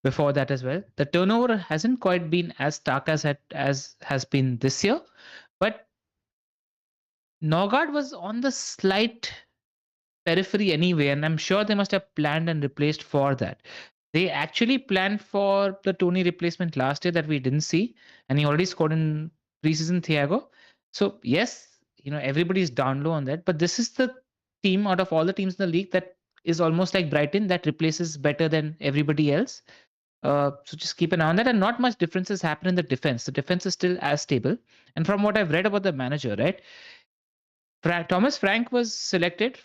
before that as well. The turnover hasn't quite been as stark as has been this year, but Norgard was on the slight periphery anyway, and I'm sure they must have planned and replaced for that. They actually planned for the Toney replacement last year that we didn't see, and he already scored in preseason, Thiago. So yes, everybody's down low on that, but this is the team out of all the teams in the league that is almost like Brighton, that replaces better than everybody else. So just keep an eye on that, and not much differences happen in the defense. The defense is still as stable. And from what I've read about the manager, right, Thomas Frank was selected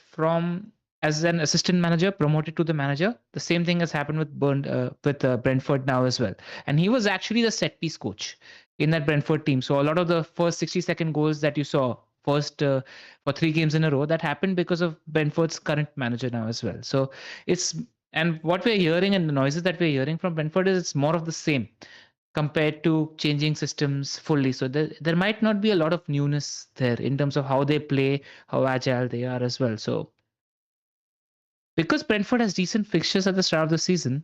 as an assistant manager, promoted to the manager. The same thing has happened with Brentford now as well. And he was actually the set piece coach in that Brentford team. So a lot of the first 60-second goals that you saw for 3 games in a row, that happened because of Brentford's current manager now as well. So and what we're hearing and the noises that we're hearing from Brentford is it's more of the same compared to changing systems fully. So there might not be a lot of newness there in terms of how they play, how agile they are as well. So because Brentford has decent fixtures at the start of the season,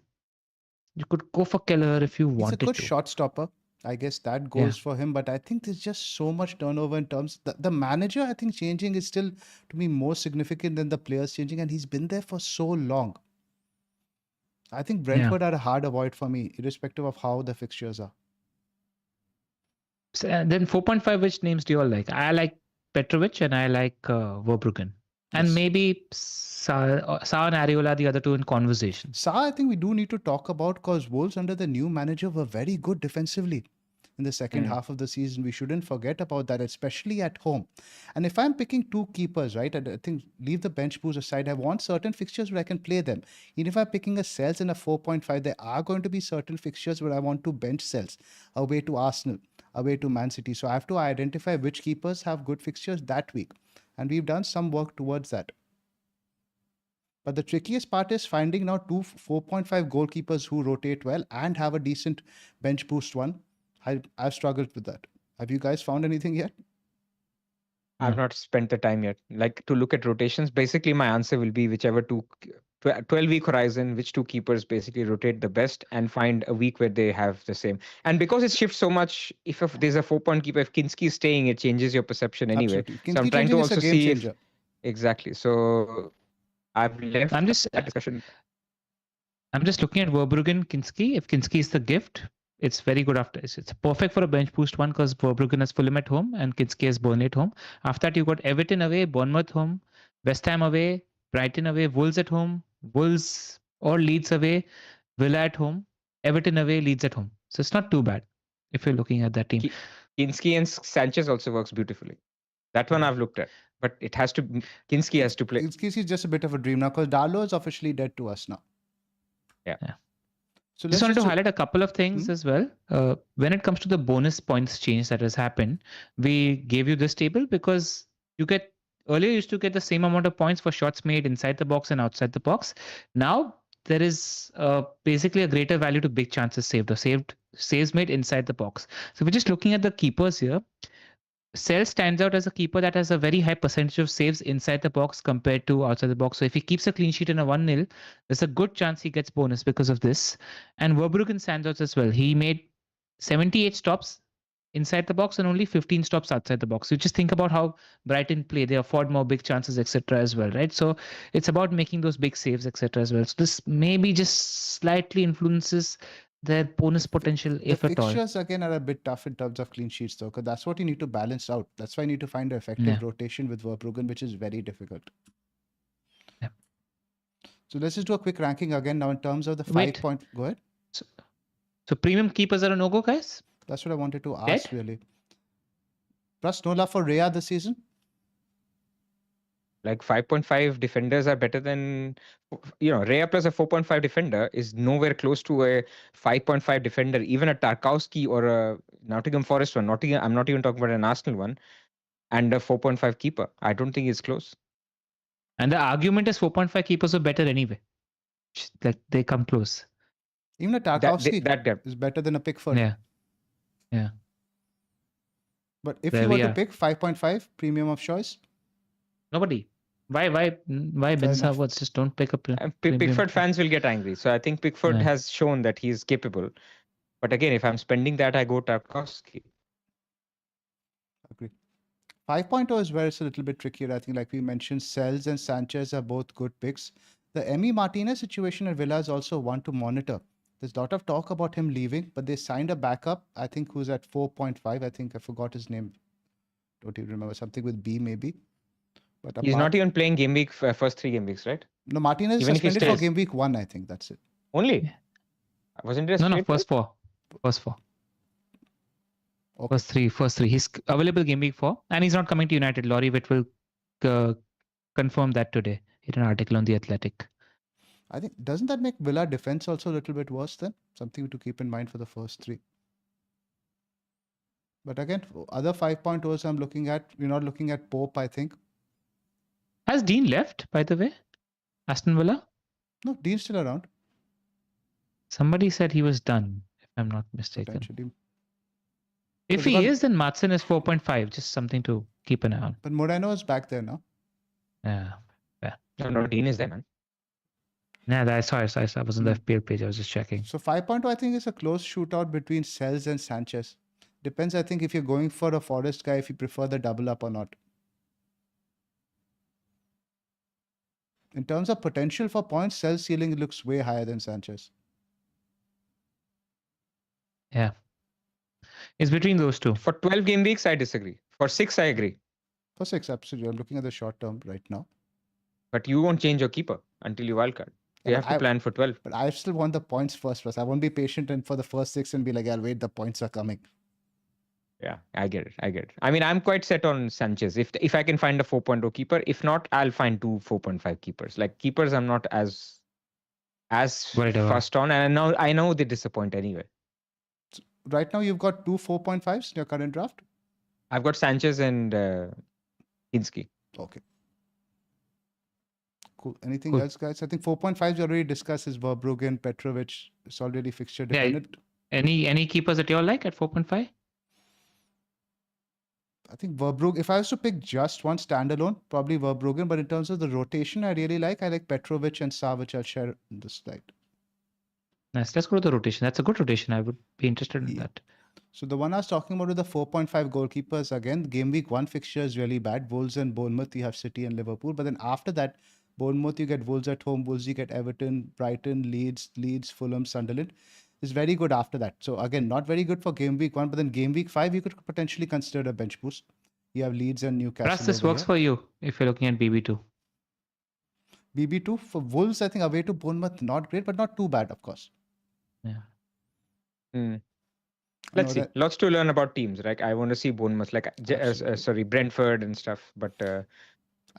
you could go for Keller if you wanted to. He's a good shot stopper. I guess that goes for him, but I think there's just so much turnover in terms the manager. I think changing is still, to me, more significant than the players changing, and he's been there for so long. I think Brentford are a hard avoid for me, irrespective of how the fixtures are. So, then 4.5, which names do you all like? I like Petrovic and I like Verbruggen. And maybe Sa and Areola, the other 2 in conversation. Sa, I think we do need to talk about, because Wolves under the new manager were very good defensively in the second half of the season. We shouldn't forget about that, especially at home. And if I'm picking 2 keepers, right, I think leave the bench boost aside. I want certain fixtures where I can play them. Even if I'm picking a Cells and a 4.5, there are going to be certain fixtures where I want to bench Cells away to Arsenal, away to Man City. So I have to identify which keepers have good fixtures that week. And we've done some work towards that. But the trickiest part is finding now 2 4.5 goalkeepers who rotate well and have a decent bench boost one. I've struggled with that. Have you guys found anything yet? I've not spent the time yet. Like, to look at rotations, basically my answer will be whichever 12-week horizon, which 2 keepers basically rotate the best, and find a week where they have the same. And because it shifts so much, if there's a 4-point keeper, if Kinski is staying, it changes your perception anyway. Absolutely. So I'm trying to also see changer. Exactly. So I've left that discussion. I'm just looking at Verbruggen, Kinski. If Kinski is the gift, it's very good after. It's perfect for a bench boost one, because Verbruggen has Fulham at home and Kinski has Burnley at home. After that, you've got Everton away, Bournemouth home, West Ham away, Brighton away, Wolves at home, Wolves or Leeds away, Villa at home, Everton away, Leeds at home. So it's not too bad if you're looking at that team. Kinski and Sanchez also works beautifully. That one I've looked at. But Kinski has to play. Kinski is just a bit of a dream now, because Darlow is officially dead to us now. Yeah. So just wanted to highlight a couple of things as well. When it comes to the bonus points change that has happened, we gave you this table because you get earlier you used to get the same amount of points for shots made inside the box and outside the box. Now there is basically a greater value to big chances saved or saves made inside the box. So we're just looking at the keepers here. Cell stands out as a keeper that has a very high percentage of saves inside the box compared to outside the box. So if he keeps a clean sheet in a 1-0, there's a good chance he gets bonus because of this. And Verbruggen stands out as well. He made 78 stops inside the box and only 15 stops outside the box. So just think about how Brighton play. They afford more big chances, etc. as well, right? So it's about making those big saves, etc. as well. So this maybe just slightly influences their bonus potential, if the at all. fixtures again are a bit tough in terms of clean sheets though, because that's what you need to balance out. That's why you need to find an effective rotation with Verbruggen, which is very difficult. Yeah. So let's just do a quick ranking again now in terms of the 5 Wait. point. Go ahead. So premium keepers are a no-go, guys? That's what I wanted to ask really. Plus no love for Rhea this season? Like 5.5 defenders are better than, Rhea plus a 4.5 defender is nowhere close to a 5.5 defender. Even a Tarkowski or a Nottingham Forest one, I'm not even talking about an Arsenal one, and a 4.5 keeper. I don't think it's close. And the argument is 4.5 keepers are better anyway. Like they come close. Even a Tarkowski that is better than a Pickford. Yeah. But if There you were we to are. pick 5.5 premium of choice, Nobody. Why Ben enough. Savards just don't pick up? Pickford fans will get angry. So I think Pickford Yeah. has shown that he's capable. But again, if I'm spending that, I go Tarkowski. agree. 5.0 is where it's a little bit trickier. I think, like we mentioned, Sells and Sanchez are both good picks. The Emi Martinez situation at Villa is also one to monitor. There's a lot of talk about him leaving, but they signed a backup, I think, who's at 4.5. I think I forgot his name. Don't even remember. Something with B, maybe. But He's not even playing game week first 3 game weeks, right? No, Martinez is Even if he suspended for stays. game week 1, I think. That's it. Only? Wasn't it a No, straight first play? 4. First 4. Okay. First 3. He's available game week 4, and he's not coming to United. Laurie Witt will confirm that today in an article on The Athletic. I think, doesn't that make Villa defense also a little bit worse then? Something to keep in mind for the first 3. But again, other 5.0s I'm looking at, we're not looking at Pope, I think. Has Dean left, by the way? Aston Villa? No, Dean's still around. Somebody said he was done, if I'm not mistaken. Potentially. If So he because- is, then Matson is 4.5. Just something to keep an eye on. But Moreno is back there now. Yeah. No, Dean is there, man. Yeah, I saw. I was on the FPL page. I was just checking. So 5.0, I think, is a close shootout between Sells and Sanchez. Depends, I think, if you're going for a Forest guy, if you prefer the double up or not. In terms of potential for points, Sells' ceiling looks way higher than Sanchez. Yeah. It's between those two. For 12 game weeks, I disagree. For 6, I agree. For 6, absolutely. I'm looking at the short term right now. But you won't change your keeper until you wildcard. Yeah, You but have to plan for 12. But I still want the points first. I won't be patient and for the first 6 and be like, I'll wait, the points are coming. Yeah, I get it. I mean, I'm quite set on Sanchez. If I can find a 4.0 keeper, if not, I'll find 2 4.5 keepers. Like keepers, I'm not as Worried about. fast on, and I know they disappoint anyway. Right now, you've got 2 4.5s in your current draft? I've got Sanchez and Kinski. Okay. Cool. Anything Cool. else, guys? I think 4.5s you already discussed is Verbruggen, Petrovic. It's already fixture dependent. Any keepers that you all like at 4.5? I think Verbruggen, if I was to pick just one standalone, probably Verbruggen. But in terms of the rotation, I like Petrovic and Sa, which I'll share in this slide. Nice. Let's go to the rotation. That's a good rotation. I would be interested in that. So the one I was talking about with the 4.5 goalkeepers, again, game week 1 fixture is really bad. Wolves and Bournemouth, you have City and Liverpool. But then after that, Bournemouth, you get Wolves at home. Wolves, you get Everton, Brighton, Leeds, Fulham, Sunderland. It's very good after that. So again, not very good for game week 1. But then game week 5, you could potentially consider a bench boost. You have Leeds and Newcastle. Perhaps this over works here. for you if you're looking at BB2. BB2 for Wolves, I think away to Bournemouth, not great, but not too bad, of course. Yeah. Let's see. Lots to learn about teams. Like I want to see Bournemouth, Brentford and stuff. But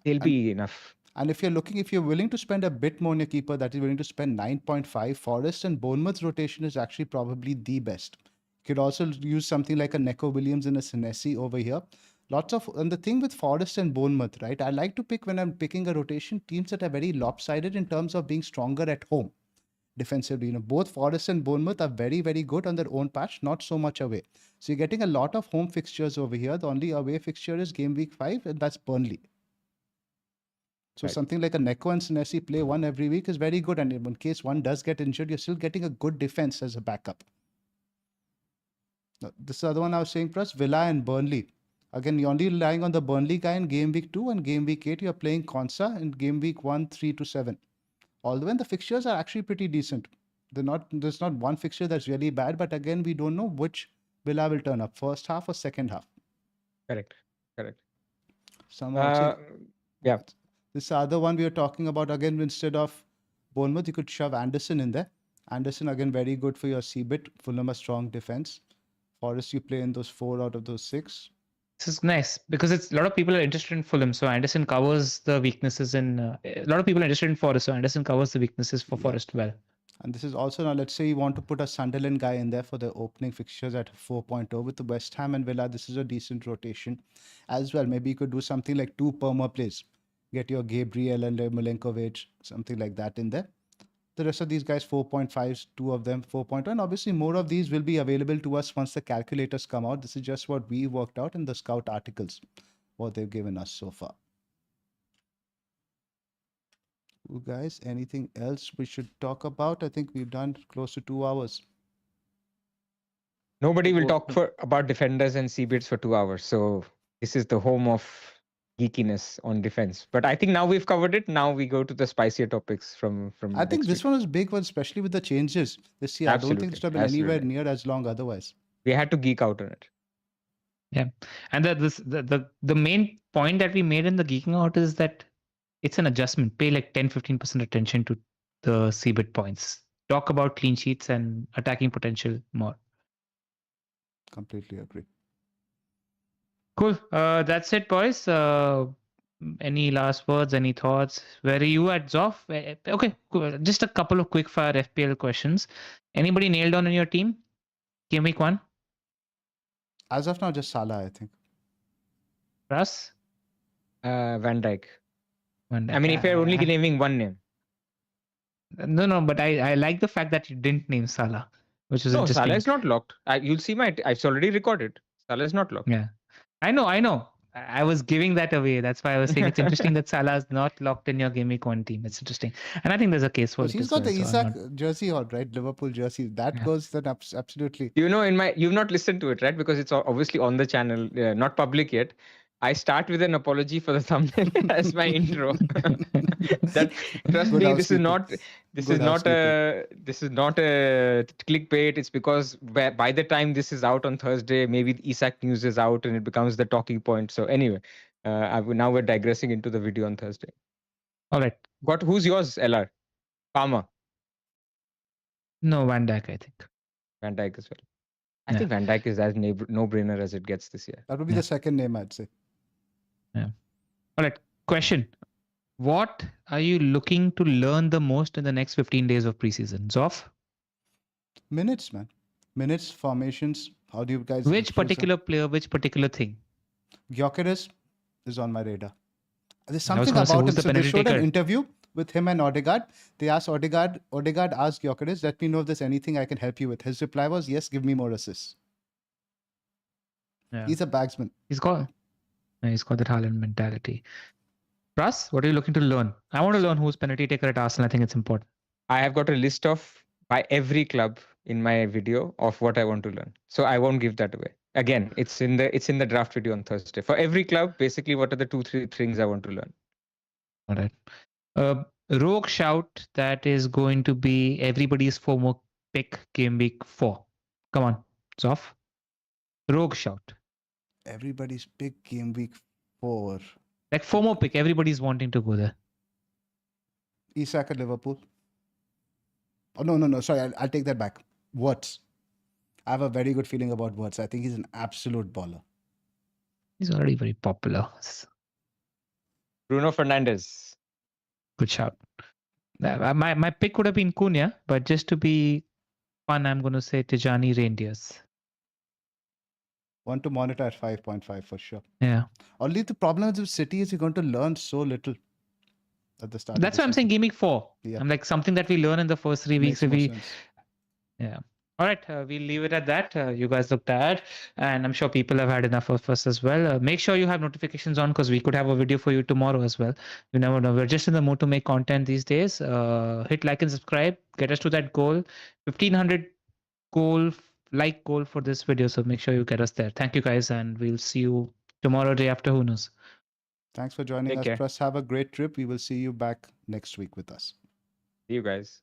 they'll be enough. And if you're willing to spend a bit more on your keeper, that is willing to spend 9.5, Forest and Bournemouth's rotation is actually probably the best. You could also use something like a Neco Williams and a Senesi over here. And the thing with Forest and Bournemouth, right? I like to pick, when I'm picking a rotation, teams that are very lopsided in terms of being stronger at home defensively. Both Forest and Bournemouth are very, very good on their own patch, not so much away. So you're getting a lot of home fixtures over here. The only away fixture is game week 5, and that's Burnley. So something like a Neko and Senesi play one every week is very good. And in case one does get injured, you're still getting a good defense as a backup. This other one I was saying, plus Villa and Burnley. Again, you're only relying on the Burnley guy in game week 2, and game week 8, you're playing Konsa in game week 1, 3 to 7. Although the fixtures are actually pretty decent. There's not one fixture that's really bad, but again, we don't know which Villa will turn up, first half or second half. Correct. Yeah. This other one we were talking about, again, instead of Bournemouth, you could shove Anderson in there. Anderson, again, very good for your C-bit. Fulham, a strong defense. Forest, you play in those 4 out of those 6. This is nice because a lot of people are interested in Fulham. So Anderson covers the weaknesses in a lot of people are interested in Forest. So Anderson covers the weaknesses for Forest well. And this is also, now let's say you want to put a Sunderland guy in there for the opening fixtures at 4.0 with the West Ham and Villa. This is a decent rotation as well. Maybe you could do something like 2 perma plays. Get your Gabriel and Milenkovic, something like that in there. The rest of these guys, 4.5s, 2 of them, 4.1. And obviously, more of these will be available to us once the calculators come out. This is just what we worked out in the scout articles, what they've given us so far. You guys, anything else we should talk about? I think we've done close to 2 hours. Nobody will talk about defenders and C-bits for 2 hours. So this is the home of geekiness on defense. But I think now we've covered it. Now we go to the spicier topics from I think this one was big one, especially with the changes this year. I don't think it should have been anywhere near as long otherwise. We had to geek out on it. Yeah. And the main point that we made in the geeking out is that it's an adjustment. Pay like 10-15% attention to the C-bit points. Talk about clean sheets and attacking potential more. Completely agree. Cool. That's it, boys. Any last words? Any thoughts? Where are you at, Zoff? Okay, cool. Just a couple of quick fire FPL questions. Anybody nailed on in your team? Game week 1? As of now, just Salah, I think. Russ? Van Dijk. I mean, if you're only naming one name. No, but I like the fact that you didn't name Salah, which is interesting. Salah is not locked. You'll see I've already recorded. Salah is not locked. Yeah. I know. I was giving that away. That's why I was saying it's interesting that Salah is not locked in your Game Week 1 team. It's interesting. And I think there's a case for it. He's got the Isak jersey on, right? Liverpool jersey. That goes then absolutely. You've not listened to it, right? Because it's obviously on the channel, not public yet. I start with an apology for the thumbnail as my intro. Trust me, this is not a clickbait. It's because by the time this is out on Thursday, maybe Isak news is out and it becomes the talking point. So anyway, now we're digressing into the video on Thursday. All right. Who's yours, LR? Palmer. No, Van Dijk, I think. Van Dijk as well. I think Van Dijk is as no-brainer as it gets this year. That would be the second name, I'd say. Yeah. All right. Question. What are you looking to learn the most in the next 15 days of preseason? Zoff? Minutes, man. Minutes, formations. How do you guys... Which particular player, which particular thing? Gyökeres is on my radar. There's something about him. So they showed an interview with him and Odegaard. They asked Odegaard asked Gyökeres, let me know if there's anything I can help you with. His reply was, yes, give me more assists. Yeah. He's a bagsman. He's got that Haaland mentality. Russ, what are you looking to learn? I want to learn who's penalty taker at Arsenal. I think it's important. I have got a list by every club in my video of what I want to learn. So I won't give that away. Again, it's in the draft video on Thursday. For every club, basically, what are the 2-3 things I want to learn? All right. Rogue shout that is going to be everybody's FOMO pick game week 4. Come on, Zoff. Rogue shout. Everybody's pick game week 4. Like FOMO pick. Everybody's wanting to go there. Isak at Liverpool. Oh, no. Sorry, I'll take that back. Wirtz. I have a very good feeling about Wirtz. I think he's an absolute baller. He's already very popular. Bruno Fernandes. Good shout. My pick would have been Cunha, but just to be fun, I'm going to say Tijani Reindeers. Want to monitor at 5.5 for sure. Yeah. Only the problem with City is you're going to learn so little at the start. That's why I'm saying Gameweek 4. Yeah. I'm like something that we learn in the first 3 weeks. Makes more If we, sense. yeah. All right, we'll leave it at that. You guys look tired, and I'm sure people have had enough of us as well. Make sure you have notifications on because we could have a video for you tomorrow as well. You never know. We're just in the mood to make content these days. Hit like and subscribe. Get us to that goal. 1,500 goal for this video. So make sure you get us there. Thank you guys, and we'll see you tomorrow, day after. Who knows? Thanks for joining Take us. care. Plus, have a great trip. We will see you back next week with us. See you guys.